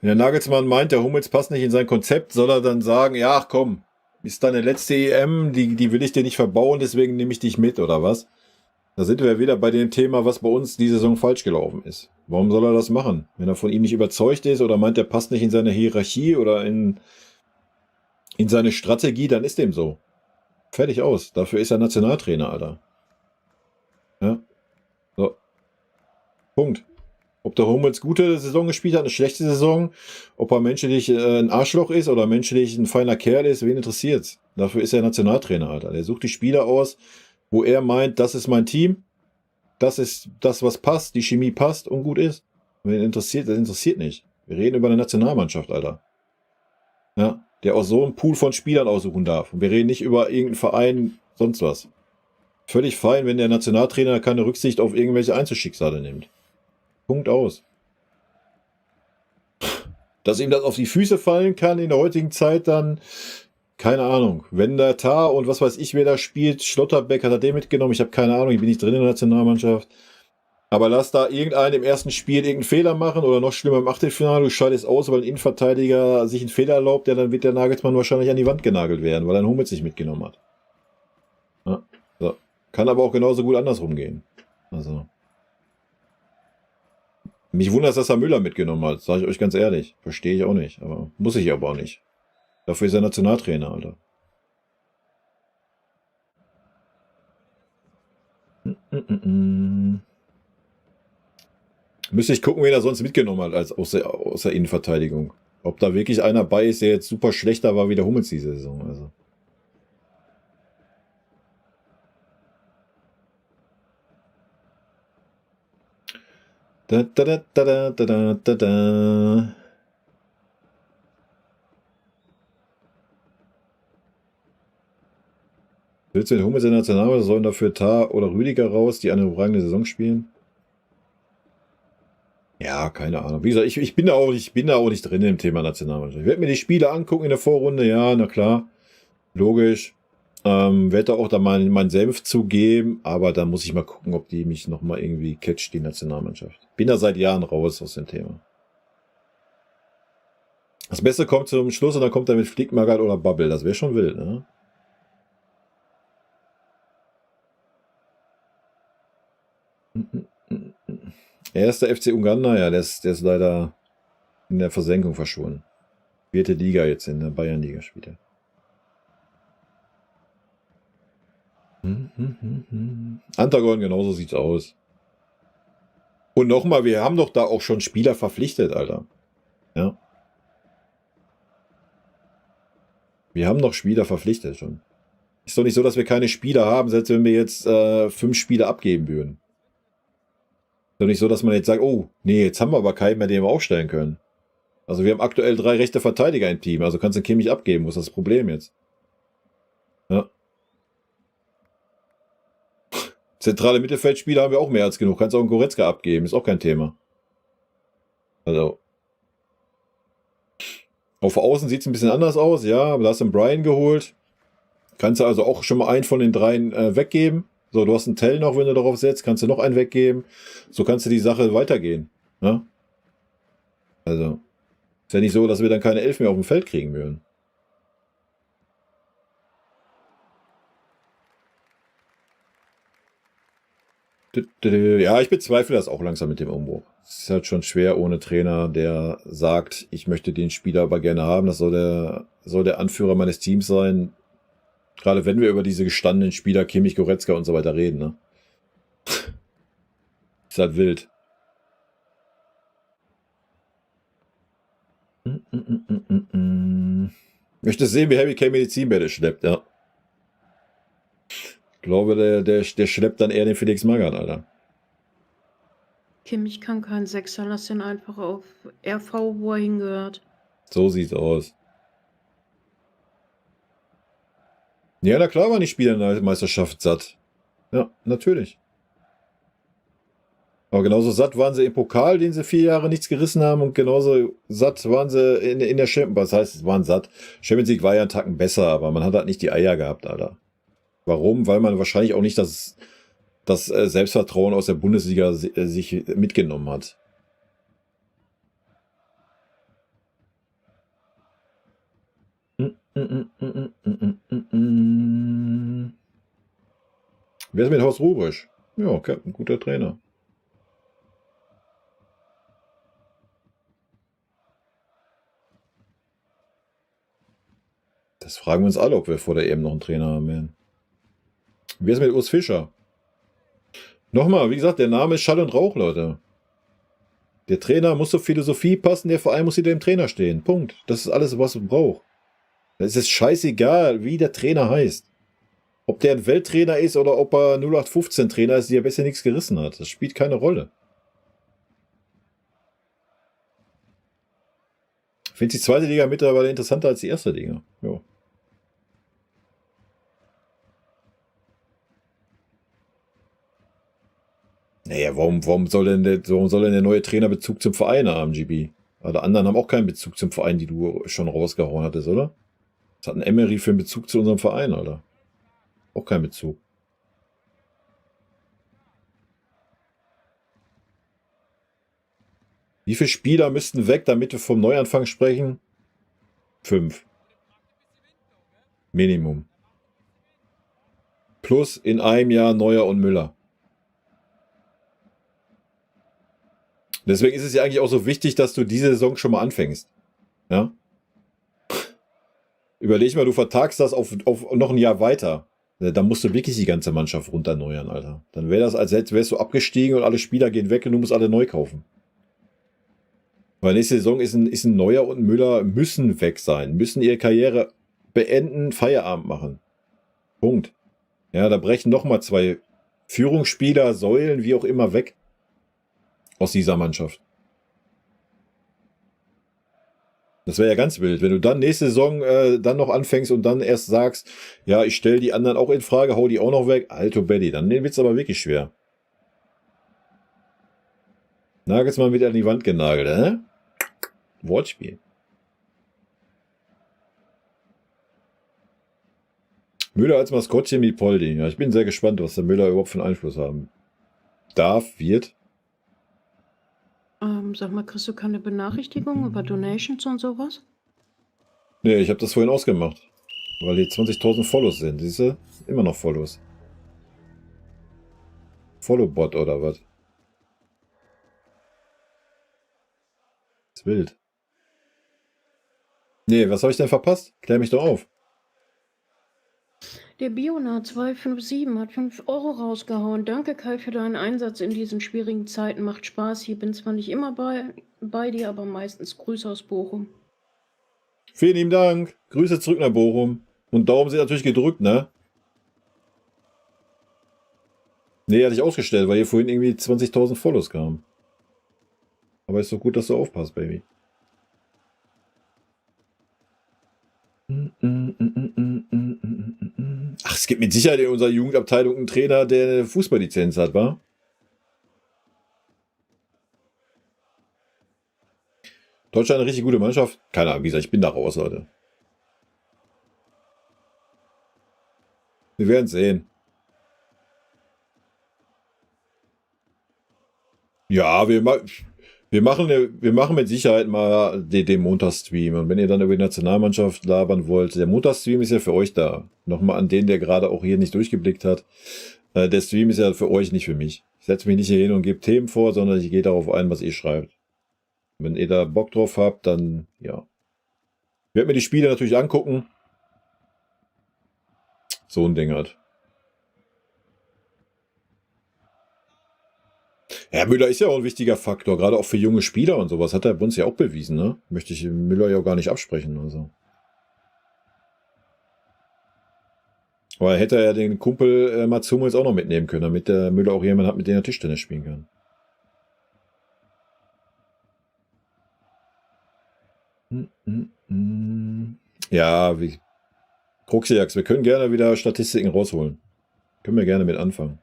Wenn der Nagelsmann meint, der Hummels passt nicht in sein Konzept, soll er dann sagen, ja, ach komm, ist deine letzte EM, die will ich dir nicht verbauen, deswegen nehme ich dich mit, oder was? Da sind wir ja wieder bei dem Thema, was bei uns die Saison falsch gelaufen ist. Warum soll er das machen? Wenn er von ihm nicht überzeugt ist oder meint, er passt nicht in seine Hierarchie oder in seine Strategie, dann ist dem so. Fertig aus. Dafür ist er Nationaltrainer, Alter. Ja. So. Punkt. Ob der Hummels gute Saison gespielt hat, eine schlechte Saison, ob er menschlich ein Arschloch ist oder menschlich ein feiner Kerl ist, wen interessiert's? Dafür ist er Nationaltrainer, Alter. Der sucht die Spieler aus, wo er meint, das ist mein Team, das ist das, was passt, die Chemie passt und gut ist. Wen interessiert, das interessiert nicht. Wir reden über eine Nationalmannschaft, Alter. Ja, der aus so einem Pool von Spielern aussuchen darf. Und wir reden nicht über irgendeinen Verein, sonst was. Völlig fein, wenn der Nationaltrainer keine Rücksicht auf irgendwelche Einzelschicksale nimmt. Punkt aus. Dass ihm das auf die Füße fallen kann in der heutigen Zeit, dann keine Ahnung. Wenn der Tar und was weiß ich, wer da spielt, Schlotterbeck hat er den mitgenommen. Ich habe keine Ahnung, ich bin nicht drin in der Nationalmannschaft. Aber lass da irgendeinen im ersten Spiel irgendeinen Fehler machen oder noch schlimmer im Achtelfinale, du scheidest aus, weil ein Innenverteidiger sich einen Fehler erlaubt, ja, dann wird der Nagelsmann wahrscheinlich an die Wand genagelt werden, weil er einen Hummels nicht mitgenommen hat. Ja, so. Kann aber auch genauso gut andersrum gehen. Also. Mich wundert, dass er Müller mitgenommen hat, sage ich euch ganz ehrlich. Verstehe ich auch nicht, aber muss ich aber auch nicht. Dafür ist er Nationaltrainer, Alter. Müsste ich gucken, wen er sonst mitgenommen hat als aus der Innenverteidigung. Ob da wirklich einer bei ist, der jetzt super schlechter war wie der Hummels diese Saison. Also. Da, da, da, da, da, da, da, da. Willst du den Hummels in der Nationalmannschaft, sollen dafür Tar oder Rüdiger raus, die eine überragende Saison spielen? Ja, keine Ahnung. Wie gesagt, ich bin da auch nicht drin im Thema Nationalmannschaft. Ich werde mir die Spiele angucken in der Vorrunde, ja, na klar. Logisch. Werde da auch da mal meinen Senf zugeben, aber da muss ich mal gucken, ob die mich nochmal irgendwie catcht, die Nationalmannschaft. Bin da seit Jahren raus aus dem Thema. Das Beste kommt zum Schluss und dann kommt er mit Flickmagert oder Bubble. Das wäre schon wild, ne? Erster FC Uganda, ja, der ist leider in der Versenkung verschwunden. 4. Liga jetzt in der Bayernliga spielt er. Antagon, genauso sieht's aus. Und nochmal, wir haben doch da auch schon Spieler verpflichtet, Alter. Ja. Wir haben doch Spieler verpflichtet schon. Ist doch nicht so, dass wir keine Spieler haben, selbst wenn wir jetzt 5 Spieler abgeben würden. Ist doch nicht so, dass man jetzt sagt, oh, nee, jetzt haben wir aber keinen mehr, den wir aufstellen können. Also wir haben aktuell 3 rechte Verteidiger im Team, also kannst du den Kimmich abgeben, wo ist das Problem jetzt? Ja. Zentrale Mittelfeldspieler haben wir auch mehr als genug. Kannst auch einen Goretzka abgeben, ist auch kein Thema. Also. Auf Außen sieht es ein bisschen anders aus, ja, aber da hast du einen Brian geholt. Kannst du also auch schon mal einen von den 3 weggeben. So, du hast einen Tell noch, wenn du darauf setzt, kannst du noch einen weggeben. So kannst du die Sache weitergehen. Ja? Also, ist ja nicht so, dass wir dann keine 11 mehr auf dem Feld kriegen würden. Ja, ich bezweifle das auch langsam mit dem Umbruch. Es ist halt schon schwer ohne Trainer, der sagt, ich möchte den Spieler aber gerne haben. Das soll der Anführer meines Teams sein. Gerade wenn wir über diese gestandenen Spieler, Kimmich, Goretzka und so weiter reden, ne? Ist halt wild. Möchte sehen, wie Harry Kane Medizinbälle schleppt, ja. Ich glaube, der schleppt dann eher den Felix Magath, Alter. Kimmich kann keinen Sechser, lass den einfach auf RV, wo er hingehört. So sieht's aus. Ja, na klar waren die Spieler in der Meisterschaft satt. Ja, natürlich. Aber genauso satt waren sie im Pokal, den sie 4 Jahre nichts gerissen haben, und genauso satt waren sie in der Champions League. Was heißt, es waren satt. Champions League war ja einen Tacken besser, aber man hat halt nicht die Eier gehabt, Alter. Warum? Weil man wahrscheinlich auch nicht das Selbstvertrauen aus der Bundesliga sich mitgenommen hat. Wer ist mit Horst Rubisch? Ja, okay, ein guter Trainer. Das fragen wir uns alle, ob wir vor der EM noch einen Trainer haben werden. Wer ist mit Urs Fischer? Nochmal, wie gesagt, der Name ist Schall und Rauch, Leute. Der Trainer muss zur Philosophie passen, der Verein muss hinter dem Trainer stehen. Punkt. Das ist alles, was man braucht. Es ist scheißegal, wie der Trainer heißt. Ob der ein Welttrainer ist oder ob er 0815-Trainer ist, der bisher nichts gerissen hat. Das spielt keine Rolle. Ich finde die zweite Liga mittlerweile interessanter als die erste Liga. Ja. Naja, warum soll denn der neue Trainer Bezug zum Verein haben, GB? Alle anderen haben auch keinen Bezug zum Verein, die du schon rausgehauen hattest, oder? Was hat ein Emery für einen Bezug zu unserem Verein, Alter? Auch kein Bezug. Wie viele Spieler müssten weg, damit wir vom Neuanfang sprechen? 5. Minimum. Plus in einem Jahr Neuer und Müller. Deswegen ist es ja eigentlich auch so wichtig, dass du diese Saison schon mal anfängst. Ja? Überleg mal, du vertagst das auf noch ein Jahr weiter. Da musst du wirklich die ganze Mannschaft runterneuern, Alter. Dann wäre das, als wärst du abgestiegen und alle Spieler gehen weg und du musst alle neu kaufen. Weil nächste Saison ist ein Neuer und Müller müssen weg sein, müssen ihre Karriere beenden, Feierabend machen. Punkt. Ja, da brechen nochmal 2 Führungsspieler, Säulen, wie auch immer, weg. Aus dieser Mannschaft. Das wäre ja ganz wild, wenn du dann nächste Saison dann noch anfängst und dann erst sagst, ja, ich stelle die anderen auch in Frage, hau die auch noch weg. Alto Belli, dann wird es aber wirklich schwer. Nagelsmann wird an die Wand genagelt, hä? Wortspiel. Müller als Maskottchen wie Poldi. Ja, ich bin sehr gespannt, was der Müller überhaupt für einen Einfluss haben wird. Sag mal, kriegst du keine Benachrichtigung über Donations und sowas? Nee, ich habe das vorhin ausgemacht. Weil die 20.000 Follows sind. Siehst du? Immer noch Follows. Follow-Bot oder was? Ist wild. Nee, was habe ich denn verpasst? Klär mich doch auf. Der Biona 257 hat 5 Euro rausgehauen. Danke, Kai, für deinen Einsatz in diesen schwierigen Zeiten. Macht Spaß. Hier bin zwar nicht immer bei dir, aber meistens Grüße aus Bochum. Vielen lieben Dank. Grüße zurück nach Bochum. Und Daumen sind natürlich gedrückt, ne? Nee, hatte ich ausgestellt, weil hier vorhin irgendwie 20.000 Follows kamen. Aber ist doch gut, dass du aufpasst, Baby. Ach, es gibt mit Sicherheit in unserer Jugendabteilung einen Trainer, der eine Fußballlizenz hat, wa? Deutschland eine richtig gute Mannschaft? Keine Ahnung, wie gesagt, ich bin da raus, Leute. Wir werden sehen. Ja, wir machen mit Sicherheit mal den Montagsstream. Und wenn ihr dann über die Nationalmannschaft labern wollt, der Montagsstream ist ja für euch da. Nochmal an den, der gerade auch hier nicht durchgeblickt hat. Der Stream ist ja für euch, nicht für mich. Ich setze mich nicht hier hin und gebe Themen vor, sondern ich gehe darauf ein, was ihr schreibt. Wenn ihr da Bock drauf habt, dann ja. Ich werde mir die Spiele natürlich angucken. So ein Ding halt. Ja, Müller ist ja auch ein wichtiger Faktor, gerade auch für junge Spieler und sowas. Hat er bei uns ja auch bewiesen, ne? Möchte ich Müller ja auch gar nicht absprechen. Also. Aber hätte er ja den Kumpel Mats Hummels auch noch mitnehmen können, damit der Müller auch jemanden hat, mit dem er Tischtennis spielen kann. Ja, wie Proxyax, wir können gerne wieder Statistiken rausholen. Können wir gerne mit anfangen.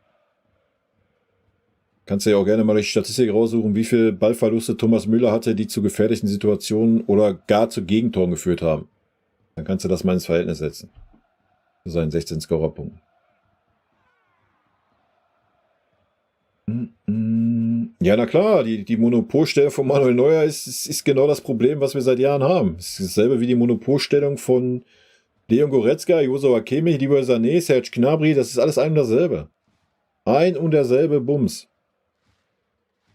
Kannst du ja auch gerne mal die Statistik raussuchen, wie viele Ballverluste Thomas Müller hatte, die zu gefährlichen Situationen oder gar zu Gegentoren geführt haben. Dann kannst du das mal ins Verhältnis setzen. Zu seinen 16 Scorerpunkten. Ja, na klar, die Monopolstellung von Manuel Neuer ist genau das Problem, was wir seit Jahren haben. Es ist dasselbe wie die Monopolstellung von Leon Goretzka, Josua Kimmich, Leroy Sané, Serge Gnabry, das ist alles ein und dasselbe. Ein und derselbe Bums.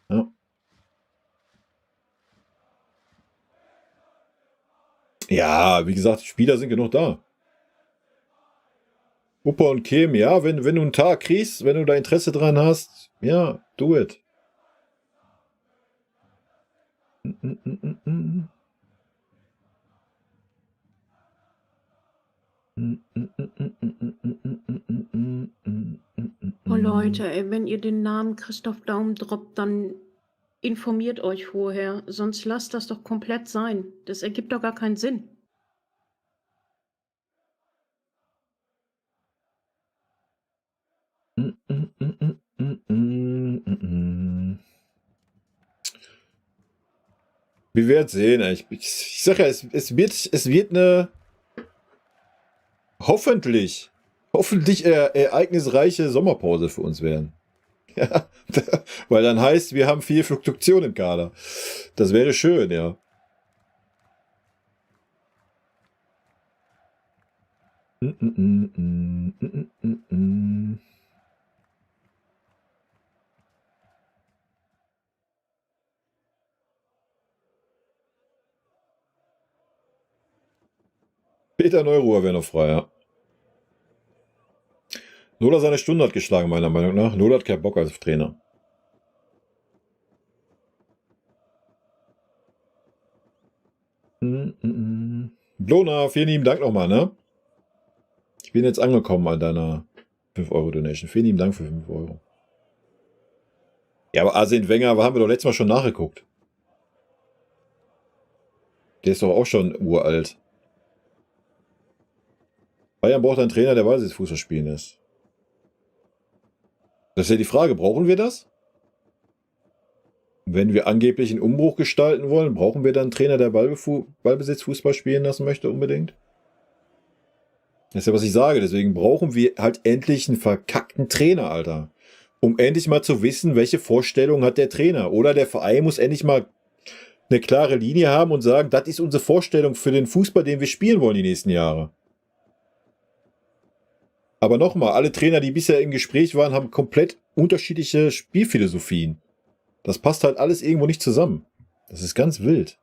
Ja. Ja, wie gesagt, Spieler sind genug da. Opa und Kim, ja, wenn du einen Tag kriegst, wenn du da Interesse dran hast, ja, do it. Oh Leute, ey, wenn ihr den Namen Christoph Daum droppt, dann informiert euch vorher, sonst lasst das doch komplett sein. Das ergibt doch gar keinen Sinn. Wir werden sehen. Ich sag ja, es wird eine hoffentlich ereignisreiche Sommerpause für uns werden. Ja, weil dann heißt, wir haben viel Fluktuation im Kader. Das wäre schön, ja. Peter Neuruhr wäre noch frei, ja. Nola seine Stunde hat geschlagen, meiner Meinung nach. Nola hat keinen Bock als Trainer. Blona, vielen lieben Dank nochmal, ne? Ich bin jetzt angekommen an deiner 5-Euro-Donation. Vielen lieben Dank für 5 Euro. Ja, aber Arsene Wenger, haben wir doch letztes Mal schon nachgeguckt. Der ist doch auch schon uralt. Bayern braucht einen Trainer, der weiß, wie Fußball spielen ist. Das ist ja die Frage, brauchen wir das? Wenn wir angeblich einen Umbruch gestalten wollen, brauchen wir dann einen Trainer, der Ballbesitz Fußball spielen lassen möchte unbedingt? Das ist ja, was ich sage. Deswegen brauchen wir halt endlich einen verkackten Trainer, Alter. Um endlich mal zu wissen, welche Vorstellung hat der Trainer. Oder der Verein muss endlich mal eine klare Linie haben und sagen, das ist unsere Vorstellung für den Fußball, den wir spielen wollen die nächsten Jahre. Aber nochmal, alle Trainer, die bisher im Gespräch waren, haben komplett unterschiedliche Spielphilosophien. Das passt halt alles irgendwo nicht zusammen. Das ist ganz wild.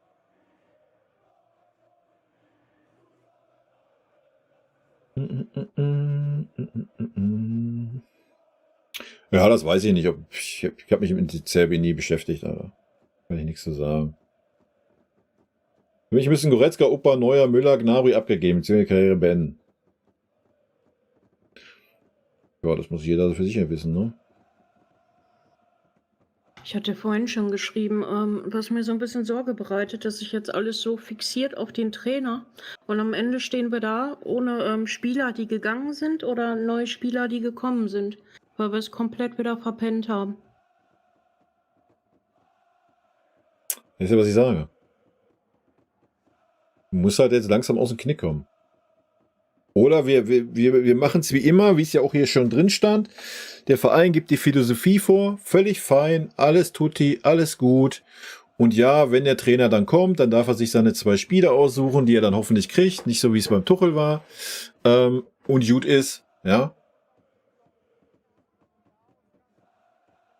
Ja, das weiß ich nicht. Ich habe mich mit Zerbi nie beschäftigt, aber kann ich nichts zu sagen. Für mich müssen Goretzka, Opa, Neuer, Müller, Gnabry abgegeben, beziehungsweise Karriere beenden. Ja, das muss jeder für sich ja wissen, ne? Ich hatte vorhin schon geschrieben, was mir so ein bisschen Sorge bereitet, dass sich jetzt alles so fixiert auf den Trainer und am Ende stehen wir da ohne Spieler, die gegangen sind oder neue Spieler, die gekommen sind, weil wir es komplett wieder verpennt haben. Das ist ja, was ich sage. Muss halt jetzt langsam aus dem Knick kommen. Oder wir machen es wie immer, wie es ja auch hier schon drin stand. Der Verein gibt die Philosophie vor, völlig fein, alles tutti, alles gut. Und ja, wenn der Trainer dann kommt, dann darf er sich seine 2 Spieler aussuchen, die er dann hoffentlich kriegt. Nicht so, wie es beim Tuchel war. Und gut ist, ja.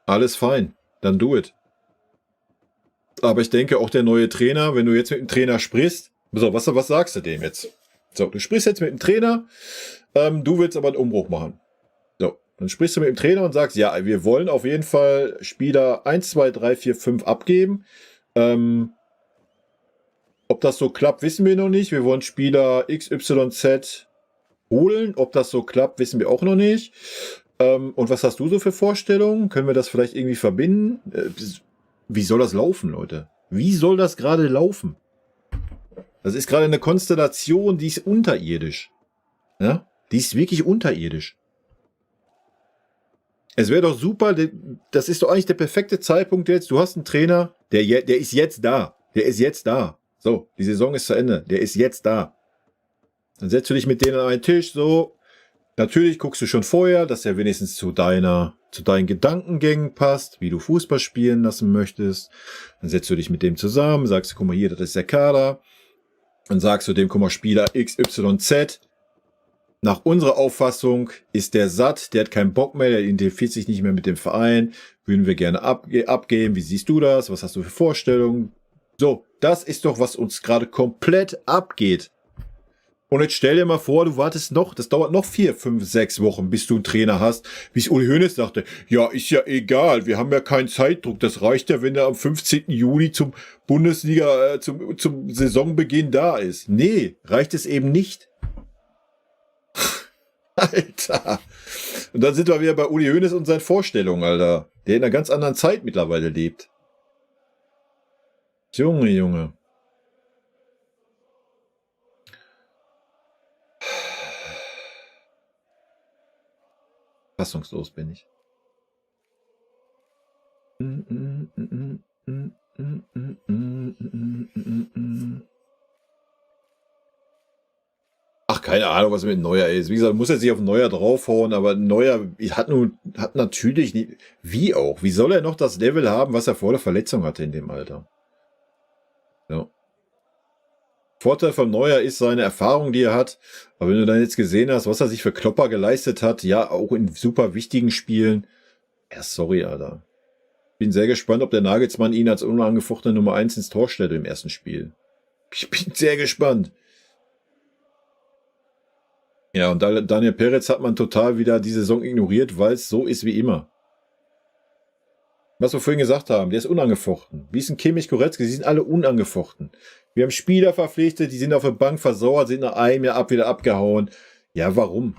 Alles fein, dann do it. Aber ich denke, auch der neue Trainer, wenn du jetzt mit dem Trainer sprichst, so, was sagst du dem jetzt? So, du sprichst jetzt mit dem Trainer, du willst aber einen Umbruch machen. So, dann sprichst du mit dem Trainer und sagst, ja, wir wollen auf jeden Fall Spieler 1, 2, 3, 4, 5 abgeben. Ob das so klappt, wissen wir noch nicht. Wir wollen Spieler XYZ holen. Ob das so klappt, wissen wir auch noch nicht. Und was hast du so für Vorstellungen? Können wir das vielleicht irgendwie verbinden? Wie soll das laufen, Leute? Wie soll das gerade laufen? Das ist gerade eine Konstellation, die ist unterirdisch. Ja? Die ist wirklich unterirdisch. Es wäre doch super, das ist doch eigentlich der perfekte Zeitpunkt jetzt. Du hast einen Trainer, der ist jetzt da. Der ist jetzt da. So, die Saison ist zu Ende. Der ist jetzt da. Dann setzt du dich mit denen an einen Tisch, so. Natürlich guckst du schon vorher, dass er wenigstens zu deinen Gedankengängen passt, wie du Fußball spielen lassen möchtest. Dann setzt du dich mit dem zusammen, sagst du, guck mal hier, das ist der Kader. Dann sagst du dem, guck mal, Spieler XYZ. Nach unserer Auffassung ist der satt, der hat keinen Bock mehr, der identifiziert sich nicht mehr mit dem Verein. Würden wir gerne abgeben. Wie siehst du das? Was hast du für Vorstellungen? So, das ist doch, was uns gerade komplett abgeht. Und jetzt stell dir mal vor, du wartest noch, das dauert noch 4, 5, 6 Wochen, bis du einen Trainer hast. Wie es Uli Hoeneß sagte, ja, ist ja egal, wir haben ja keinen Zeitdruck. Das reicht ja, wenn er am 15. Juli zum Bundesliga, zum Saisonbeginn da ist. Nee, reicht es eben nicht. Alter. Und dann sind wir wieder bei Uli Hoeneß und seinen Vorstellungen, Alter. Der in einer ganz anderen Zeit mittlerweile lebt. Junge, Junge. Fassungslos bin ich. Ach, keine Ahnung, was mit Neuer ist. Wie gesagt, muss er sich auf Neuer draufhauen, aber Neuer hat natürlich nicht. Wie auch? Wie soll er noch das Level haben, was er vor der Verletzung hatte in dem Alter? Ja. Vorteil von Neuer ist seine Erfahrung, die er hat. Aber wenn du dann jetzt gesehen hast, was er sich für Klopper geleistet hat, ja, auch in super wichtigen Spielen. Ja, sorry, Alter. Bin sehr gespannt, ob der Nagelsmann ihn als unangefochtene Nummer 1 ins Tor stellt im ersten Spiel. Ich bin sehr gespannt. Ja, und Daniel Peretz hat man total wieder die Saison ignoriert, weil es so ist wie immer. Was wir vorhin gesagt haben, der ist unangefochten. Wie ist ein Kimmich, Goretzka, die sind alle unangefochten. Wir haben Spieler verpflichtet, die sind auf der Bank versauert, sind nach einem Jahr wieder abgehauen. Ja, warum?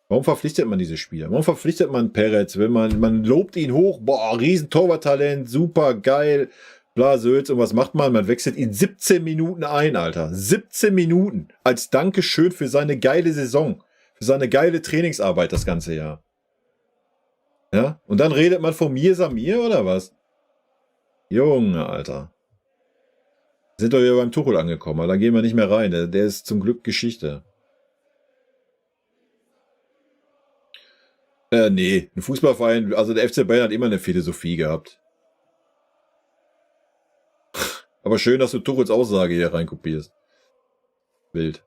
Warum verpflichtet man diese Spieler? Warum verpflichtet man Peretz? Wenn man lobt ihn hoch, boah, riesen Torwarttalent, super, geil, bla, Sülz. Und was macht man? Man wechselt ihn 17 Minuten ein, Alter. 17 Minuten. Als Dankeschön für seine geile Saison. Für seine geile Trainingsarbeit das ganze Jahr. Ja? Und dann redet man von mir, Samir, oder was? Junge, Alter. Sind wir wieder beim Tuchel angekommen, aber da gehen wir nicht mehr rein. Der ist zum Glück Geschichte. Nee, ein Fußballverein, also der FC Bayern hat immer eine Philosophie gehabt. Aber schön, dass du Tuchels Aussage hier reinkopierst. Wild.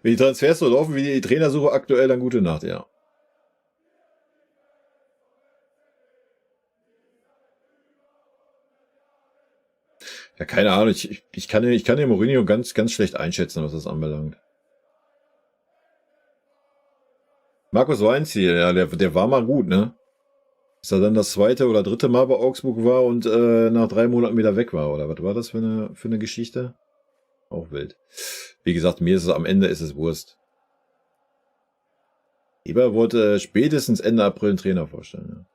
Wenn die Transfers so laufen wie die Trainersuche aktuell, dann gute Nacht, ja. Ja, keine Ahnung, ich kann den Mourinho ganz, ganz schlecht einschätzen, was das anbelangt. Markus Weinziel, ja, der war mal gut, ne? Bis er dann das 2. oder 3. Mal bei Augsburg war und nach 3 Monaten wieder weg war, oder was war das für eine Geschichte? Auch wild. Wie gesagt, mir ist es am Ende ist es Wurst. Eber wollte spätestens Ende April einen Trainer vorstellen. Ja.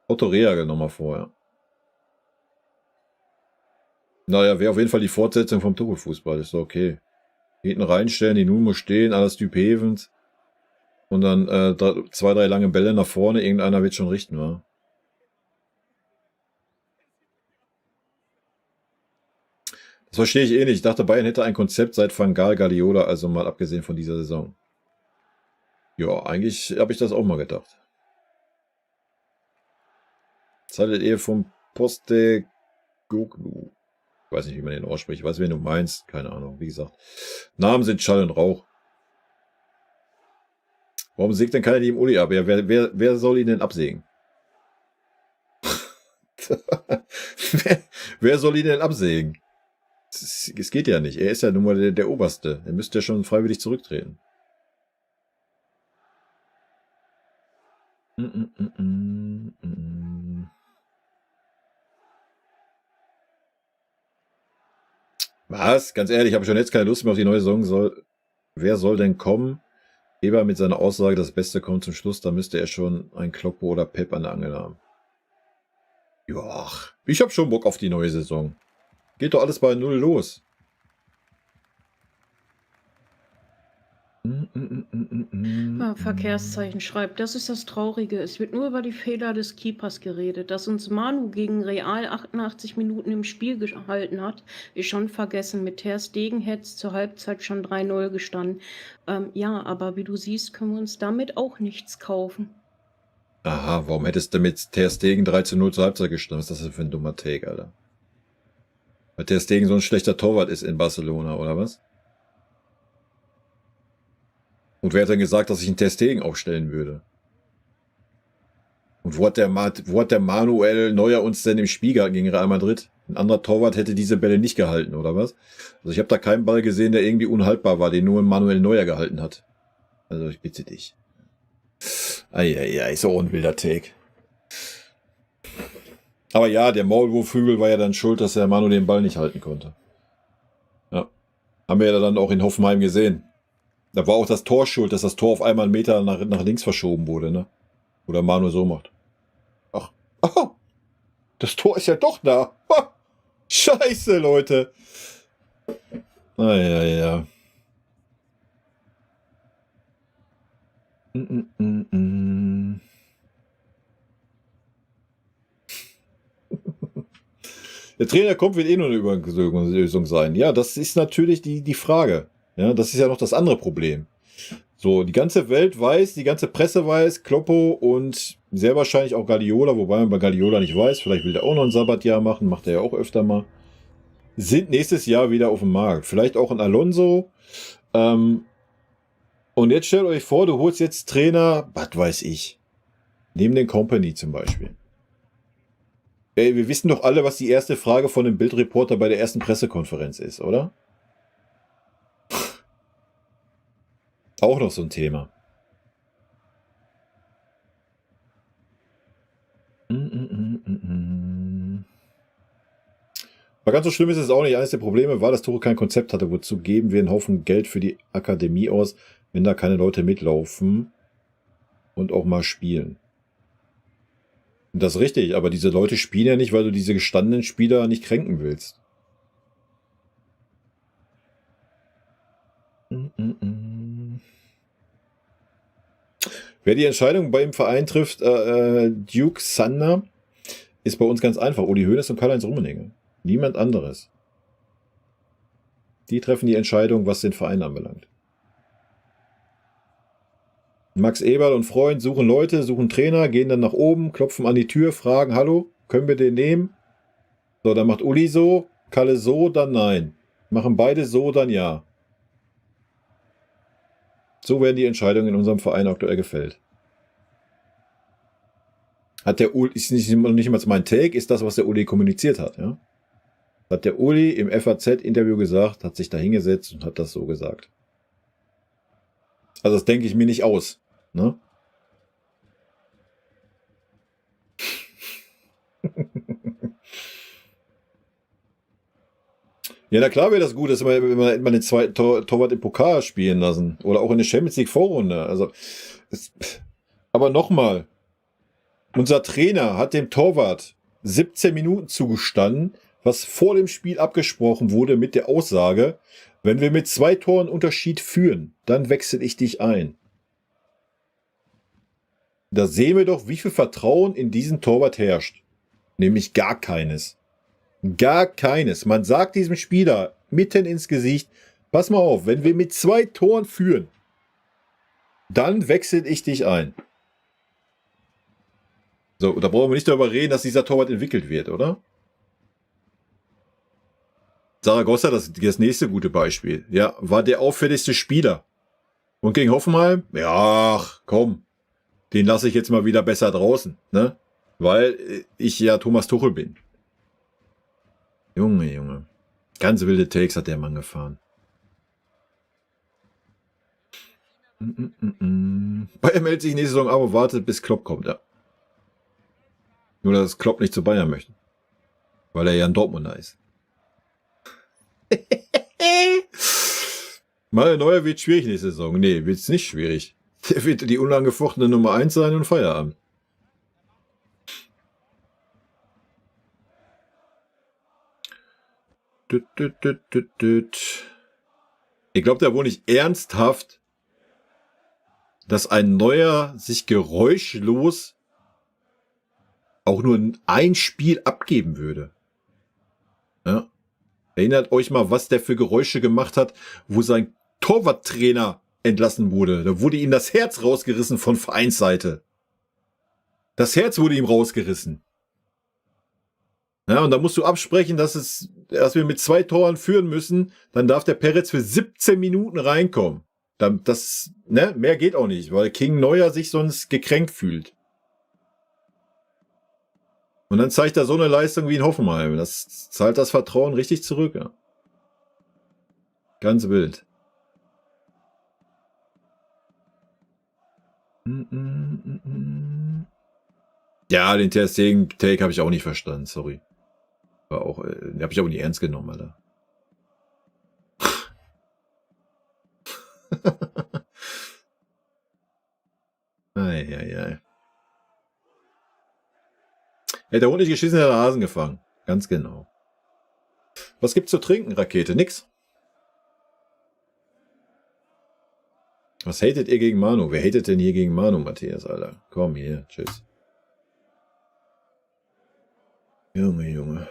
Otto Rehagel nochmal vorher. Naja, wäre auf jeden Fall die Fortsetzung vom Tuchel-Fußball. Ist doch okay. Hinten reinstellen, die Nuno stehen, alles Typ Hevens. Und dann 2, 3 lange Bälle nach vorne. Irgendeiner wird schon richten, wa? Das verstehe ich eh nicht. Ich dachte, Bayern hätte ein Konzept seit Van Gaal, Guardiola, also mal abgesehen von dieser Saison. Ja, eigentlich habe ich das auch mal gedacht. Das haltet ihr vom Postecoglou. Ich weiß nicht, wie man den ausspricht. Ich weiß, wen du meinst. Keine Ahnung. Wie gesagt, Namen sind Schall und Rauch. Warum sägt denn keiner die im Uli ab? Ja, wer soll ihn denn absägen? wer soll ihn denn absägen? Es geht ja nicht. Er ist ja nun mal der Oberste. Er müsste ja schon freiwillig zurücktreten. Was? Ganz ehrlich, ich habe schon jetzt keine Lust mehr auf die neue Saison. Wer soll denn kommen? Eber mit seiner Aussage, das Beste kommt zum Schluss, da müsste er schon ein Kloppo oder Pep an der Angel haben. Ja, ich habe schon Bock auf die neue Saison. Geht doch alles bei 0 los. Verkehrszeichen schreibt, das ist das Traurige. Es wird nur über die Fehler des Keepers geredet. Dass uns Manu gegen Real 88 Minuten im Spiel gehalten hat, ist schon vergessen. Mit Ter Stegen hätte es zur Halbzeit schon 3-0 gestanden. Ja, aber wie du siehst, können wir uns damit auch nichts kaufen. Aha, warum hättest du mit Ter Stegen 3-0 zur Halbzeit gestanden? Was ist das denn für ein dummer Take, Alter? Weil Ter Stegen so ein schlechter Torwart ist in Barcelona, oder was? Und wer hat denn gesagt, dass ich einen Ter Stegen aufstellen würde? Und wo hat der Manuel Neuer uns denn im Spiel gehalten gegen Real Madrid? Ein anderer Torwart hätte diese Bälle nicht gehalten, oder was? Also ich habe da keinen Ball gesehen, der irgendwie unhaltbar war, den nur Manuel Neuer gehalten hat. Also ich bitte dich. Eieiei, ist auch ein wilder Take. Aber ja, der Maulwurfhügel war ja dann schuld, dass der Manu den Ball nicht halten konnte. Ja. Haben wir ja dann auch in Hoffenheim gesehen. Da war auch das Tor schuld, dass das Tor auf einmal einen Meter nach links verschoben wurde, ne? Oder Manu so macht. Ach, das Tor ist ja doch da. Ha, Scheiße, Leute. Ja. Der Trainer kommt, wird eh nur eine Überlösung sein. Ja, das ist natürlich die Frage. Ja, das ist ja noch das andere Problem. So, die ganze Welt weiß, die ganze Presse weiß, Kloppo und sehr wahrscheinlich auch Guardiola, wobei man bei Guardiola nicht weiß, vielleicht will der auch noch ein Sabbatjahr machen, macht er ja auch öfter mal, sind nächstes Jahr wieder auf dem Markt. Vielleicht auch ein Alonso. Und jetzt stellt euch vor, du holst jetzt Trainer, was weiß ich, neben den Company zum Beispiel. Ey, wir wissen doch alle, was die erste Frage von dem Bildreporter bei der ersten Pressekonferenz ist, oder? Auch noch so ein Thema. Aber ganz so schlimm ist es auch nicht. Eines der Probleme war, dass Tuchel kein Konzept hatte. Wozu geben wir einen Haufen Geld für die Akademie aus, wenn da keine Leute mitlaufen und auch mal spielen? Und das ist richtig, aber diese Leute spielen ja nicht, weil du diese gestandenen Spieler nicht kränken willst. Wer die Entscheidung bei im Verein trifft, Duke Sander, ist bei uns ganz einfach. Uli Hoeneß und Karl-Heinz Rummenigge. Niemand anderes. Die treffen die Entscheidung, was den Verein anbelangt. Max Eberl und Freund suchen Leute, suchen Trainer, gehen dann nach oben, klopfen an die Tür, fragen, hallo, können wir den nehmen? So, dann macht Uli so, Kalle so, dann nein. Machen beide so, dann ja. So werden die Entscheidungen in unserem Verein aktuell gefällt. Hat der Uli, ist nicht mal mein Take, ist das, was der Uli kommuniziert hat, ja? Hat der Uli im FAZ-Interview gesagt, hat sich da hingesetzt und hat das so gesagt. Also das denke ich mir nicht aus, ne? Ja, na klar wäre das gut, dass wir immer den zweiten Torwart im Pokal spielen lassen. Oder auch in der Champions League Vorrunde. Also, aber nochmal. Unser Trainer hat dem Torwart 17 Minuten zugestanden, was vor dem Spiel abgesprochen wurde mit der Aussage, wenn wir mit 2 Toren Unterschied führen, dann wechsle ich dich ein. Da sehen wir doch, wie viel Vertrauen in diesen Torwart herrscht. Nämlich gar keines. Gar keines. Man sagt diesem Spieler mitten ins Gesicht, pass mal auf, wenn wir mit 2 Toren führen, dann wechsle ich dich ein. So, da brauchen wir nicht darüber reden, dass dieser Torwart entwickelt wird, oder? Zaragoza, das nächste gute Beispiel. Ja, war der auffälligste Spieler. Und gegen Hoffenheim? Ja, komm. Den lasse ich jetzt mal wieder besser draußen, ne? Weil ich ja Thomas Tuchel bin. Junge. Ganz wilde Takes hat der Mann gefahren. Bayern meldet sich nächste Saison, aber wartet, bis Klopp kommt, ja. Nur, dass Klopp nicht zu Bayern möchte. Weil er ja ein Dortmunder ist. Manuel Neuer wird schwierig nächste Saison. Nee, wird es nicht schwierig. Der wird die unangefochtene Nummer 1 sein und Feierabend. Ich glaube, der wohl nicht ernsthaft dass ein Neuer sich geräuschlos auch nur ein Spiel abgeben würde. Ja? Erinnert euch mal, was der für Geräusche gemacht hat, wo sein Torwarttrainer entlassen wurde. Da wurde ihm das Herz rausgerissen von Vereinsseite. Das Herz wurde ihm rausgerissen. Ja, und da musst du absprechen, dass wir mit 2 Toren führen müssen. Dann darf der Peretz für 17 Minuten reinkommen. Mehr geht auch nicht, weil King Neuer sich sonst gekränkt fühlt. Und dann zeigt er so eine Leistung wie in Hoffenheim. Das zahlt das Vertrauen richtig zurück. Ja. Ganz wild. Ja, den Ter Stegen Take habe ich auch nicht verstanden, sorry. War auch, den habe ich auch nicht ernst genommen, Alter. Eieiei. Hätte der Hund nicht geschissen, hätte der Hasen gefangen. Ganz genau. Was gibt's zu trinken, Rakete? Nix. Was hatet ihr gegen Manu? Wer hatet denn hier gegen Manu, Matthias, Alter? Komm hier, tschüss. Junge, Junge.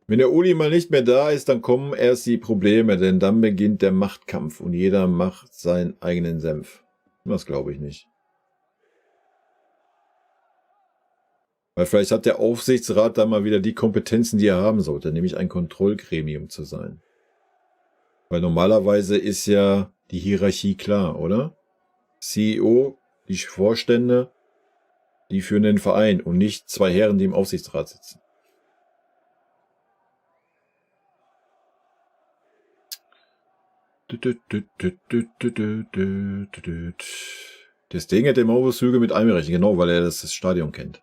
Wenn der Uli mal nicht mehr da ist, dann kommen erst die Probleme, denn dann beginnt der Machtkampf und jeder macht seinen eigenen Senf. Das glaube ich nicht. Weil vielleicht hat der Aufsichtsrat da mal wieder die Kompetenzen, die er haben sollte, nämlich ein Kontrollgremium zu sein. Weil normalerweise ist ja die Hierarchie klar, oder? CEO, die Vorstände, die führen den Verein und nicht 2 Herren, die im Aufsichtsrat sitzen. Das Ding hätte Maurus Hügel mit einberechnet, genau, weil er das Stadion kennt.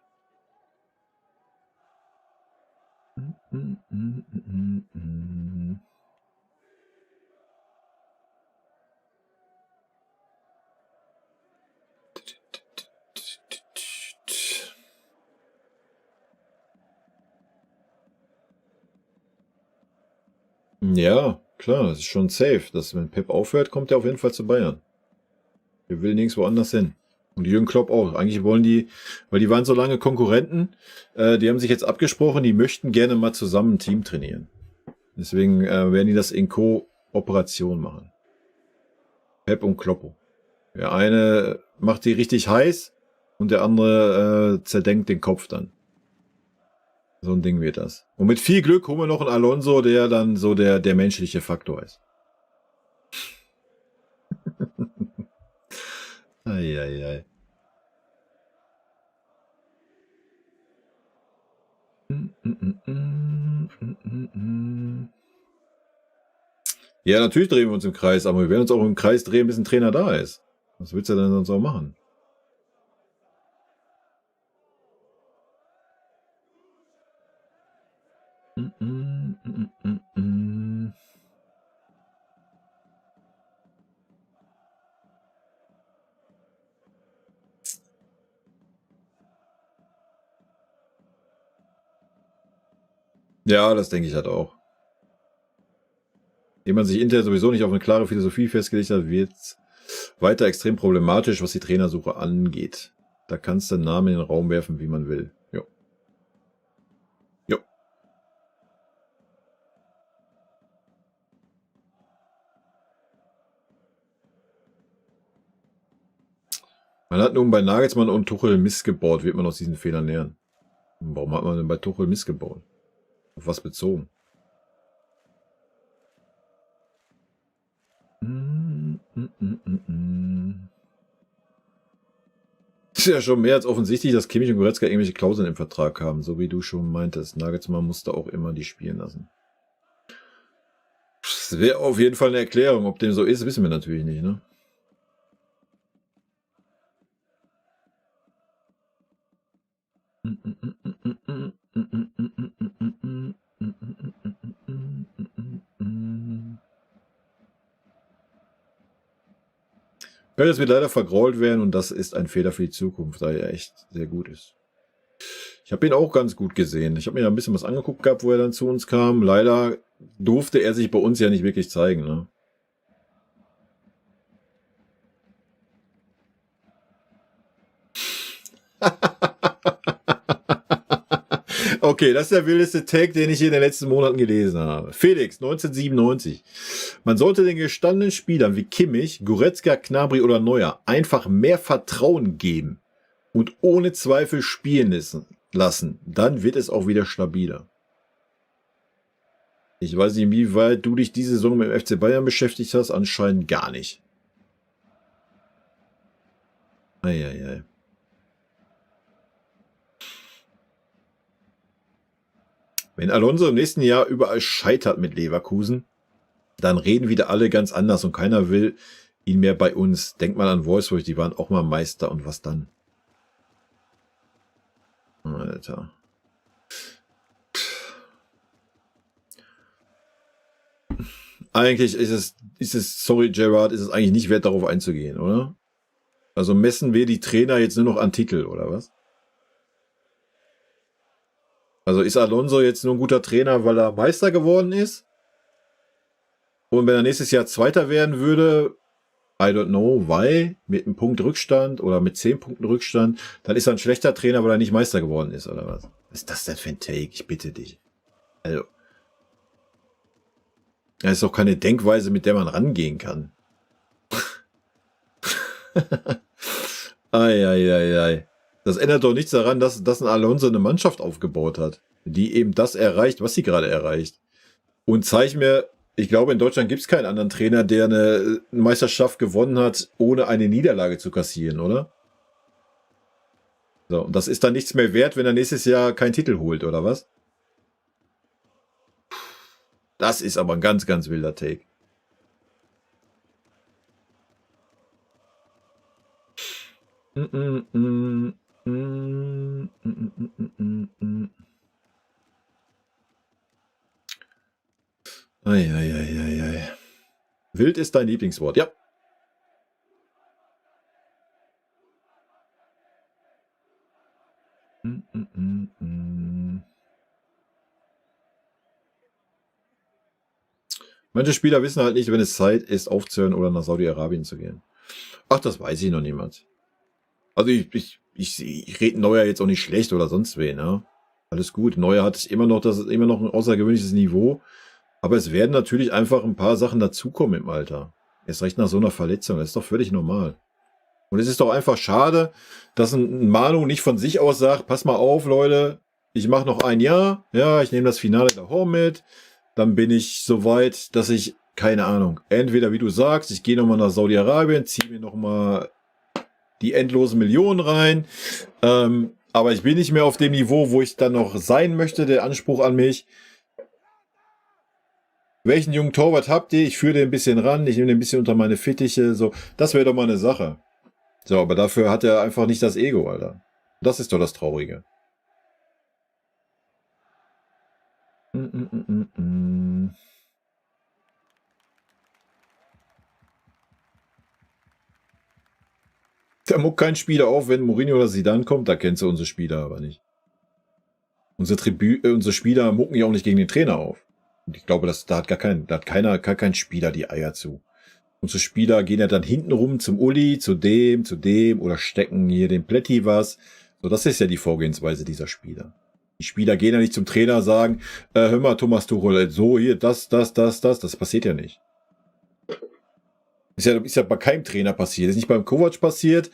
Ja, klar, das ist schon safe. Dass, wenn Pep aufhört, kommt er auf jeden Fall zu Bayern. Er will nirgends woanders hin. Und Jürgen Klopp auch. Eigentlich wollen die, weil die waren so lange Konkurrenten, die haben sich jetzt abgesprochen, die möchten gerne mal zusammen ein Team trainieren. Deswegen werden die das in Kooperation machen. Pep und Kloppo. Der eine macht die richtig heiß und der andere zerdenkt den Kopf dann. So ein Ding wird das. Und mit viel Glück holen wir noch einen Alonso, der dann so der menschliche Faktor ist. Eieiei. Ja, natürlich drehen wir uns im Kreis, aber wir werden uns auch im Kreis drehen, bis ein Trainer da ist. Was willst du denn sonst auch machen? Ja, das denke ich halt auch. Wenn man sich intern sowieso nicht auf eine klare Philosophie festgelegt hat, wird es weiter extrem problematisch, was die Trainersuche angeht. Da kannst du einen Namen in den Raum werfen, wie man will. Jo. Jo. Man hat nun bei Nagelsmann und Tuchel Mist gebaut, wird man aus diesen Fehlern lernen. Warum hat man denn bei Tuchel Mist gebaut? Auf was bezogen? Ist ja schon mehr als offensichtlich, dass Kimmich und Goretzka irgendwelche Klauseln im Vertrag haben, so wie du schon meintest. Nagelsmann musste auch immer die spielen lassen. Das wäre auf jeden Fall eine Erklärung. Ob dem so ist, wissen wir natürlich nicht, ne? Ja, das wird leider vergrault werden und das ist ein Fehler für die Zukunft, da er echt sehr gut ist. Ich habe ihn auch ganz gut gesehen. Ich habe mir ja ein bisschen was angeguckt gehabt, wo er dann zu uns kam. Leider durfte er sich bei uns ja nicht wirklich zeigen, ne? Okay, das ist der wildeste Tag, den ich in den letzten Monaten gelesen habe. Felix, 1997. Man sollte den gestandenen Spielern wie Kimmich, Goretzka, Gnabry oder Neuer einfach mehr Vertrauen geben und ohne Zweifel spielen lassen. Dann wird es auch wieder stabiler. Ich weiß nicht, inwieweit du dich diese Saison mit dem FC Bayern beschäftigt hast. Anscheinend gar nicht. Eieiei. Wenn Alonso im nächsten Jahr überall scheitert mit Leverkusen, dann reden wieder alle ganz anders und keiner will ihn mehr bei uns. Denk mal an Wolfsburg, die waren auch mal Meister und was dann? Alter. Eigentlich ist es, sorry Gerard, ist es eigentlich nicht wert, darauf einzugehen, oder? Also messen wir die Trainer jetzt nur noch an Titel, oder was? Also ist Alonso jetzt nur ein guter Trainer, weil er Meister geworden ist? Und wenn er nächstes Jahr Zweiter werden würde, I don't know, why, mit einem Punkt Rückstand oder mit 10 Punkten Rückstand, dann ist er ein schlechter Trainer, weil er nicht Meister geworden ist, oder was? Was ist das denn für ein Take? Ich bitte dich. Also, das ist doch keine Denkweise, mit der man rangehen kann. Eieiei. Das ändert doch nichts daran, dass ein Alonso eine Mannschaft aufgebaut hat, die eben das erreicht, was sie gerade erreicht. Und zeig mir, ich glaube, in Deutschland gibt es keinen anderen Trainer, der eine Meisterschaft gewonnen hat, ohne eine Niederlage zu kassieren, oder? So, und das ist dann nichts mehr wert, wenn er nächstes Jahr keinen Titel holt, oder was? Das ist aber ein ganz, ganz wilder Take. Eieieiei. Wild ist dein Lieblingswort, ja. Manche Spieler wissen halt nicht, wenn es Zeit ist, aufzuhören oder nach Saudi-Arabien zu gehen. Ach, das weiß ich noch niemand. Also ich rede Neuer jetzt auch nicht schlecht oder sonst wen, ne? Alles gut. Neuer hat immer noch ein außergewöhnliches Niveau. Aber es werden natürlich einfach ein paar Sachen dazukommen im Alter. Erst recht nach so einer Verletzung. Das ist doch völlig normal. Und es ist doch einfach schade, dass ein Manu nicht von sich aus sagt, pass mal auf, Leute, ich mache noch ein Jahr. Ja, ich nehme das Finale der Home mit. Dann bin ich so weit, dass ich, keine Ahnung, entweder wie du sagst, ich gehe nochmal nach Saudi-Arabien, ziehe mir nochmal die endlosen Millionen rein. Aber ich bin nicht mehr auf dem Niveau, wo ich dann noch sein möchte, der Anspruch an mich. Welchen jungen Torwart habt ihr? Ich führe den ein bisschen ran, ich nehme den ein bisschen unter meine Fittiche. So, das wäre doch mal eine Sache. So, aber dafür hat er einfach nicht das Ego, Alter. Das ist doch das Traurige. Da muckt kein Spieler auf, wenn Mourinho oder Zidane kommt, da kennst du unsere Spieler aber nicht. Unsere Spieler mucken ja auch nicht gegen den Trainer auf. Und ich glaube, da hat gar kein Spieler die Eier zu. Unsere Spieler gehen ja dann hinten rum zum Uli, zu dem oder stecken hier dem Plätti was. So, das ist ja die Vorgehensweise dieser Spieler. Die Spieler gehen ja nicht zum Trainer, sagen, hör mal, Thomas Tuchel, so hier, das passiert ja nicht. Ist ja bei keinem Trainer passiert. Ist nicht beim Kovac passiert,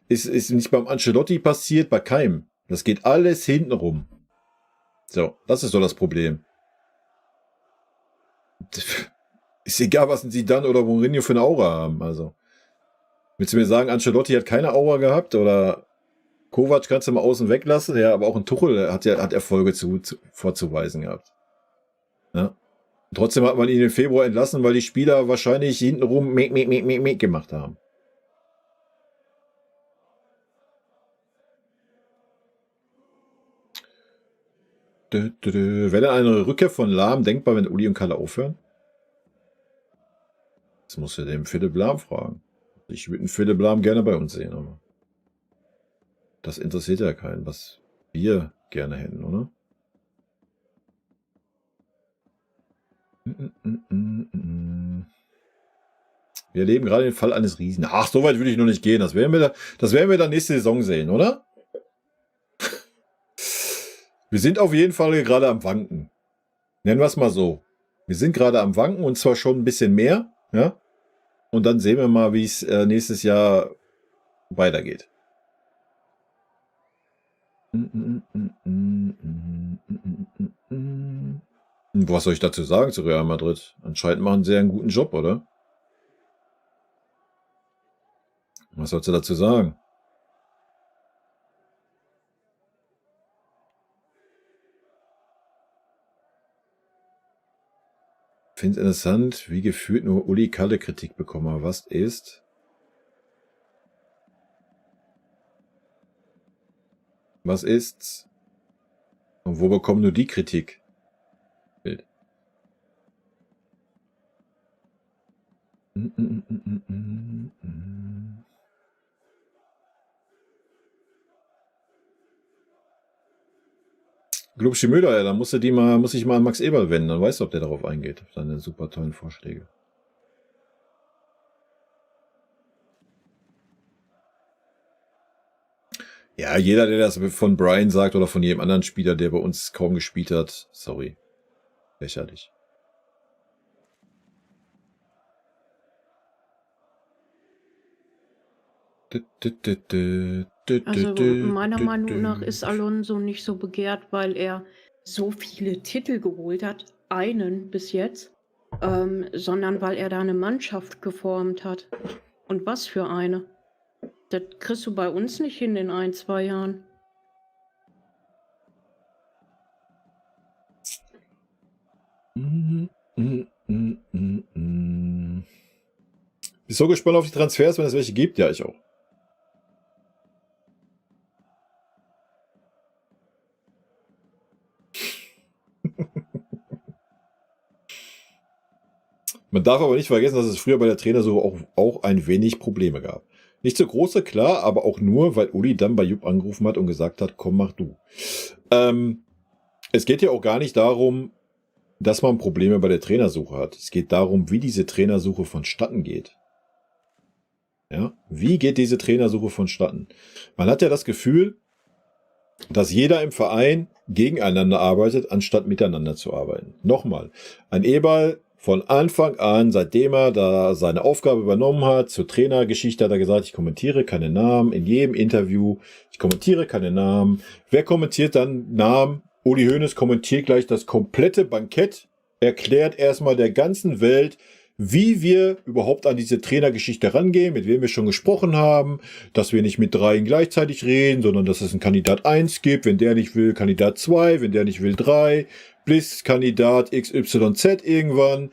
ist nicht beim Ancelotti passiert, bei keinem. Das geht alles hinten rum. So, das ist doch das Problem. Ist egal, was sie dann oder Mourinho für eine Aura haben. Also, willst du mir sagen, Ancelotti hat keine Aura gehabt oder Kovac kannst du mal außen weglassen? Ja, aber auch ein Tuchel hat Erfolge vorzuweisen gehabt. Ja. Trotzdem hat man ihn im Februar entlassen, weil die Spieler wahrscheinlich hintenrum gemacht haben. Wäre denn eine Rückkehr von Lahm denkbar, wenn Uli und Kalle aufhören? Das musst du dem Philipp Lahm fragen. Ich würde einen Philipp Lahm gerne bei uns sehen, aber das interessiert ja keinen, was wir gerne hätten, oder? Wir erleben gerade den Fall eines Riesen. Ach, so weit würde ich noch nicht gehen. Das werden wir dann nächste Saison sehen, oder? Wir sind auf jeden Fall gerade am Wanken. Nennen wir es mal so. Wir sind gerade am Wanken und zwar schon ein bisschen mehr, ja? Und dann sehen wir mal, wie es nächstes Jahr weitergeht. Was soll ich dazu sagen zu Real Madrid? Anscheinend machen sie einen guten Job, oder? Was sollst du dazu sagen? Ich finde es interessant, wie gefühlt nur Uli Kalle Kritik bekomme. Was ist? Was ist's? Und wo bekommen nur die Kritik? Bild. Glubschi Müller, ja, dann muss ich mal an Max Eberl wenden, dann weißt du, ob der darauf eingeht, auf seine super tollen Vorschläge. Ja, jeder, der das von Brian sagt oder von jedem anderen Spieler, der bei uns kaum gespielt hat, sorry. Lächerlich. Also meiner Meinung nach ist Alonso nicht so begehrt, weil er so viele Titel geholt hat, einen bis jetzt, sondern weil er da eine Mannschaft geformt hat. Und was für eine? Das kriegst du bei uns nicht hin in 1, 2 Jahren. Bist so gespannt auf die Transfers, wenn es welche gibt? Ja, ich auch. Man darf aber nicht vergessen, dass es früher bei der Trainersuche auch ein wenig Probleme gab. Nicht so große, klar, aber auch nur, weil Uli dann bei Jupp angerufen hat und gesagt hat, komm, mach du. Es geht ja auch gar nicht darum, dass man Probleme bei der Trainersuche hat. Es geht darum, wie diese Trainersuche vonstatten geht. Ja, wie geht diese Trainersuche vonstatten? Man hat ja das Gefühl, dass jeder im Verein gegeneinander arbeitet, anstatt miteinander zu arbeiten. Nochmal, ein Eberl von Anfang an, seitdem er da seine Aufgabe übernommen hat, zur Trainergeschichte hat er gesagt, ich kommentiere keine Namen, in jedem Interview, ich kommentiere keine Namen. Wer kommentiert dann Namen? Uli Hoeneß kommentiert gleich das komplette Bankett, erklärt erstmal der ganzen Welt, wie wir überhaupt an diese Trainergeschichte rangehen, mit wem wir schon gesprochen haben, dass wir nicht mit 3 gleichzeitig reden, sondern dass es einen Kandidat 1 gibt, wenn der nicht will, Kandidat 2, wenn der nicht will, 3, bis Kandidat XYZ irgendwann.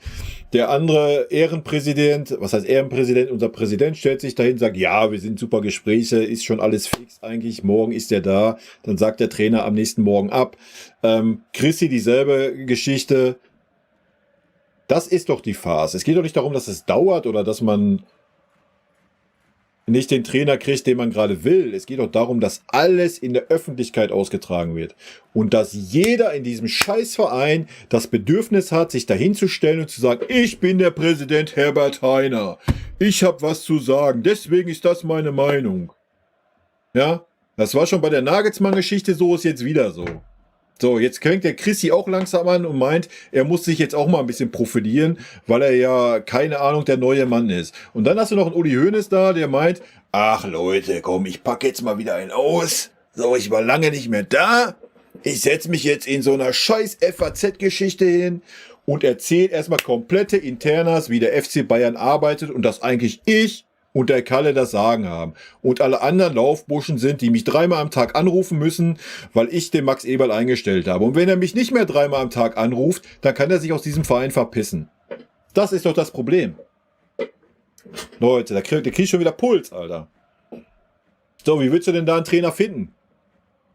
Der andere Ehrenpräsident, was heißt Ehrenpräsident, unser Präsident stellt sich dahin, sagt, ja, wir sind super Gespräche, ist schon alles fix eigentlich, morgen ist er da, dann sagt der Trainer am nächsten Morgen ab. Chrissy dieselbe Geschichte. Das ist doch die Farce. Es geht doch nicht darum, dass es dauert oder dass man nicht den Trainer kriegt, den man gerade will. Es geht doch darum, dass alles in der Öffentlichkeit ausgetragen wird. Und dass jeder in diesem Scheißverein das Bedürfnis hat, sich dahinzustellen und zu sagen, ich bin der Präsident Herbert Hainer. Ich habe was zu sagen. Deswegen ist das meine Meinung. Ja, das war schon bei der Nagelsmann-Geschichte so, ist jetzt wieder so. So, jetzt fängt der Chrissy auch langsam an und meint, er muss sich jetzt auch mal ein bisschen profilieren, weil er ja, keine Ahnung, der neue Mann ist. Und dann hast du noch einen Uli Hoeneß da, der meint, ach Leute, komm, ich packe jetzt mal wieder einen aus. So, ich war lange nicht mehr da. Ich setze mich jetzt in so einer scheiß FAZ-Geschichte hin und erzähle erstmal komplette Internas, wie der FC Bayern arbeitet und dass eigentlich ich und der Kalle das Sagen haben. Und alle anderen Laufburschen sind, die mich 3-mal am Tag anrufen müssen, weil ich den Max Eberl eingestellt habe. Und wenn er mich nicht mehr 3-mal am Tag anruft, dann kann er sich aus diesem Verein verpissen. Das ist doch das Problem. Leute, der kriegt schon wieder Puls, Alter. So, wie willst du denn da einen Trainer finden?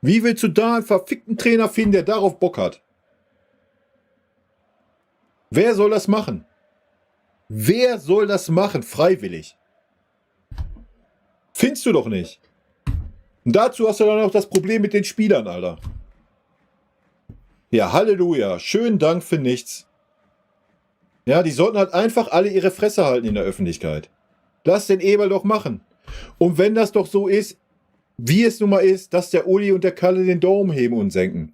Wie willst du da einen verfickten Trainer finden, der darauf Bock hat? Wer soll das machen? Wer soll das machen, freiwillig? Findest du doch nicht. Und dazu hast du dann auch das Problem mit den Spielern, Alter. Ja, Halleluja. Schönen Dank für nichts. Ja, die sollten halt einfach alle ihre Fresse halten in der Öffentlichkeit. Lass den Eberl doch machen. Und wenn das doch so ist, wie es nun mal ist, dass der Uli und der Kalle den Daumen heben und senken.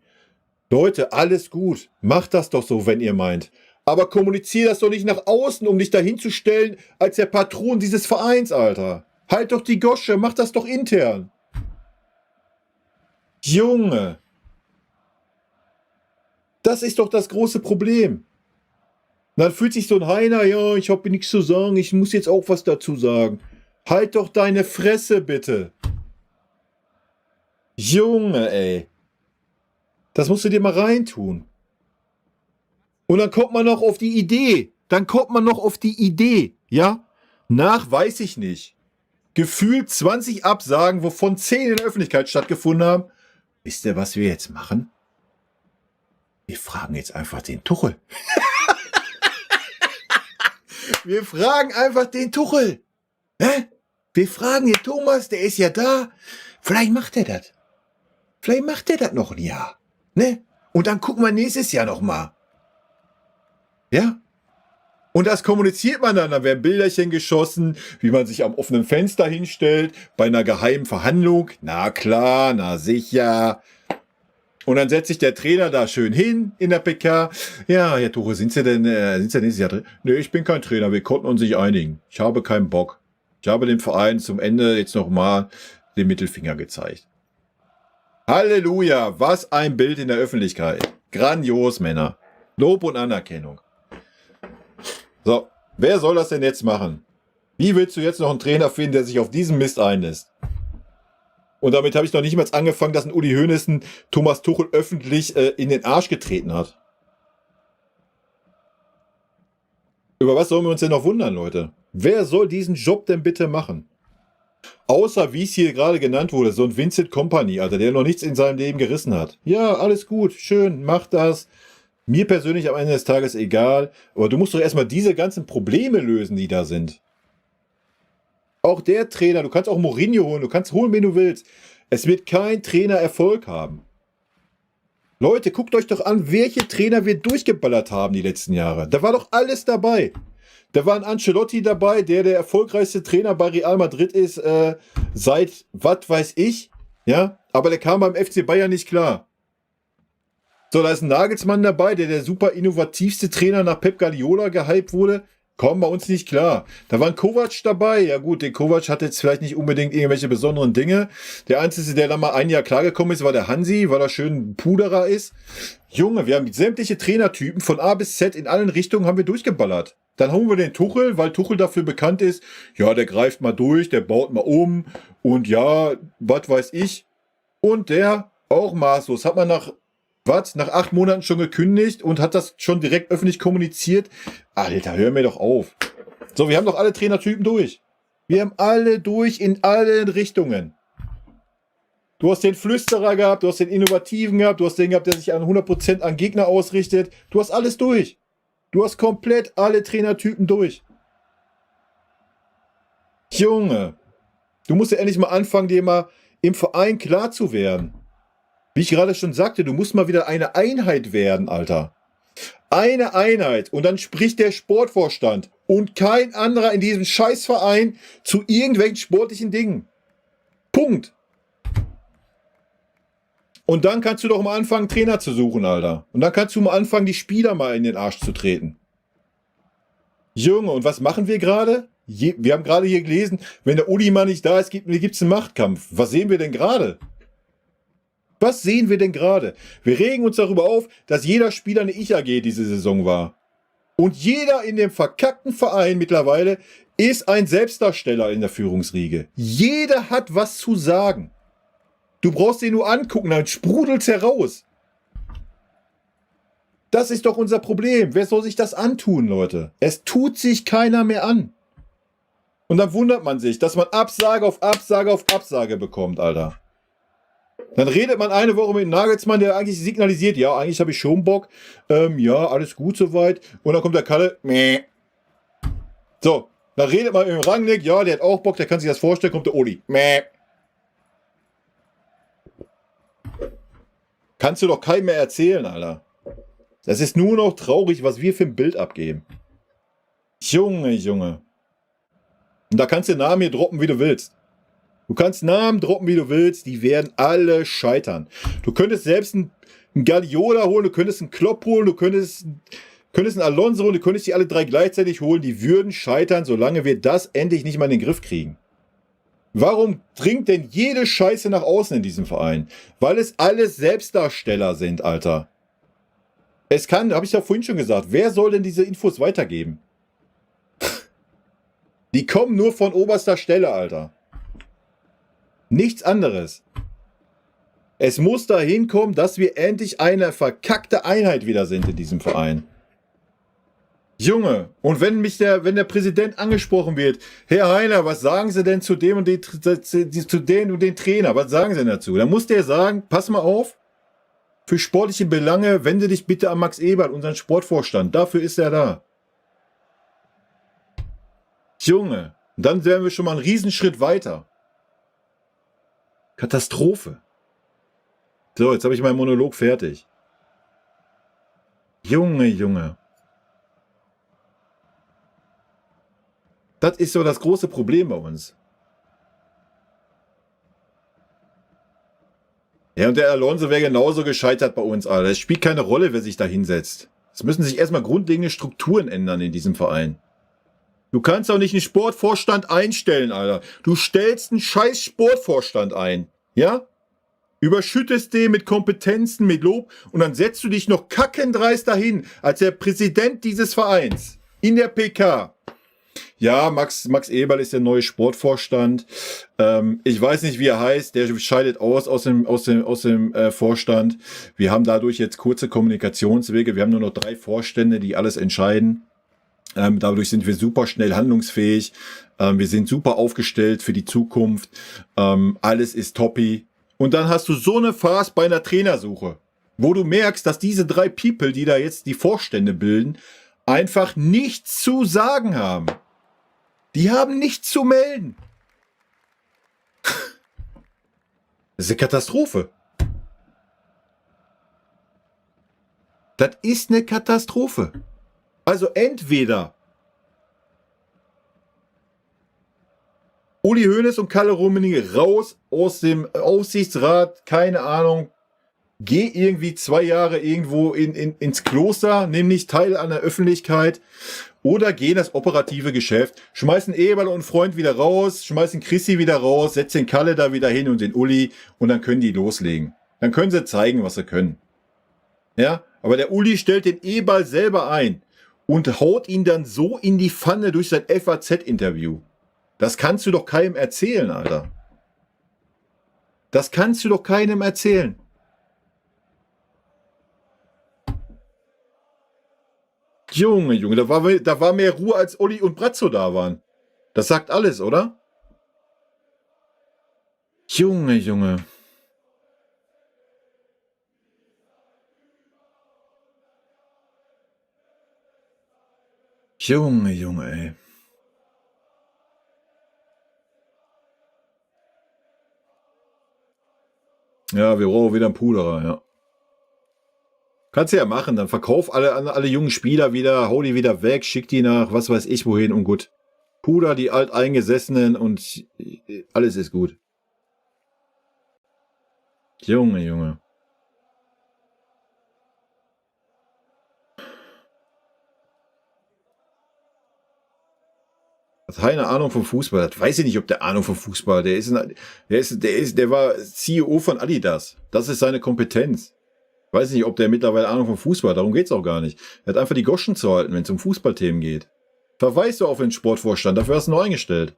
Leute, alles gut. Macht das doch so, wenn ihr meint. Aber kommunizier das doch nicht nach außen, um dich dahin zu stellen als der Patron dieses Vereins, Alter. Halt doch die Gosche, mach das doch intern. Junge. Das ist doch das große Problem. Dann fühlt sich so ein Heiner, ja, ich habe nichts zu sagen, ich muss jetzt auch was dazu sagen. Halt doch deine Fresse, bitte. Junge, ey. Das musst du dir mal reintun. Und dann kommt man noch auf die Idee. Ja? Weiß ich nicht. Gefühlt 20 Absagen, wovon 10 in der Öffentlichkeit stattgefunden haben. Wisst ihr, was wir jetzt machen? Wir fragen jetzt einfach den Tuchel. Wir fragen einfach den Tuchel. Hä? Wir fragen den Thomas, der ist ja da. Vielleicht macht er das. Vielleicht macht er das noch ein Jahr. Ne? Und dann gucken wir nächstes Jahr noch mal. Ja? Und das kommuniziert man dann. Da werden Bilderchen geschossen, wie man sich am offenen Fenster hinstellt, bei einer geheimen Verhandlung. Na klar, na sicher. Und dann setzt sich der Trainer da schön hin in der PK. Ja, Herr Tuchel, sind Sie nächstes Jahr drin? Nee, ich bin kein Trainer, wir konnten uns nicht einigen. Ich habe keinen Bock. Ich habe dem Verein zum Ende jetzt nochmal den Mittelfinger gezeigt. Halleluja, was ein Bild in der Öffentlichkeit. Grandios, Männer. Lob und Anerkennung. So, wer soll das denn jetzt machen? Wie willst du jetzt noch einen Trainer finden, der sich auf diesen Mist einlässt? Und damit habe ich noch nicht mal angefangen, dass ein Uli Hoeneß Thomas Tuchel öffentlich in den Arsch getreten hat. Über was sollen wir uns denn noch wundern, Leute? Wer soll diesen Job denn bitte machen? Außer, wie es hier gerade genannt wurde, so ein Vincent Kompany, Alter, der noch nichts in seinem Leben gerissen hat. Ja, alles gut, schön, mach das. Mir persönlich am Ende des Tages egal. Aber du musst doch erstmal diese ganzen Probleme lösen, die da sind. Auch der Trainer, du kannst auch Mourinho holen, du kannst holen, wen du willst. Es wird kein Trainer Erfolg haben. Leute, guckt euch doch an, welche Trainer wir durchgeballert haben die letzten Jahre. Da war doch alles dabei. Da war ein Ancelotti dabei, der erfolgreichste Trainer bei Real Madrid ist, seit, was weiß ich. Ja, aber der kam beim FC Bayern nicht klar. So, da ist ein Nagelsmann dabei, der super innovativste Trainer nach Pep Guardiola gehypt wurde. Kommen bei uns nicht klar. Da war ein Kovac dabei. Ja gut, der Kovac hat jetzt vielleicht nicht unbedingt irgendwelche besonderen Dinge. Der Einzige, der da mal ein Jahr klargekommen ist, war der Hansi, weil er schön Puderer ist. Junge, wir haben sämtliche Trainertypen von A bis Z in allen Richtungen haben wir durchgeballert. Dann holen wir den Tuchel, weil Tuchel dafür bekannt ist. Ja, der greift mal durch, der baut mal um. Und ja, was weiß ich. Und der auch maßlos. Hat man nach 8 Monaten schon gekündigt und hat das schon direkt öffentlich kommuniziert. Alter, hör mir doch auf. So, wir haben doch alle Trainertypen durch. Wir haben alle durch in allen Richtungen. Du hast den Flüsterer gehabt, du hast den Innovativen gehabt, du hast den gehabt, der sich an 100% an Gegner ausrichtet. Du hast alles durch. Du hast komplett alle Trainertypen durch. Junge, du musst ja endlich mal anfangen, dir mal im Verein klar zu werden. Wie ich gerade schon sagte, du musst mal wieder eine Einheit werden, Alter. Eine Einheit. Und dann spricht der Sportvorstand und kein anderer in diesem Scheißverein zu irgendwelchen sportlichen Dingen. Punkt. Und dann kannst du doch mal anfangen, Trainer zu suchen, Alter. Und dann kannst du mal anfangen, die Spieler mal in den Arsch zu treten. Junge, und was machen wir gerade? Wir haben gerade hier gelesen, wenn der Uli mal nicht da ist, gibt's einen Machtkampf. Was sehen wir denn gerade? Was sehen wir denn gerade? Wir regen uns darüber auf, dass jeder Spieler eine Ich-AG diese Saison war. Und jeder in dem verkackten Verein mittlerweile ist ein Selbstdarsteller in der Führungsriege. Jeder hat was zu sagen. Du brauchst ihn nur angucken, dann sprudelt's heraus. Das ist doch unser Problem. Wer soll sich das antun, Leute? Es tut sich keiner mehr an. Und dann wundert man sich, dass man Absage auf Absage auf Absage bekommt, Alter. Dann redet man eine Woche mit dem Nagelsmann, der eigentlich signalisiert, ja, eigentlich habe ich schon Bock, ja, alles gut soweit. Und dann kommt der Kalle, meh. So, Da redet man mit dem Rangnick, ja, der hat auch Bock, der kann sich das vorstellen, kommt der Uli. Mäh. Kannst du doch keinem mehr erzählen, Alter. Das ist nur noch traurig, was wir für ein Bild abgeben. Junge, Junge. Und da kannst du Namen hier droppen, wie du willst. Du kannst Namen droppen, wie du willst, die werden alle scheitern. Du könntest selbst einen Guardiola holen, du könntest einen Klopp holen, du könntest einen Alonso holen, du könntest die alle drei gleichzeitig holen, die würden scheitern, solange wir das endlich nicht mal in den Griff kriegen. Warum dringt denn jede Scheiße nach außen in diesem Verein? Weil es alles Selbstdarsteller sind, Alter. Es kann, habe ich ja vorhin schon gesagt, wer soll denn diese Infos weitergeben? Die kommen nur von oberster Stelle, Alter. Nichts anderes. Es muss dahin kommen, dass wir endlich eine verkackte Einheit wieder sind in diesem Verein. Junge, und wenn der Präsident angesprochen wird, Herr Heiner, was sagen Sie denn zu dem und den Trainer? Was sagen Sie denn dazu? Dann muss der sagen, pass mal auf, für sportliche Belange wende dich bitte an Max Eberl, unseren Sportvorstand. Dafür ist er da. Junge, dann wären wir schon mal einen Riesenschritt weiter. Katastrophe. So, jetzt habe ich meinen Monolog fertig. Junge, Junge. Das ist so das große Problem bei uns. Ja, und der Alonso wäre genauso gescheitert bei uns, Alter. Es spielt keine Rolle, wer sich da hinsetzt. Es müssen sich erstmal grundlegende Strukturen ändern in diesem Verein. Du kannst auch nicht einen Sportvorstand einstellen, Alter. Du stellst einen scheiß Sportvorstand ein. Ja? Überschüttest den mit Kompetenzen, mit Lob und dann setzt du dich noch kackendreist dahin als der Präsident dieses Vereins in der PK. Ja, Max Eberl ist der neue Sportvorstand. Ich weiß nicht, wie er heißt. Der scheidet aus dem Vorstand. Wir haben dadurch jetzt kurze Kommunikationswege. Wir haben nur noch 3 Vorstände, die alles entscheiden. Dadurch sind wir super schnell handlungsfähig. Wir sind super aufgestellt für die Zukunft. Alles ist toppi. Und dann hast du so eine Farce bei einer Trainersuche, wo du merkst, dass diese 3 People, die da jetzt die Vorstände bilden, einfach nichts zu sagen haben. Die haben nichts zu melden. Das ist eine Katastrophe. Das ist eine Katastrophe. Also entweder Uli Hoeneß und Kalle Rummenigge raus aus dem Aufsichtsrat, keine Ahnung, geh irgendwie 2 Jahre irgendwo ins Kloster, nimm nicht teil an der Öffentlichkeit oder geh in das operative Geschäft, schmeißen Eberl und Freund wieder raus, schmeißen Chrissy wieder raus, setzen den Kalle da wieder hin und den Uli und dann können die loslegen. Dann können sie zeigen, was sie können. Ja, aber der Uli stellt den Eberl selber ein und haut ihn dann so in die Pfanne durch sein FAZ-Interview. Das kannst du doch keinem erzählen, Alter. Das kannst du doch keinem erzählen. Junge, Junge, da war mehr Ruhe, als Olli und Brazzo da waren. Das sagt alles, oder? Junge, Junge. Junge, Junge, ey. Ja, wir brauchen wieder einen Puderer, ja. Kannst du ja machen, dann verkauf alle jungen Spieler wieder, hau die wieder weg, schick die nach, was weiß ich wohin und gut. Puder die Alteingesessenen und alles ist gut. Junge, Junge. Hat keine Ahnung vom Fußball. Das weiß ich nicht, ob der Ahnung vom Fußball. Der war CEO von Adidas. Das ist seine Kompetenz. Weiß nicht, ob der mittlerweile Ahnung vom Fußball hat. Darum geht's auch gar nicht. Er hat einfach die Goschen zu halten, wenn es um Fußballthemen geht. Verweist du auf den Sportvorstand. Dafür hast du noch eingestellt.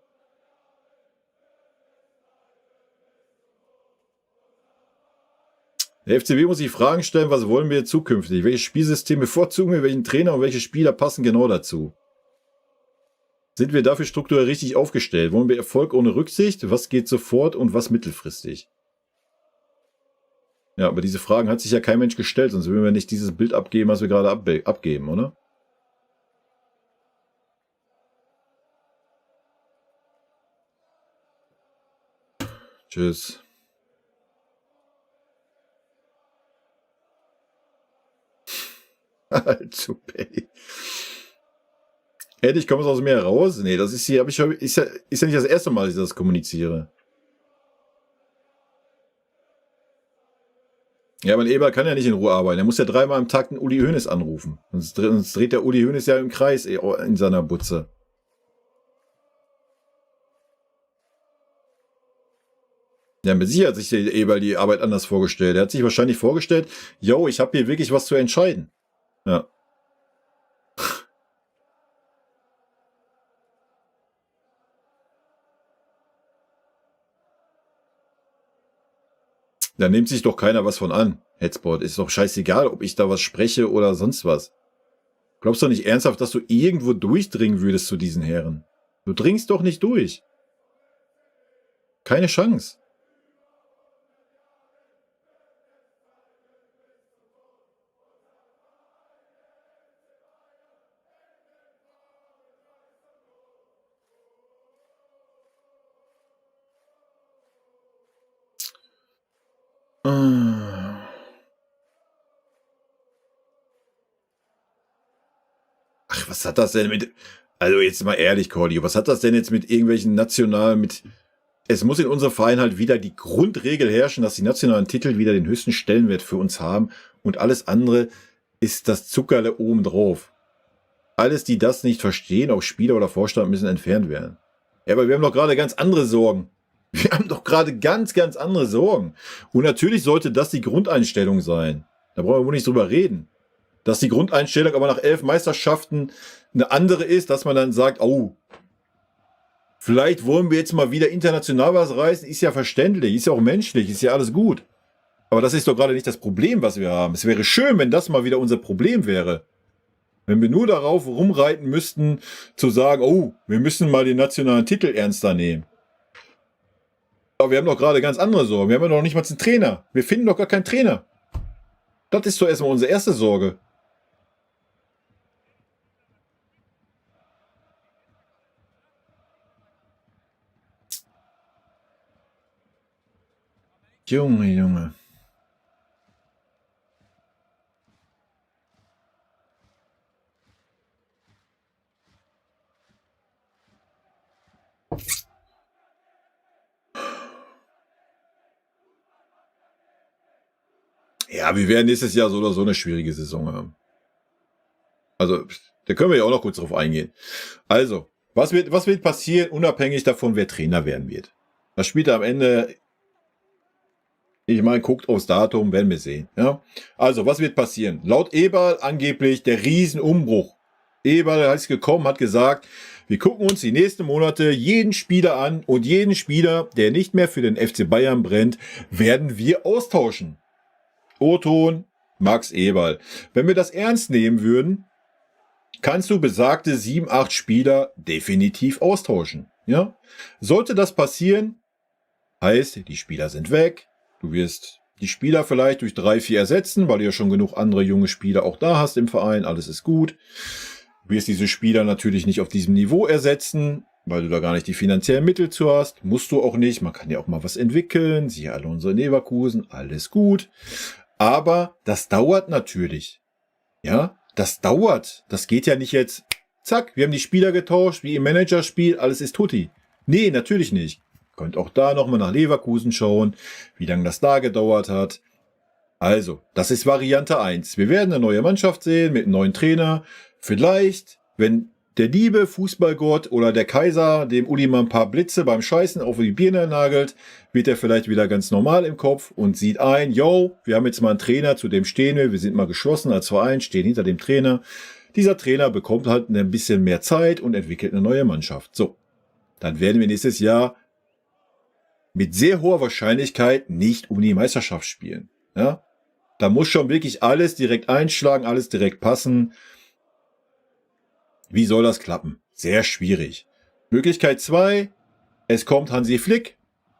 Der FCB muss sich Fragen stellen, was wollen wir zukünftig? Welches Spielsystem bevorzugen wir? Welchen Trainer und welche Spieler passen genau dazu? Sind wir dafür strukturell richtig aufgestellt? Wollen wir Erfolg ohne Rücksicht? Was geht sofort und was mittelfristig? Ja, aber diese Fragen hat sich ja kein Mensch gestellt, sonst würden wir nicht dieses Bild abgeben, was wir gerade abgeben, oder? Tschüss. Also, Penny. Endlich kommt es aus mir raus. Nee, das ist hier, ist ja nicht das erste Mal, dass ich das kommuniziere. Ja, aber Eberl kann ja nicht in Ruhe arbeiten. Er muss ja 3-mal am Tag den Uli Hoeneß anrufen. Sonst dreht der Uli Hoeneß ja im Kreis in seiner Butze. Ja, mit Sicherheit hat sich der Eberl die Arbeit anders vorgestellt. Er hat sich wahrscheinlich vorgestellt, yo, ich habe hier wirklich was zu entscheiden. Ja. Da nimmt sich doch keiner was von an. Headsport, ist doch scheißegal, ob ich da was spreche oder sonst was. Glaubst du nicht ernsthaft, dass du irgendwo durchdringen würdest zu diesen Herren? Du dringst doch nicht durch. Keine Chance. Ach, was hat das denn mit... Also jetzt mal ehrlich, Cordy, was hat das denn jetzt mit irgendwelchen nationalen... Es muss in unserem Verein halt wieder die Grundregel herrschen, dass die nationalen Titel wieder den höchsten Stellenwert für uns haben und alles andere ist das Zuckerle obendrauf. Alles, die das nicht verstehen, auch Spieler oder Vorstand, müssen entfernt werden. Ja, aber wir haben doch gerade ganz andere Sorgen. Wir haben doch gerade ganz, ganz andere Sorgen. Und natürlich sollte das die Grundeinstellung sein. Da brauchen wir wohl nicht drüber reden. Dass die Grundeinstellung aber nach 11 Meisterschaften eine andere ist, dass man dann sagt, oh, vielleicht wollen wir jetzt mal wieder international was reißen, ist ja verständlich, ist ja auch menschlich, ist ja alles gut. Aber das ist doch gerade nicht das Problem, was wir haben. Es wäre schön, wenn das mal wieder unser Problem wäre. Wenn wir nur darauf rumreiten müssten, zu sagen, oh, wir müssen mal den nationalen Titel ernster nehmen. Aber wir haben doch gerade ganz andere Sorgen. Wir haben ja noch nicht mal einen Trainer. Wir finden doch gar keinen Trainer. Das ist doch erstmal unsere erste Sorge. Junge, Junge. Ja, wir werden nächstes Jahr so oder so eine schwierige Saison haben. Also, da können wir ja auch noch kurz drauf eingehen. Also, was wird passieren, unabhängig davon, wer Trainer werden wird? Das spielt am Ende... Ich meine, guckt aufs Datum, werden wir sehen. Ja? Also, was wird passieren? Laut Eberl angeblich der Riesenumbruch. Eberl ist gekommen, hat gesagt, wir gucken uns die nächsten Monate jeden Spieler an und jeden Spieler, der nicht mehr für den FC Bayern brennt, werden wir austauschen. O-Ton, Max Eberl. Wenn wir das ernst nehmen würden, kannst du besagte 7, 8 Spieler definitiv austauschen. Ja? Sollte das passieren, heißt, die Spieler sind weg. Du wirst die Spieler vielleicht durch 3, 4 ersetzen, weil du ja schon genug andere junge Spieler auch da hast im Verein. Alles ist gut. Du wirst diese Spieler natürlich nicht auf diesem Niveau ersetzen, weil du da gar nicht die finanziellen Mittel zu hast. Musst du auch nicht. Man kann ja auch mal was entwickeln. Siehe Alonso in Leverkusen. Alles gut. Aber das dauert natürlich. Ja, das dauert. Das geht ja nicht jetzt, zack, wir haben die Spieler getauscht, wie im Managerspiel, alles ist tutti. Nee, natürlich nicht. Könnt auch da nochmal nach Leverkusen schauen, wie lange das da gedauert hat. Also, das ist Variante 1. Wir werden eine neue Mannschaft sehen mit einem neuen Trainer. Vielleicht, wenn der liebe Fußballgott oder der Kaiser dem Uli mal ein paar Blitze beim Scheißen auf die Birne nagelt, wird er vielleicht wieder ganz normal im Kopf und sieht ein, yo, wir haben jetzt mal einen Trainer, zu dem stehen wir sind mal geschlossen als Verein, stehen hinter dem Trainer. Dieser Trainer bekommt halt ein bisschen mehr Zeit und entwickelt eine neue Mannschaft. So, dann werden wir nächstes Jahr mit sehr hoher Wahrscheinlichkeit nicht um die Meisterschaft spielen. Ja? Da muss schon wirklich alles direkt einschlagen, alles direkt passen. Wie soll das klappen? Sehr schwierig. Möglichkeit 2, es kommt Hansi Flick,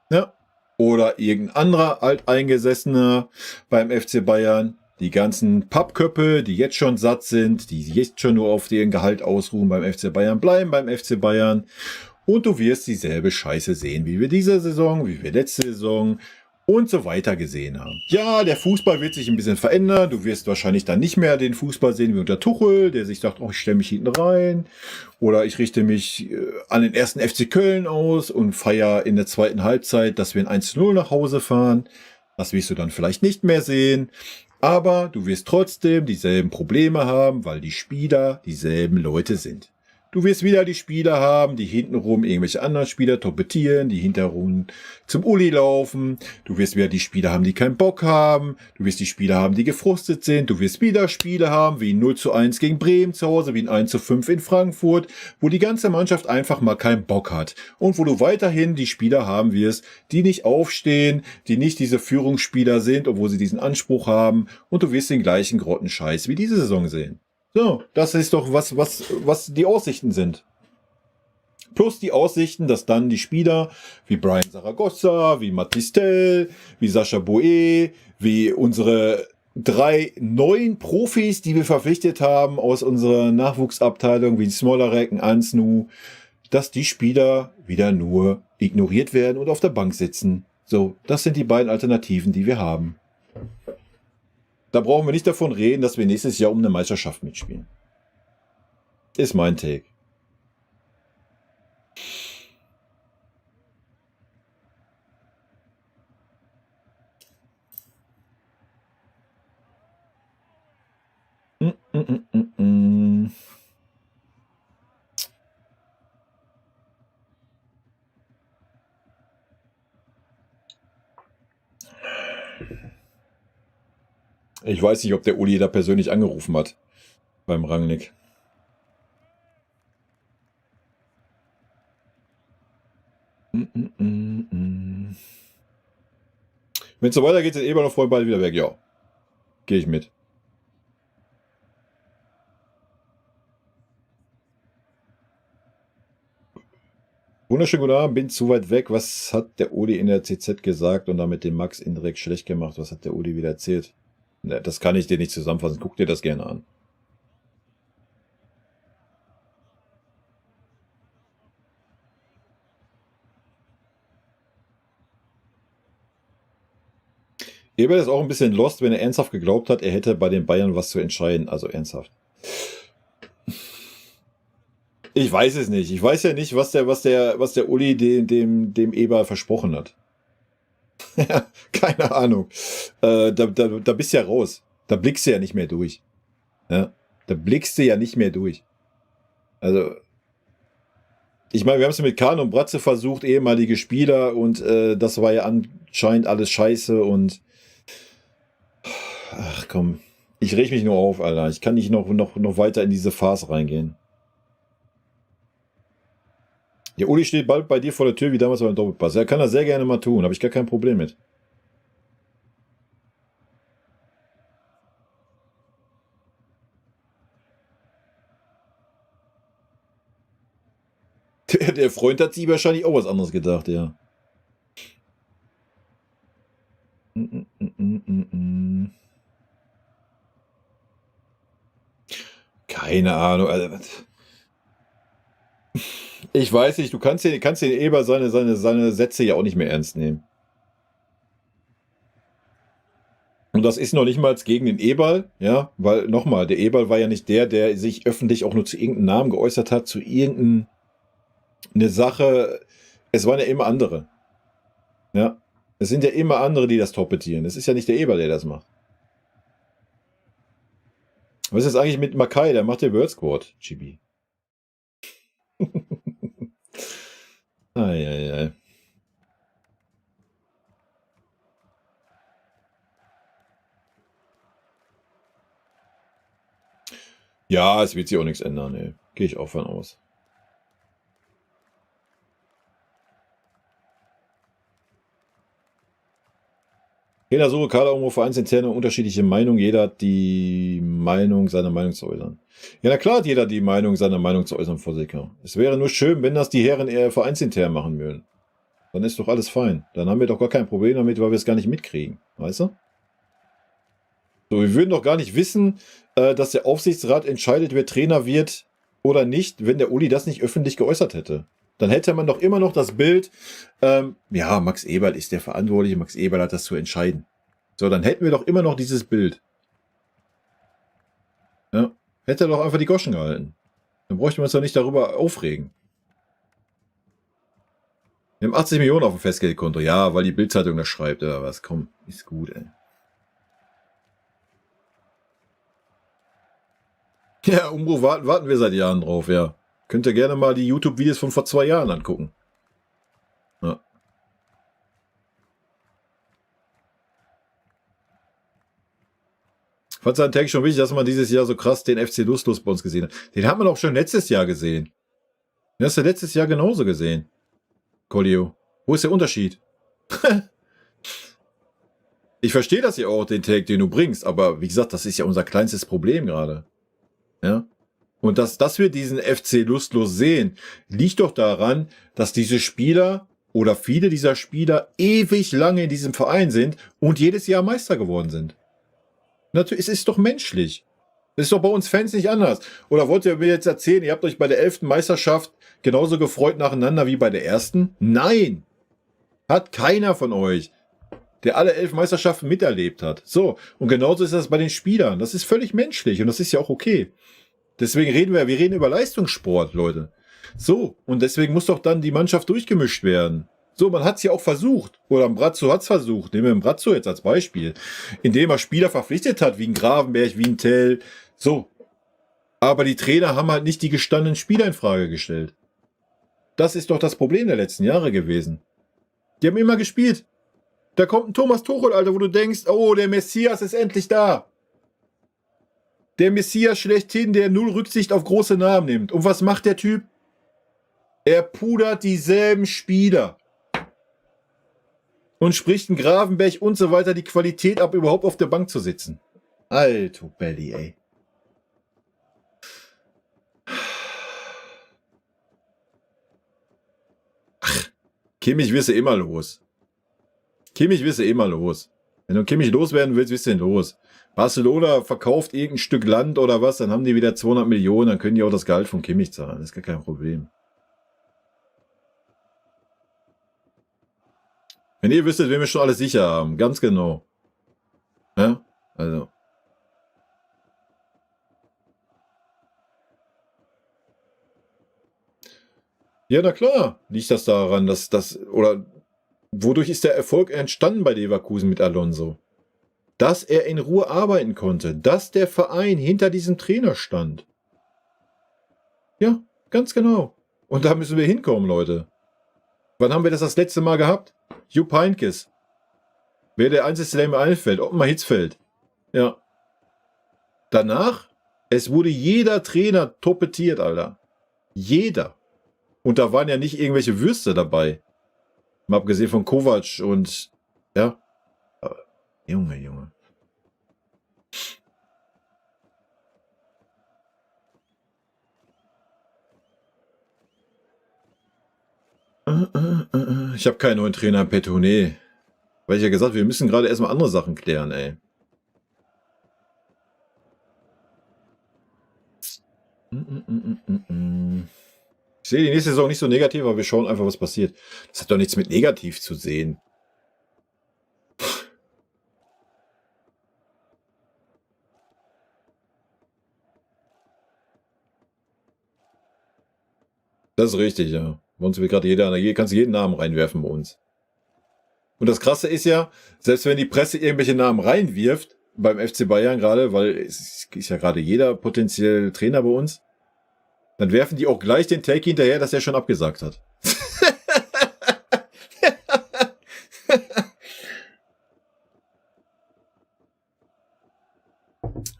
ja? Oder irgendein anderer Alteingesessener beim FC Bayern. Die ganzen Pappköppe, die jetzt schon satt sind, die jetzt schon nur auf den Gehalt ausruhen beim FC Bayern, bleiben beim FC Bayern. Und du wirst dieselbe Scheiße sehen, wie wir diese Saison, wie wir letzte Saison und so weiter gesehen haben. Ja, der Fußball wird sich ein bisschen verändern. Du wirst wahrscheinlich dann nicht mehr den Fußball sehen wie unter Tuchel, der sich sagt, oh, ich stelle mich hinten rein. Oder ich richte mich an den ersten FC Köln aus und feiere in der zweiten Halbzeit, dass wir ein 1-0 nach Hause fahren. Das wirst du dann vielleicht nicht mehr sehen. Aber du wirst trotzdem dieselben Probleme haben, weil die Spieler dieselben Leute sind. Du wirst wieder die Spieler haben, die hintenrum irgendwelche anderen Spieler torpedieren, die hinterrum zum Uli laufen. Du wirst wieder die Spieler haben, die keinen Bock haben. Du wirst die Spieler haben, die gefrustet sind. Du wirst wieder Spiele haben, wie ein 0-1 gegen Bremen zu Hause, wie ein 1-5 in Frankfurt, wo die ganze Mannschaft einfach mal keinen Bock hat. Und wo du weiterhin die Spieler haben wirst, die nicht aufstehen, die nicht diese Führungsspieler sind, obwohl sie diesen Anspruch haben. Und du wirst den gleichen Grottenscheiß wie diese Saison sehen. So, das ist doch was die Aussichten sind. Plus die Aussichten, dass dann die Spieler wie Brian Zaragoza, wie Matistel, wie Sascha Boe, wie unsere 3 neuen Profis, die wir verpflichtet haben aus unserer Nachwuchsabteilung, wie Smolarek, Ansnu, dass die Spieler wieder nur ignoriert werden und auf der Bank sitzen. So, das sind die beiden Alternativen, die wir haben. Da brauchen wir nicht davon reden, dass wir nächstes Jahr um eine Meisterschaft mitspielen. Ist mein Take. Ich weiß nicht, ob der Uli da persönlich angerufen hat. Beim Rangnick. Wenn es so weitergeht, sind Eberl und Freund beide wieder weg. Ja. Gehe ich mit. Wunderschönen guten Abend, bin zu weit weg. Was hat der Uli in der CZ gesagt und damit den Max indirekt schlecht gemacht? Was hat der Uli wieder erzählt? Ne, das kann ich dir nicht zusammenfassen. Guck dir das gerne an. Eberl ist auch ein bisschen lost, wenn er ernsthaft geglaubt hat, er hätte bei den Bayern was zu entscheiden. Also ernsthaft. Ich weiß es nicht. Ich weiß ja nicht, was der Uli dem Eberl versprochen hat. Keine Ahnung. Da bist du ja raus. Da blickst du ja nicht mehr durch. Ja? Da blickst du ja nicht mehr durch. Also, ich meine, wir haben es mit Kahn und Bratze versucht, ehemalige Spieler, und das war ja anscheinend alles scheiße und ach komm, ich reg mich nur auf, Alter. Ich kann nicht noch weiter in diese Farce reingehen. Der Uli steht bald bei dir vor der Tür, wie damals beim Doppelpass. Er kann das sehr gerne mal tun, habe ich gar kein Problem mit. Der Freund hat sich wahrscheinlich auch was anderes gedacht, ja. Keine Ahnung. Also, ich weiß nicht, du kannst den Eber seine Sätze ja auch nicht mehr ernst nehmen. Und das ist noch nicht mal gegen den Eberl, ja, weil nochmal, der Eberl war ja nicht der sich öffentlich auch nur zu irgendeinem Namen geäußert hat, zu irgendeiner Sache. Es waren ja immer andere. Ja, es sind ja immer andere, die das torpedieren. Es ist ja nicht der Eberl, der das macht. Was ist eigentlich mit Makai? Der macht den World Squad, Chibi. Eieiei. Ja, es wird sich auch nichts ändern, ey. Gehe ich auch von aus. Jeder Suche, Kaderumbruch, vereinsinterne unterschiedliche Meinungen. Jeder hat die Meinung, seine Meinung zu äußern. Ja, na klar hat jeder die Meinung, seine Meinung zu äußern, Frau Sicker. Es wäre nur schön, wenn das die Herren eher vereinsintern machen würden. Dann ist doch alles fein. Dann haben wir doch gar kein Problem damit, weil wir es gar nicht mitkriegen. Weißt du? So, wir würden doch gar nicht wissen, dass der Aufsichtsrat entscheidet, wer Trainer wird oder nicht, wenn der Uli das nicht öffentlich geäußert hätte. Dann hätte man doch immer noch das Bild, ja, Max Eberl ist der Verantwortliche, Max Eberl hat das zu entscheiden. So, dann hätten wir doch immer noch dieses Bild. Ja, hätte er doch einfach die Goschen gehalten. Dann bräuchten wir uns doch nicht darüber aufregen. Wir haben 80 Millionen auf dem Festgeldkonto. Ja, weil die Bildzeitung das schreibt oder was. Komm, ist gut, ey. Ja, Umbruch warten wir seit Jahren drauf, ja. Könnt ihr gerne mal die YouTube-Videos von vor 2 Jahren angucken. Ja. Fand es an Tag schon wichtig, dass man dieses Jahr so krass den FC Lustlos bei uns gesehen hat. Den haben wir doch schon letztes Jahr gesehen. Den hast du letztes Jahr genauso gesehen. Collio. Wo ist der Unterschied? Ich verstehe das ja auch, den Tag, den du bringst, aber wie gesagt, das ist ja unser kleinstes Problem gerade. Ja? Und dass wir diesen FC Lustlos sehen, liegt doch daran, dass diese Spieler oder viele dieser Spieler ewig lange in diesem Verein sind und jedes Jahr Meister geworden sind. Natürlich, es ist doch menschlich. Das ist doch bei uns Fans nicht anders. Oder wollt ihr mir jetzt erzählen, ihr habt euch bei der 11. Meisterschaft genauso gefreut nacheinander wie bei der ersten? Nein! Hat keiner von euch, der alle 11 Meisterschaften miterlebt hat. So, und genauso ist das bei den Spielern. Das ist völlig menschlich und das ist ja auch okay. Deswegen reden wir reden über Leistungssport, Leute. So, und deswegen muss doch dann die Mannschaft durchgemischt werden. So, man hat es ja auch versucht. Oder Brazzo hat es versucht. Nehmen wir den Brazzo jetzt als Beispiel. Indem er Spieler verpflichtet hat, wie ein Gravenberg, wie ein Tell. So. Aber die Trainer haben halt nicht die gestandenen Spieler in Frage gestellt. Das ist doch das Problem der letzten Jahre gewesen. Die haben immer gespielt. Da kommt ein Thomas Tuchel, Alter, wo du denkst, oh, der Messias ist endlich da. Der Messias schlechthin, der null Rücksicht auf große Namen nimmt. Und was macht der Typ? Er pudert dieselben Spieler. Und spricht einen Gravenberg und so weiter die Qualität ab, überhaupt auf der Bank zu sitzen. Alter Belly, ey. Ach, Kimmich wirst du immer los. Kimmich wirst du immer los. Wenn du Kimmich loswerden willst, wirst du ihn los. Barcelona verkauft irgendein Stück Land oder was, dann haben die wieder 200 Millionen, dann können die auch das Gehalt von Kimmich zahlen. Das ist gar kein Problem. Wenn ihr wüsstet, wen wir schon alles sicher haben. Ganz genau. Ja? Also. Ja, na klar. Liegt das daran, dass das, oder wodurch ist der Erfolg entstanden bei Leverkusen mit Alonso? Dass er in Ruhe arbeiten konnte. Dass der Verein hinter diesem Trainer stand. Ja, ganz genau. Und da müssen wir hinkommen, Leute. Wann haben wir das letzte Mal gehabt? Jupp Heynckes. Wer der Einzige, der mir einfällt? Ottmar Hitzfeld. Ja. Danach, es wurde jeder Trainer torpediert, Alter. Jeder. Und da waren ja nicht irgendwelche Würste dabei. Mal abgesehen von Kovac und, ja. Junge, Junge. Ich habe keinen neuen Trainer im Petto, nee. Weil ich ja gesagt, wir müssen gerade erstmal andere Sachen klären, ey. Ich sehe die nächste Saison nicht so negativ, aber wir schauen einfach, was passiert. Das hat doch nichts mit negativ zu sehen. Das ist richtig, ja. Bei uns will gerade jeder, kannst du jeden Namen reinwerfen bei uns. Und das Krasse ist ja, selbst wenn die Presse irgendwelche Namen reinwirft, beim FC Bayern gerade, weil es ist ja gerade jeder potenziell Trainer bei uns, dann werfen die auch gleich den Take hinterher, dass er schon abgesagt hat.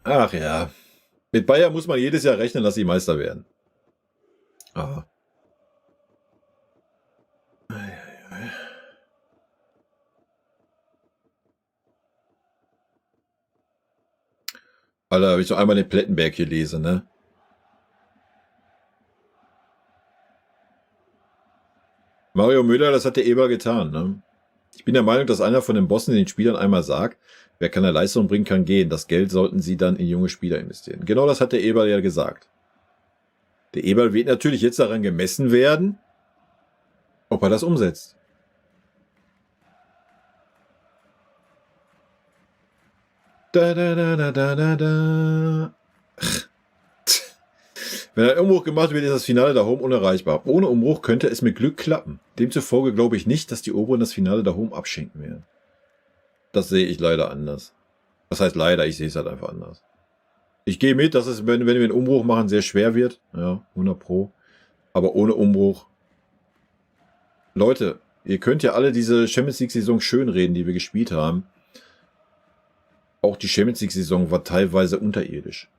Ach ja. Mit Bayern muss man jedes Jahr rechnen, dass sie Meister werden. Aha. Alter, habe ich noch einmal den Plettenberg hier lese, ne? Mario Müller, das hat der Eber getan, ne? Ich bin der Meinung, dass einer von den Bossen den Spielern einmal sagt, wer keine Leistung bringen kann, gehen. Das Geld sollten sie dann in junge Spieler investieren. Genau das hat der Eber ja gesagt. Der Eber wird natürlich jetzt daran gemessen werden, ob er das umsetzt. Da. Wenn ein Umbruch gemacht wird, ist das Finale da Home unerreichbar. Ohne Umbruch könnte es mit Glück klappen. Demzufolge glaube ich nicht, dass die Oberen das Finale da Home abschenken werden. Das sehe ich leider anders. Was heißt leider? Ich sehe es halt einfach anders. Ich gehe mit, dass es, wenn wir einen Umbruch machen, sehr schwer wird. Ja, 100 Pro. Aber ohne Umbruch. Leute, ihr könnt ja alle diese Champions League-Saison schönreden, die wir gespielt haben. Auch die Champions League-Saison war teilweise unterirdisch.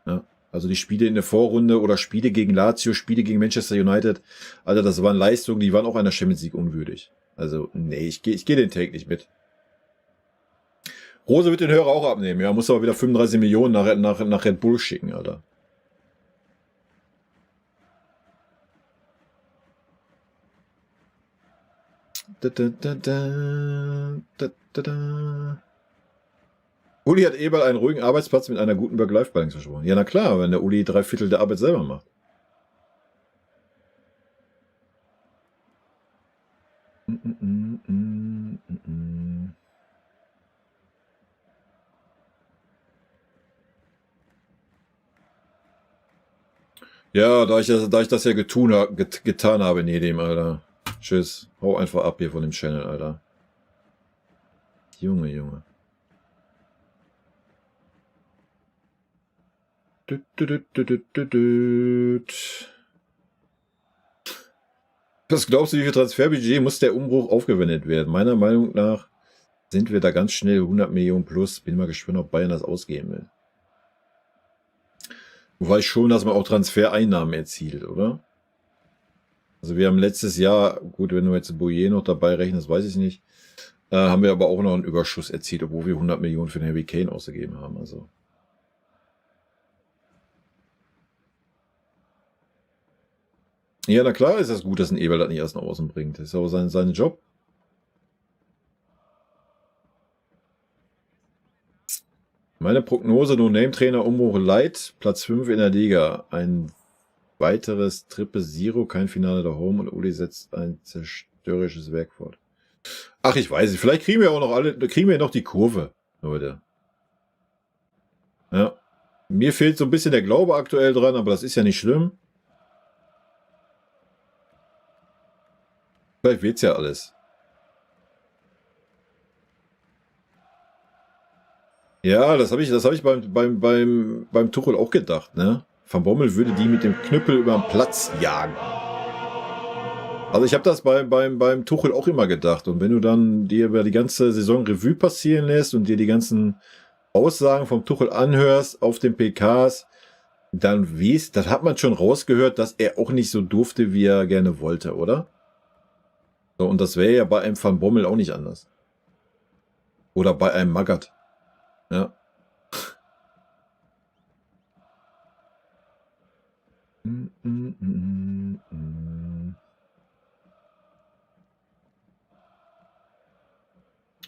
Ja. Also die Spiele in der Vorrunde oder Spiele gegen Lazio, Spiele gegen Manchester United, Alter, das waren Leistungen, die waren auch einer Champions League unwürdig. Also, nee, ich geh den Take nicht mit. Rose wird den Hörer auch abnehmen, ja, muss aber wieder 35 Millionen nach Red Bull schicken, Alter. Uli hat Eberl einen ruhigen Arbeitsplatz mit einer guten Work-Life-Balance versprochen. Ja, na klar, wenn der Uli 3/4 der Arbeit selber macht. Ja, da ich das ja getan habe, Nedim, Alter. Tschüss. Hau einfach ab hier von dem Channel, Alter. Junge. Was glaubst du, wie viel Transferbudget muss der Umbruch aufgewendet werden? Meiner Meinung nach sind wir da ganz schnell 100 Millionen plus. Bin mal gespannt, ob Bayern das ausgeben will. Du weißt schon, dass man auch Transfereinnahmen erzielt, oder? Also wir haben letztes Jahr, gut, wenn du jetzt Bouillet noch dabei rechnest, weiß ich nicht, haben wir aber auch noch einen Überschuss erzielt, obwohl wir 100 Millionen für den Harry Kane ausgegeben haben. Also. Ja, na klar ist das gut, dass ein Eberl das nicht erst nach außen bringt. Das ist aber sein Job. Meine Prognose, No-Name-Trainer Umbruch Light, Platz 5 in der Liga. Ein weiteres Triple Zero, kein Finale der Home und Uli setzt ein zerstörerisches Werk fort. Ach, ich weiß nicht. Vielleicht kriegen wir auch noch die Kurve, Leute. Ja. Mir fehlt so ein bisschen der Glaube aktuell dran, aber das ist ja nicht schlimm. Vielleicht wird's ja alles. Ja, das habe ich beim Tuchel auch gedacht, ne? Van Bommel würde die mit dem Knüppel über den Platz jagen. Also ich habe das beim Tuchel auch immer gedacht. Und wenn du dann dir über die ganze Saison Revue passieren lässt und dir die ganzen Aussagen vom Tuchel anhörst auf den PKs, dann das hat man schon rausgehört, dass er auch nicht so durfte, wie er gerne wollte, oder? So, und das wäre ja bei einem Van Bommel auch nicht anders. Oder bei einem Magath. Ja.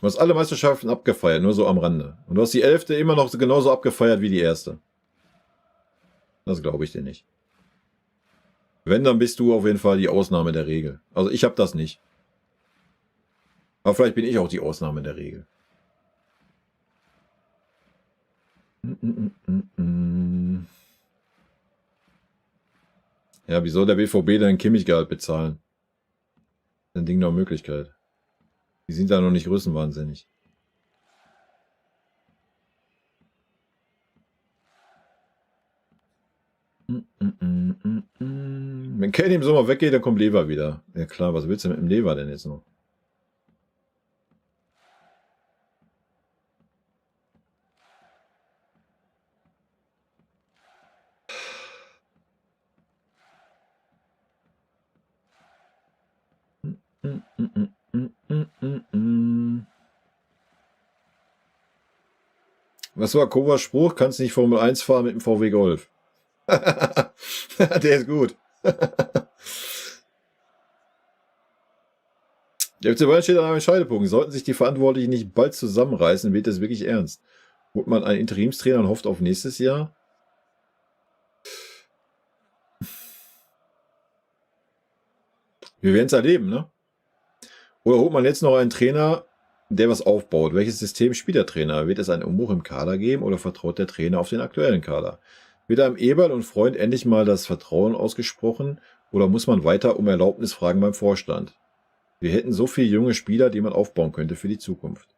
Du hast alle Meisterschaften abgefeiert, nur so am Rande. Und du hast die 11. immer noch genauso abgefeiert wie die erste. Das glaube ich dir nicht. Wenn, dann bist du auf jeden Fall die Ausnahme der Regel. Also ich habe das nicht. Aber vielleicht bin ich auch die Ausnahme der Regel. Ja, wie soll der BVB denn Kimmich-Gehalt bezahlen? Das ist ein Ding der Möglichkeit. Die sind da noch nicht größenwahnsinnig. Wenn Kenny im Sommer weggeht, dann kommt Lever wieder. Ja klar, was willst du mit dem Lever denn jetzt noch? Was war Kovas Spruch? Kannst nicht Formel 1 fahren mit dem VW Golf. Der ist gut. Der FC Bayern steht an einem Scheidepunkt. Sollten sich die Verantwortlichen nicht bald zusammenreißen, wird es wirklich ernst. Holt man einen Interimstrainer und hofft auf nächstes Jahr? Wir werden es erleben, ne? Oder holt man jetzt noch einen Trainer, der was aufbaut? Welches System spielt der Trainer? Wird es einen Umbruch im Kader geben oder vertraut der Trainer auf den aktuellen Kader? Wird einem Eberl und Freund endlich mal das Vertrauen ausgesprochen oder muss man weiter um Erlaubnis fragen beim Vorstand? Wir hätten so viele junge Spieler, die man aufbauen könnte für die Zukunft.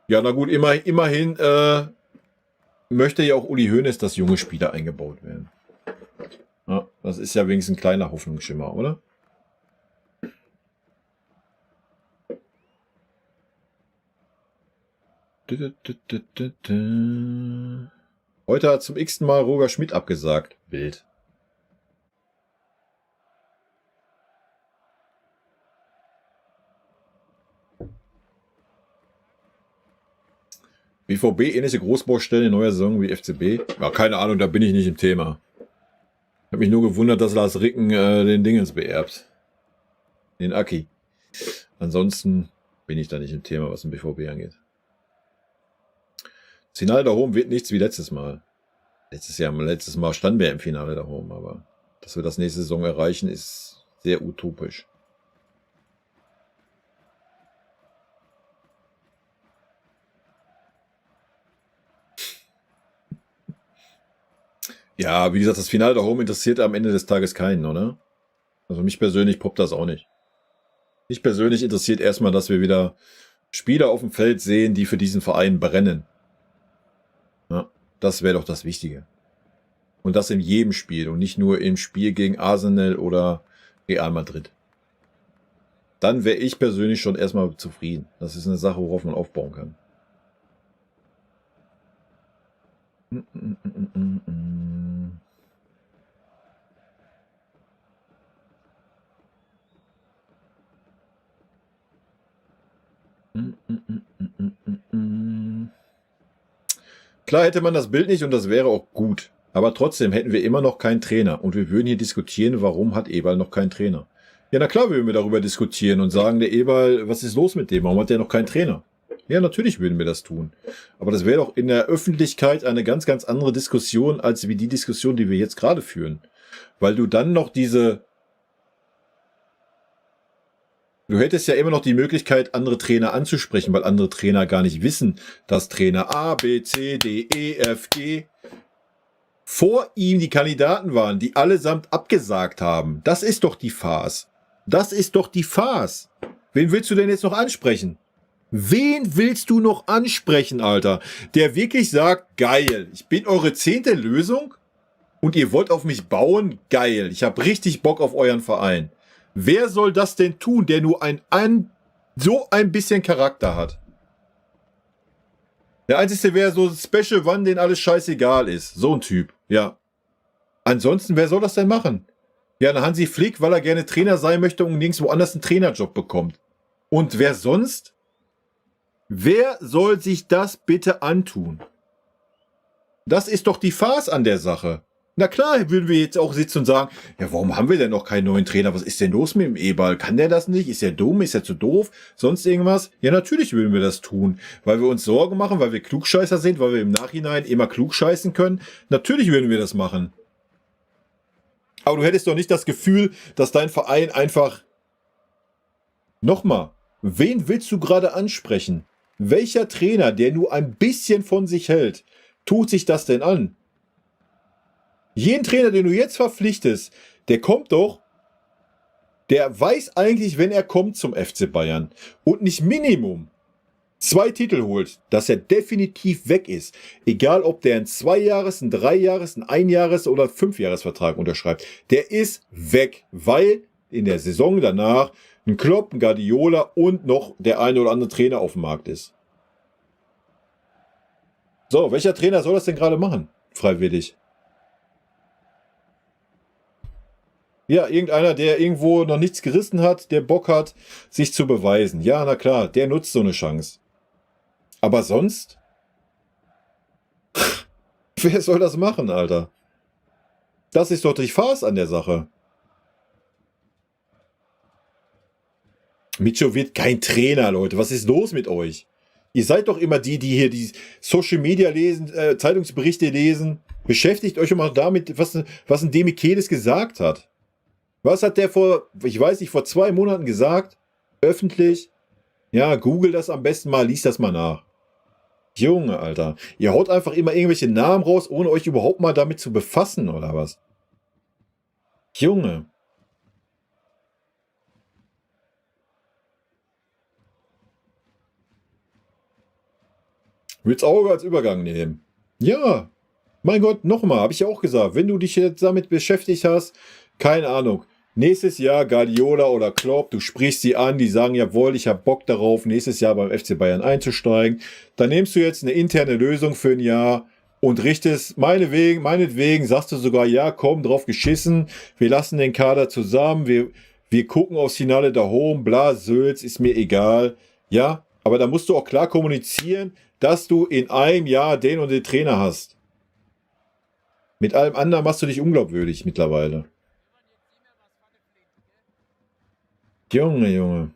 Ja, na gut, immerhin möchte ja auch Uli Hoeneß, dass junge Spieler eingebaut werden. Ja, das ist ja wenigstens ein kleiner Hoffnungsschimmer, oder? Heute hat zum x-ten Mal Roger Schmidt abgesagt. Wild. BVB ähnliche Großbaustellen in neuer Saison wie FCB? Ja, keine Ahnung, da bin ich nicht im Thema. Ich habe mich nur gewundert, dass Lars Ricken den Dingens beerbt. Den Aki. Ansonsten bin ich da nicht im Thema, was den BVB angeht. Das Finale da oben wird nichts wie letztes Mal. Letztes Mal standen wir im Finale da oben, aber dass wir das nächste Saison erreichen, ist sehr utopisch. Ja, wie gesagt, das Finale da oben interessiert am Ende des Tages keinen, oder? Also mich persönlich poppt das auch nicht. Mich persönlich interessiert erstmal, dass wir wieder Spieler auf dem Feld sehen, die für diesen Verein brennen. Ja, das wäre doch das Wichtige. Und das in jedem Spiel und nicht nur im Spiel gegen Arsenal oder Real Madrid. Dann wäre ich persönlich schon erstmal zufrieden. Das ist eine Sache, worauf man aufbauen kann. Klar hätte man das Bild nicht und das wäre auch gut. Aber trotzdem hätten wir immer noch keinen Trainer. Und wir würden hier diskutieren, warum hat Eberl noch keinen Trainer? Ja, na klar würden wir darüber diskutieren und sagen, der Eberl, was ist los mit dem? Warum hat der noch keinen Trainer? Ja, natürlich würden wir das tun. Aber das wäre doch in der Öffentlichkeit eine ganz, ganz andere Diskussion, als wie die Diskussion, die wir jetzt gerade führen. Weil du dann noch Du hättest ja immer noch die Möglichkeit, andere Trainer anzusprechen, weil andere Trainer gar nicht wissen, dass Trainer A, B, C, D, E, F, G vor ihm die Kandidaten waren, die allesamt abgesagt haben. Das ist doch die Farce. Das ist doch die Farce. Wen willst du denn jetzt noch ansprechen? Wen willst du noch ansprechen, Alter? Der wirklich sagt, geil, ich bin eure 10. Lösung und ihr wollt auf mich bauen? Geil, ich habe richtig Bock auf euren Verein. Wer soll das denn tun, der nur so ein bisschen Charakter hat? Der Einzige wäre so Special One, den alles scheißegal ist. So ein Typ, ja. Ansonsten, wer soll das denn machen? Ja, dann Hansi Flick, weil er gerne Trainer sein möchte und nirgends woanders einen Trainerjob bekommt. Und wer sonst? Wer soll sich das bitte antun? Das ist doch die Farce an der Sache. Na klar, würden wir jetzt auch sitzen und sagen, ja, warum haben wir denn noch keinen neuen Trainer? Was ist denn los mit dem Eberl? Kann der das nicht? Ist er dumm? Ist er zu doof? Sonst irgendwas? Ja, natürlich würden wir das tun, weil wir uns Sorgen machen, weil wir Klugscheißer sind, weil wir im Nachhinein immer klugscheißen können. Natürlich würden wir das machen. Aber du hättest doch nicht das Gefühl, dass dein Verein einfach... Nochmal, wen willst du gerade ansprechen? Welcher Trainer, der nur ein bisschen von sich hält, tut sich das denn an? Jeden Trainer, den du jetzt verpflichtest, der kommt doch, der weiß eigentlich, wenn er kommt zum FC Bayern und nicht Minimum 2 Titel holt, dass er definitiv weg ist. Egal, ob der einen 2-Jahres-, einen 3-Jahres-, einen 1-Jahres- oder 5-Jahres-Vertrag unterschreibt. Der ist weg, weil in der Saison danach ein Klopp, ein Guardiola und noch der eine oder andere Trainer auf dem Markt ist. So, welcher Trainer soll das denn gerade machen? Freiwillig. Ja, irgendeiner, der irgendwo noch nichts gerissen hat, der Bock hat, sich zu beweisen. Ja, na klar, der nutzt so eine Chance. Aber sonst? Wer soll das machen, Alter? Das ist doch die Farce an der Sache. Micho wird kein Trainer, Leute. Was ist los mit euch? Ihr seid doch immer die hier die Social Media lesen, Zeitungsberichte lesen. Beschäftigt euch immer damit, was ein Demichelis gesagt hat. Was hat der vor, ich weiß nicht, vor 2 Monaten gesagt? Öffentlich? Ja, google das am besten mal, lies das mal nach. Junge, Alter. Ihr haut einfach immer irgendwelche Namen raus, ohne euch überhaupt mal damit zu befassen, oder was? Junge. Willst Auge als Übergang nehmen? Ja. Mein Gott, nochmal, habe ich ja auch gesagt, wenn du dich jetzt damit beschäftigt hast, keine Ahnung, nächstes Jahr Guardiola oder Klopp, du sprichst sie an, die sagen, jawohl, ich habe Bock darauf, nächstes Jahr beim FC Bayern einzusteigen, dann nimmst du jetzt eine interne Lösung für ein Jahr und richtest, meinetwegen sagst du sogar, ja, komm, drauf geschissen, wir lassen den Kader zusammen, wir gucken aufs Finale da oben, bla, Sülz, ist mir egal, ja, aber da musst du auch klar kommunizieren, dass du in einem Jahr den und den Trainer hast. Mit allem anderen machst du dich unglaubwürdig mittlerweile. Junge.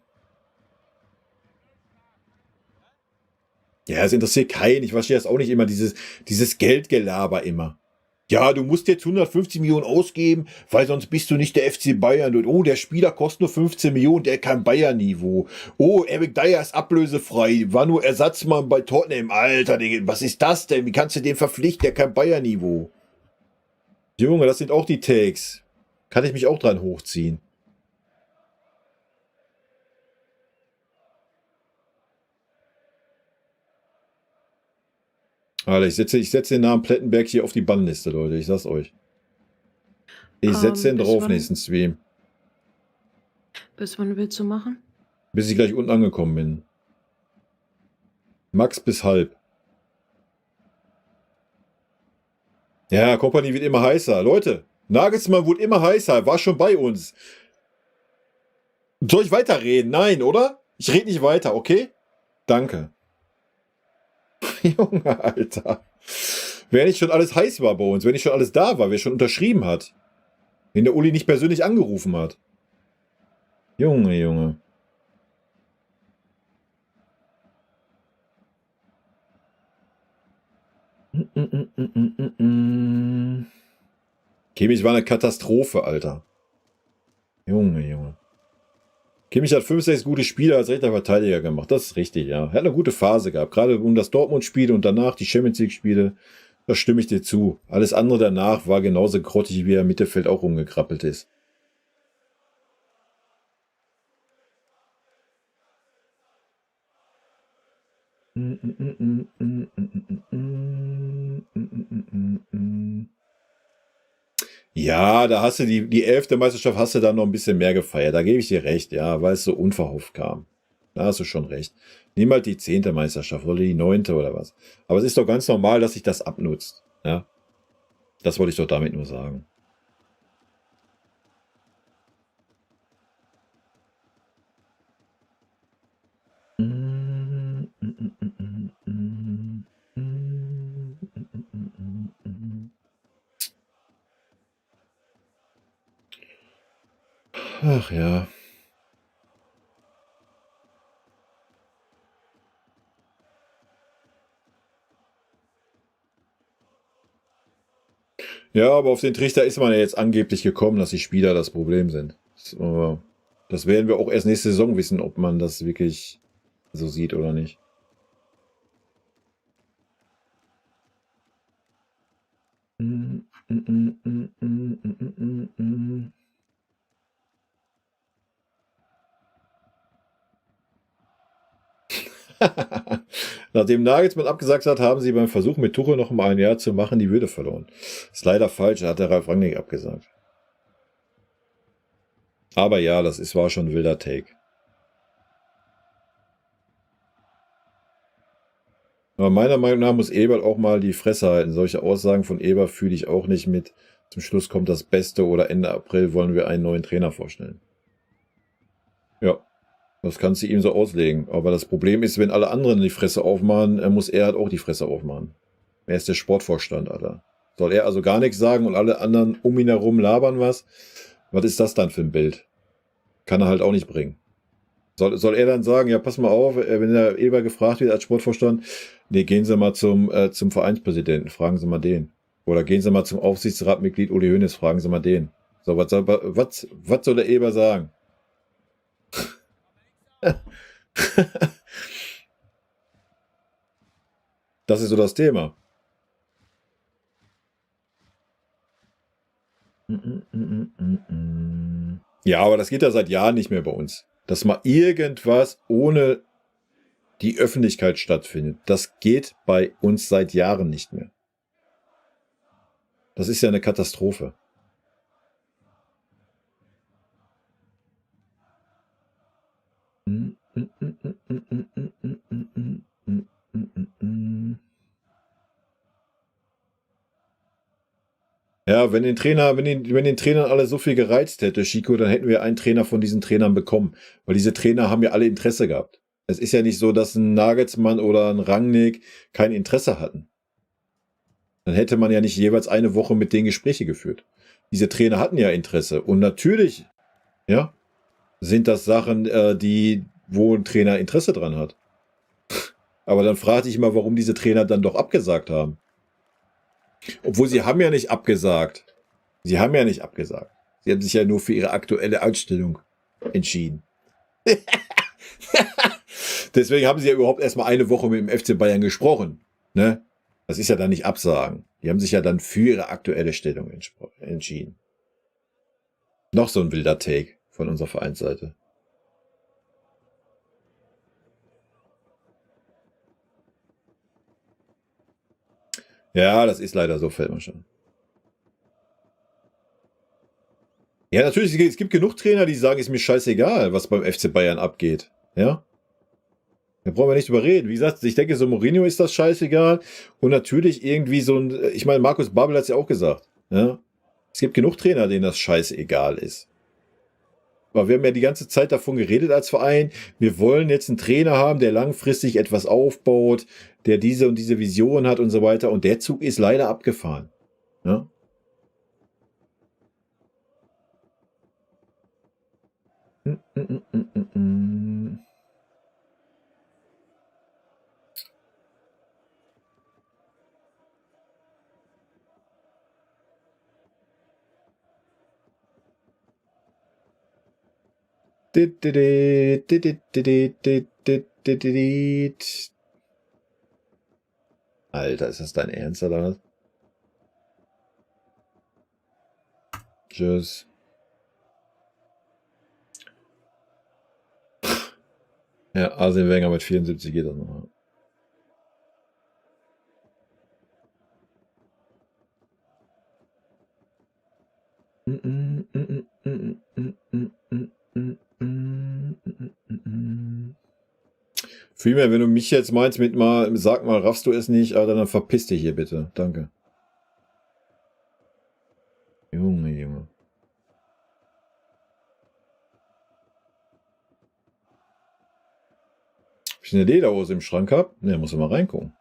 Ja, es interessiert keinen. Ich verstehe das auch nicht immer, dieses Geldgelaber immer. Ja, du musst jetzt 150 Millionen ausgeben, weil sonst bist du nicht der FC Bayern. Und, oh, der Spieler kostet nur 15 Millionen, der hat kein Bayern-Niveau. Oh, Eric Dyer ist ablösefrei, war nur Ersatzmann bei Tottenham. Alter, was ist das denn? Wie kannst du den verpflichten, der hat kein Bayern-Niveau? Junge, das sind auch die Takes. Kann ich mich auch dran hochziehen. Alter, ich setze den Namen Plettenberg hier auf die Bannliste, Leute. Ich sag's euch. Ich setze den bis drauf wann? nächsten Stream. Bis wann willst du machen? Bis ich gleich unten angekommen bin. Max bis halb. Ja, Kompanie wird immer heißer. Leute, Nagelsmann wurde immer heißer. War schon bei uns. Soll ich weiterreden? Nein, oder? Ich rede nicht weiter, okay? Danke. Junge, Alter. Wer nicht schon alles heiß war bei uns, wenn nicht schon alles da war, wer schon unterschrieben hat. Wenn der Uli nicht persönlich angerufen hat. Junge. Kimmich war eine Katastrophe, Alter. Junge. Kimmich hat 5, 6 gute Spiele als rechter Verteidiger gemacht. Das ist richtig, ja. Er hat eine gute Phase gehabt. Gerade um das Dortmund-Spiel und danach die Champions League-Spiele. Da stimme ich dir zu. Alles andere danach war genauso grottig, wie er im Mittelfeld auch rumgekrabbelt ist. Ja, da hast du die 11. Meisterschaft hast du dann noch ein bisschen mehr gefeiert. Da gebe ich dir recht, ja, weil es so unverhofft kam. Da hast du schon recht. Nimm halt die 10. Meisterschaft oder die 9. oder was. Aber es ist doch ganz normal, dass sich das abnutzt. Ja, das wollte ich doch damit nur sagen. Ach ja. Ja, aber auf den Trichter ist man ja jetzt angeblich gekommen, dass die Spieler das Problem sind. Das werden wir auch erst nächste Saison wissen, ob man das wirklich so sieht oder nicht. Nachdem Nagelsmann abgesagt hat, haben sie beim Versuch mit Tuchel noch mal ein Jahr zu machen die Würde verloren. Ist leider falsch, hat der Ralf Rangnick abgesagt. Aber ja, war schon ein wilder Take. Aber meiner Meinung nach muss Eberl auch mal die Fresse halten. Solche Aussagen von Eberl fühle ich auch nicht mit. Zum Schluss kommt das Beste oder Ende April wollen wir einen neuen Trainer vorstellen. Ja, das kannst du ihm so auslegen. Aber das Problem ist, wenn alle anderen die Fresse aufmachen, muss er halt auch die Fresse aufmachen. Er ist der Sportvorstand, Alter. Soll er also gar nichts sagen und alle anderen um ihn herum labern was? Was ist das dann für ein Bild? Kann er halt auch nicht bringen. Soll er dann sagen, ja, pass mal auf, wenn der Eber gefragt wird als Sportvorstand, nee, gehen Sie mal zum Vereinspräsidenten, fragen Sie mal den. Oder gehen Sie mal zum Aufsichtsratmitglied Uli Hoeneß, fragen Sie mal den. So, was soll der Eber sagen? Das ist so das Thema. Ja, aber das geht ja seit Jahren nicht mehr bei uns. Dass mal irgendwas ohne die Öffentlichkeit stattfindet, das geht bei uns seit Jahren nicht mehr. Das ist ja eine Katastrophe. Ja, wenn den Trainern alle so viel gereizt hätte, Chico, dann hätten wir einen Trainer von diesen Trainern bekommen. Weil diese Trainer haben ja alle Interesse gehabt. Es ist ja nicht so, dass ein Nagelsmann oder ein Rangnick kein Interesse hatten. Dann hätte man ja nicht jeweils eine Woche mit denen Gespräche geführt. Diese Trainer hatten ja Interesse. Und natürlich, ja, sind das Sachen, wo ein Trainer Interesse dran hat. Aber dann fragte ich mal, warum diese Trainer dann doch abgesagt haben. Obwohl sie haben ja nicht abgesagt. Sie haben sich ja nur für ihre aktuelle Ausstellung entschieden. Deswegen haben sie ja überhaupt erstmal eine Woche mit dem FC Bayern gesprochen. Ne? Das ist ja dann nicht Absagen. Die haben sich ja dann für ihre aktuelle Stellung entschieden. Noch so ein wilder Take von unserer Vereinsseite. Ja, das ist leider so, fällt mir schon. Ja, natürlich, es gibt genug Trainer, die sagen, ist mir scheißegal, was beim FC Bayern abgeht. Ja? Da brauchen wir nicht drüber reden. Wie gesagt, ich denke, so Mourinho ist das scheißegal. Und natürlich irgendwie so ein, ich meine, Markus Babbel hat es ja auch gesagt. Ja? Es gibt genug Trainer, denen das scheißegal ist. Aber wir haben ja die ganze Zeit davon geredet als Verein, wir wollen jetzt einen Trainer haben, der langfristig etwas aufbaut, der diese und diese Vision hat und so weiter. Und der Zug ist leider abgefahren. Ja? Alter, ist das dein Ernst oder was? Tschüss. Ja, Arsene Wenger mit 74 geht das noch. Vielmehr, wenn du mich jetzt meinst mit mal, sag mal, raffst du es nicht, Alter, dann verpiss dich hier bitte. Danke. Junge. Ob ich eine Lederhose im Schrank habe? Ne, muss ich mal reingucken.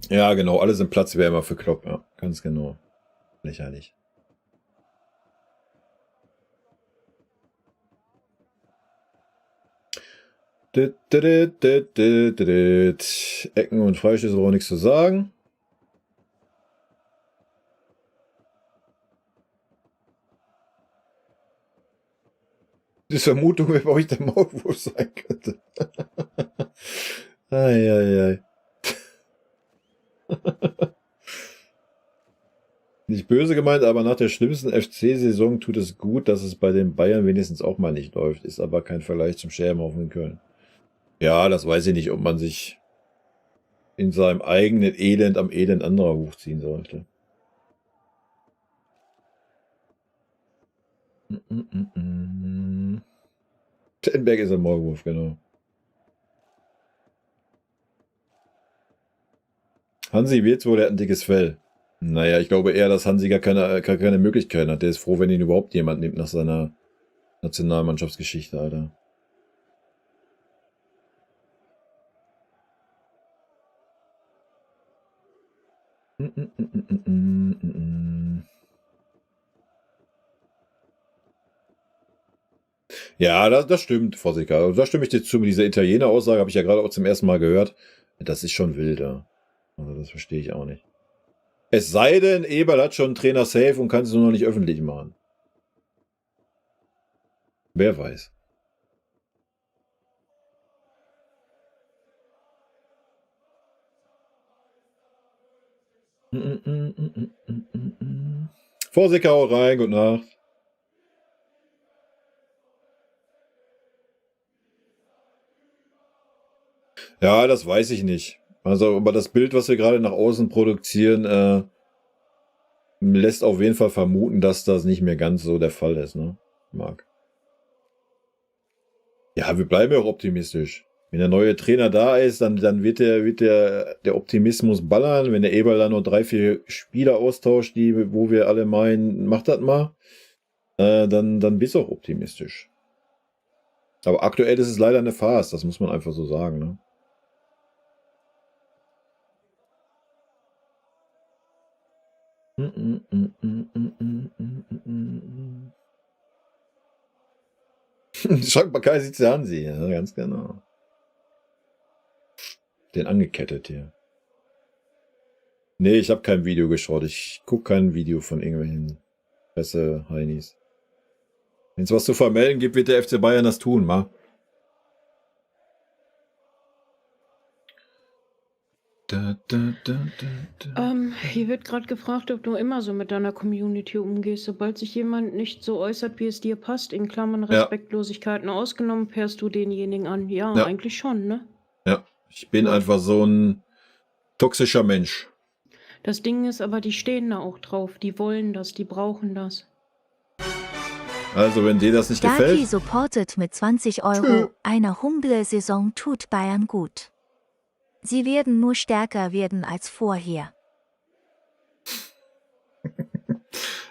Ja, genau, alle sind Platzwärmer für Klopp, ja, ganz genau. Lächerlich. Ecken und Freistöße brauchen nichts zu sagen. Die Vermutung, wer bei euch der Maulwurf sein könnte. Eieiei. Nicht böse gemeint, aber nach der schlimmsten FC-Saison tut es gut, dass es bei den Bayern wenigstens auch mal nicht läuft. Ist aber kein Vergleich zum Scherbenhaufen in Köln. Ja, das weiß ich nicht, ob man sich in seinem eigenen Elend am Elend anderer hochziehen sollte. Tenberg ist ein Maulwurf, genau. Hansi Wirtz wohl, der hat ein dickes Fell. Naja, ich glaube eher, dass Hansi gar keine Möglichkeit hat. Der ist froh, wenn ihn überhaupt jemand nimmt nach seiner Nationalmannschaftsgeschichte, Alter. Ja, das stimmt, Vossika. Also da stimme ich dir zu. Mit dieser Italiener-Aussage habe ich ja gerade auch zum ersten Mal gehört. Das ist schon wild, ja. Also das verstehe ich auch nicht. Es sei denn, Eberl hat schon einen Trainer safe und kann es nur noch nicht öffentlich machen. Wer weiß. Vorsicke, hau rein, gute Nacht. Ja, das weiß ich nicht. Also, aber das Bild, was wir gerade nach außen produzieren, lässt auf jeden Fall vermuten, dass das nicht mehr ganz so der Fall ist, ne, Marc? Ja, wir bleiben ja auch optimistisch. Wenn der neue Trainer da ist, dann wird der Optimismus ballern. Wenn der Eberl dann nur 3, 4 Spieler austauscht, wo wir alle meinen, macht das mal, dann bist du auch optimistisch. Aber aktuell ist es leider eine Farce, das muss man einfach so sagen, ne? Schrank Kai sieht sie an, sie, ja, ganz genau. Den angekettet hier. Nee, ich habe kein Video geschaut. Ich gucke kein Video von irgendwelchen Presse-Heinis. Wenn es was zu vermelden gibt, wird der FC Bayern das tun, ma. Hier wird gerade gefragt, ob du immer so mit deiner Community umgehst. Sobald sich jemand nicht so äußert, wie es dir passt, in Klammern Respektlosigkeiten ausgenommen, pärst du denjenigen an. Ja, eigentlich schon, ne? Ja, ich bin einfach so ein toxischer Mensch. Das Ding ist aber, die stehen da auch drauf. Die wollen das, die brauchen das. Also, wenn dir das nicht Daki gefällt... supportet mit 20 Euro. Eine humble Saison tut Bayern gut. Sie werden nur stärker werden als vorher.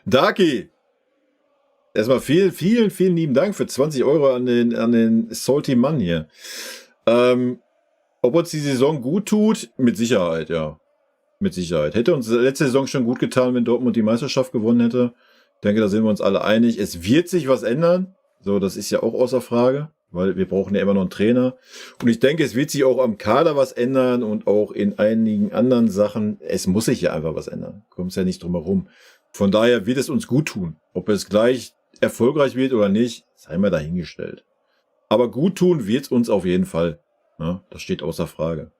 Daki! Erstmal vielen lieben Dank für 20 Euro an den Salty Mann hier. Ob uns die Saison gut tut? Mit Sicherheit, ja. Mit Sicherheit. Hätte uns letzte Saison schon gut getan, wenn Dortmund die Meisterschaft gewonnen hätte. Ich denke, da sind wir uns alle einig. Es wird sich was ändern. So, das ist ja auch außer Frage, weil wir brauchen ja immer noch einen Trainer. Und ich denke, es wird sich auch am Kader was ändern und auch in einigen anderen Sachen. Es muss sich ja einfach was ändern. Kommt ja nicht drum herum. Von daher wird es uns gut tun. Ob es gleich erfolgreich wird oder nicht, sei mal dahingestellt. Aber gut tun wird es uns auf jeden Fall. Ja, das steht außer Frage.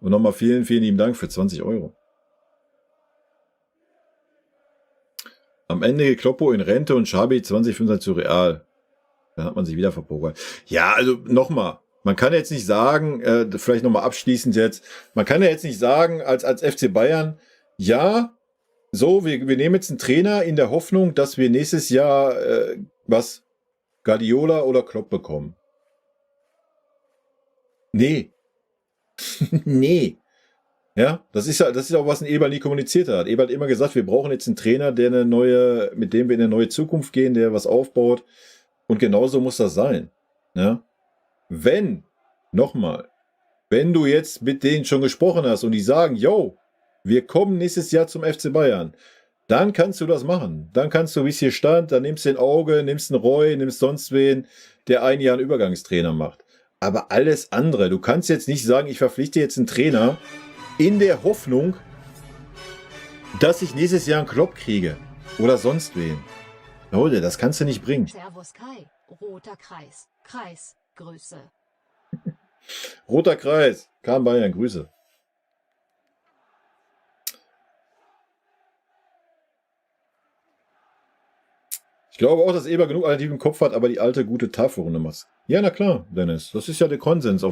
Und nochmal vielen lieben Dank für 20 Euro. Am Ende geht Kloppo in Rente und Schabi 2025 zu Real. Dann hat man sich wieder verpokert. Ja, also nochmal. Man kann jetzt nicht sagen, vielleicht nochmal abschließend jetzt, man kann ja jetzt nicht sagen, als FC Bayern, ja, so, wir nehmen jetzt einen Trainer in der Hoffnung, dass wir nächstes Jahr, Guardiola oder Klopp bekommen. Nee. Nee. Ja, das ist ja auch, was ein Eberl nie kommuniziert hat. Eberl hat immer gesagt, wir brauchen jetzt einen Trainer, mit dem wir in eine neue Zukunft gehen, der was aufbaut. Und genauso muss das sein. Ja? Wenn du jetzt mit denen schon gesprochen hast und die sagen, yo, wir kommen nächstes Jahr zum FC Bayern, dann kannst du das machen. Dann kannst du, wie es hier stand, dann nimmst du den Auge, nimmst einen Roy, nimmst sonst wen, der ein Jahr einen Übergangstrainer macht. Aber alles andere, du kannst jetzt nicht sagen, ich verpflichte jetzt einen Trainer in der Hoffnung, dass ich nächstes Jahr einen Klopp kriege. Oder sonst wen. Leute, das kannst du nicht bringen. Servus Kai, roter Kreis, Grüße. Roter Kreis, Kahn Bayern, Grüße. Ich glaube auch, dass Eber genug Alternativen im Kopf hat, aber die alte gute Tafelrunde macht. Ja, na klar, Dennis. Das ist ja der Konsens,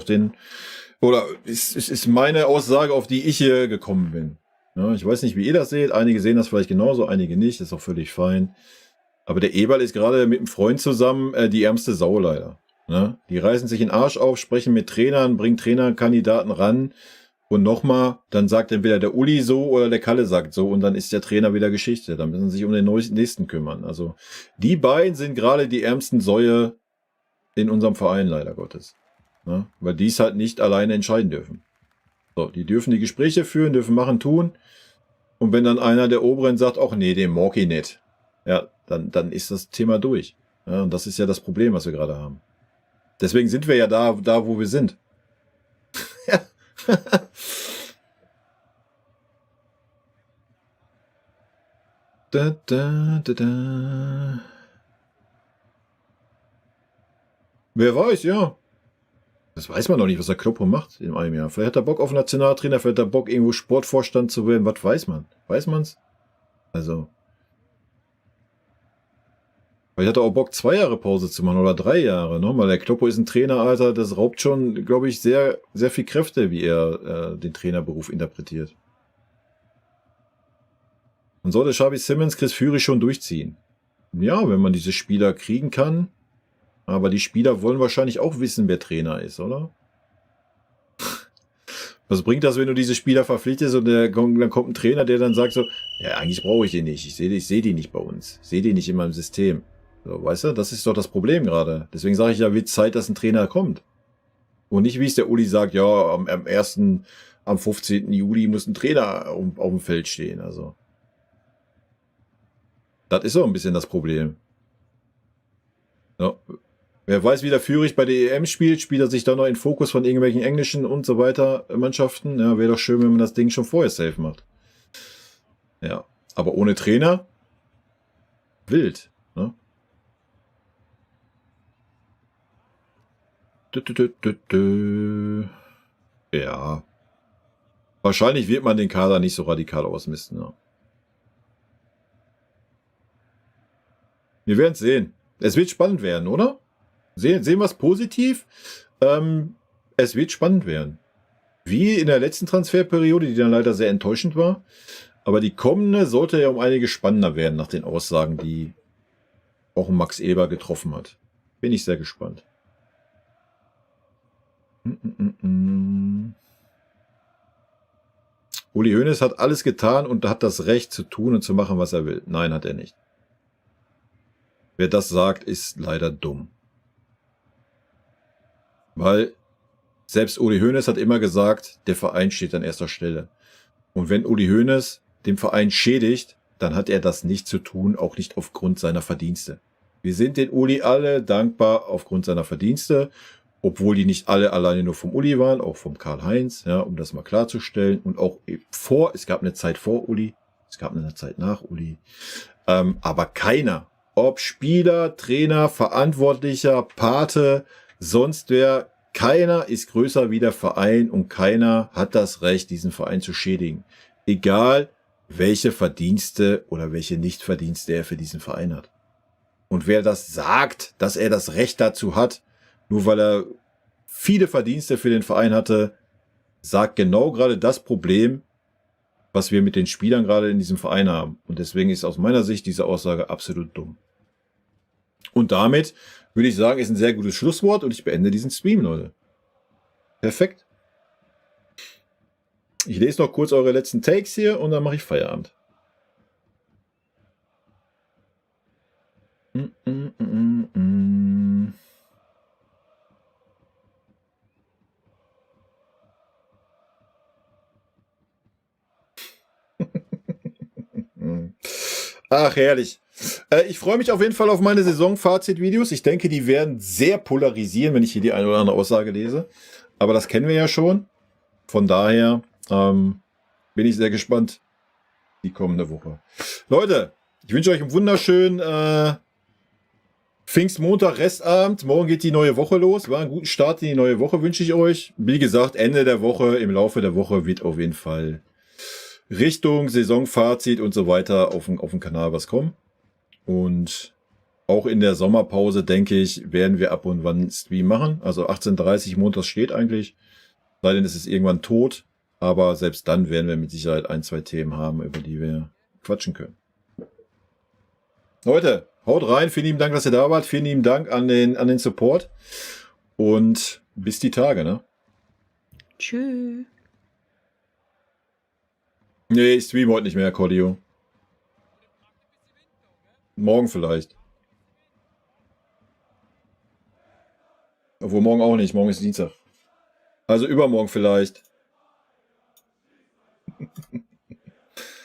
ist meine Aussage, auf die ich hier gekommen bin. Ja, ich weiß nicht, wie ihr das seht. Einige sehen das vielleicht genauso, einige nicht. Das ist auch völlig fein. Aber der Eberl ist gerade mit einem Freund zusammen die ärmste Sau leider. Ja, die reißen sich den Arsch auf, sprechen mit Trainern, bringen Trainerkandidaten ran. Und nochmal, dann sagt entweder der Uli so oder der Kalle sagt so und dann ist der Trainer wieder Geschichte. Dann müssen sie sich um den nächsten kümmern. Also die beiden sind gerade die ärmsten Säue in unserem Verein, leider Gottes. Ja, weil die es halt nicht alleine entscheiden dürfen. So, die dürfen die Gespräche führen, dürfen machen, tun. Und wenn dann einer der Oberen sagt, ach nee, den mag ich nicht, ja, dann ist das Thema durch. Ja, und das ist ja das Problem, was wir gerade haben. Deswegen sind wir ja da wo wir sind. Ja. Da. Wer weiß, ja. Das weiß man noch nicht, was der Kloppo macht in einem Jahr. Vielleicht hat er Bock auf Nationaltrainer, vielleicht hat er Bock, irgendwo Sportvorstand zu werden. Was weiß man? Weiß man's? Also. Vielleicht hat er auch Bock, 2 Jahre Pause zu machen oder 3 Jahre, ne? Weil der Kloppo ist ein Trainer, Alter, das raubt schon, glaube ich, sehr, sehr viel Kräfte, wie er den Trainerberuf interpretiert. Man sollte Xavi Simons, Chris Führig schon durchziehen. Ja, wenn man diese Spieler kriegen kann. Aber die Spieler wollen wahrscheinlich auch wissen, wer Trainer ist, oder? Was bringt das, wenn du diese Spieler verpflichtest und dann kommt ein Trainer, der dann sagt so, ja, eigentlich brauche ich die nicht. Ich seh die nicht bei uns. Ich sehe die nicht in meinem System. So, weißt du, das ist doch das Problem gerade. Deswegen sage ich ja, wird Zeit, dass ein Trainer kommt. Und nicht, wie es der Uli sagt, ja, am 15. Juli muss ein Trainer auf dem Feld stehen. Also. Das ist so ein bisschen das Problem. Ja. Wer weiß, wie der Führig bei der EM spielt er sich dann noch in Fokus von irgendwelchen englischen und so weiter Mannschaften. Ja, wäre doch schön, wenn man das Ding schon vorher safe macht. Ja, aber ohne Trainer wild. Ne? Ja. Wahrscheinlich wird man den Kader nicht so radikal ausmisten. Ja. Wir werden es sehen. Es wird spannend werden, oder? Sehen wir es positiv? Es wird spannend werden. Wie in der letzten Transferperiode, die dann leider sehr enttäuschend war. Aber die kommende sollte ja um einige spannender werden, nach den Aussagen, die auch Max Eber getroffen hat. Bin ich sehr gespannt. Uli Hoeneß hat alles getan und hat das Recht zu tun und zu machen, was er will. Nein, hat er nicht. Wer das sagt, ist leider dumm. Weil selbst Uli Hoeneß hat immer gesagt, der Verein steht an erster Stelle. Und wenn Uli Hoeneß den Verein schädigt, dann hat er das nicht zu tun, auch nicht aufgrund seiner Verdienste. Wir sind den Uli alle dankbar aufgrund seiner Verdienste, obwohl die nicht alle alleine nur vom Uli waren, auch vom Karl-Heinz, ja, um das mal klarzustellen. Und auch es gab eine Zeit vor Uli, es gab eine Zeit nach Uli. Aber keiner, ob Spieler, Trainer, Verantwortlicher, Pate, sonst wer, keiner ist größer wie der Verein und keiner hat das Recht, diesen Verein zu schädigen. Egal, welche Verdienste oder welche Nichtverdienste er für diesen Verein hat. Und wer das sagt, dass er das Recht dazu hat, nur weil er viele Verdienste für den Verein hatte, sagt genau gerade das Problem, was wir mit den Spielern gerade in diesem Verein haben. Und deswegen ist aus meiner Sicht diese Aussage absolut dumm. Und damit würde ich sagen, ist ein sehr gutes Schlusswort und ich beende diesen Stream, Leute. Perfekt. Ich lese noch kurz eure letzten Takes hier und dann mache ich Feierabend. Ach, herrlich. Ich freue mich auf jeden Fall auf meine Saisonfazit-Videos. Ich denke, die werden sehr polarisieren, wenn ich hier die eine oder andere Aussage lese. Aber das kennen wir ja schon. Von daher bin ich sehr gespannt die kommende Woche. Leute, ich wünsche euch einen wunderschönen Pfingstmontag, Restabend. Morgen geht die neue Woche los. War einen guten Start in die neue Woche wünsche ich euch. Wie gesagt, Ende der Woche, im Laufe der Woche wird auf jeden Fall Richtung Saisonfazit und so weiter auf dem Kanal was kommen. Und auch in der Sommerpause, denke ich, werden wir ab und wann Stream machen. Also 18:30 Uhr montags steht eigentlich. Sei denn, es ist irgendwann tot. Aber selbst dann werden wir mit Sicherheit 1, 2 Themen haben, über die wir quatschen können. Leute, haut rein. Vielen lieben Dank, dass ihr da wart. Vielen lieben Dank an den Support. Und bis die Tage, ne? Tschüss. Nee, ich streame heute nicht mehr, Cordio. Morgen vielleicht. Obwohl morgen auch nicht. Morgen ist Dienstag. Also übermorgen vielleicht.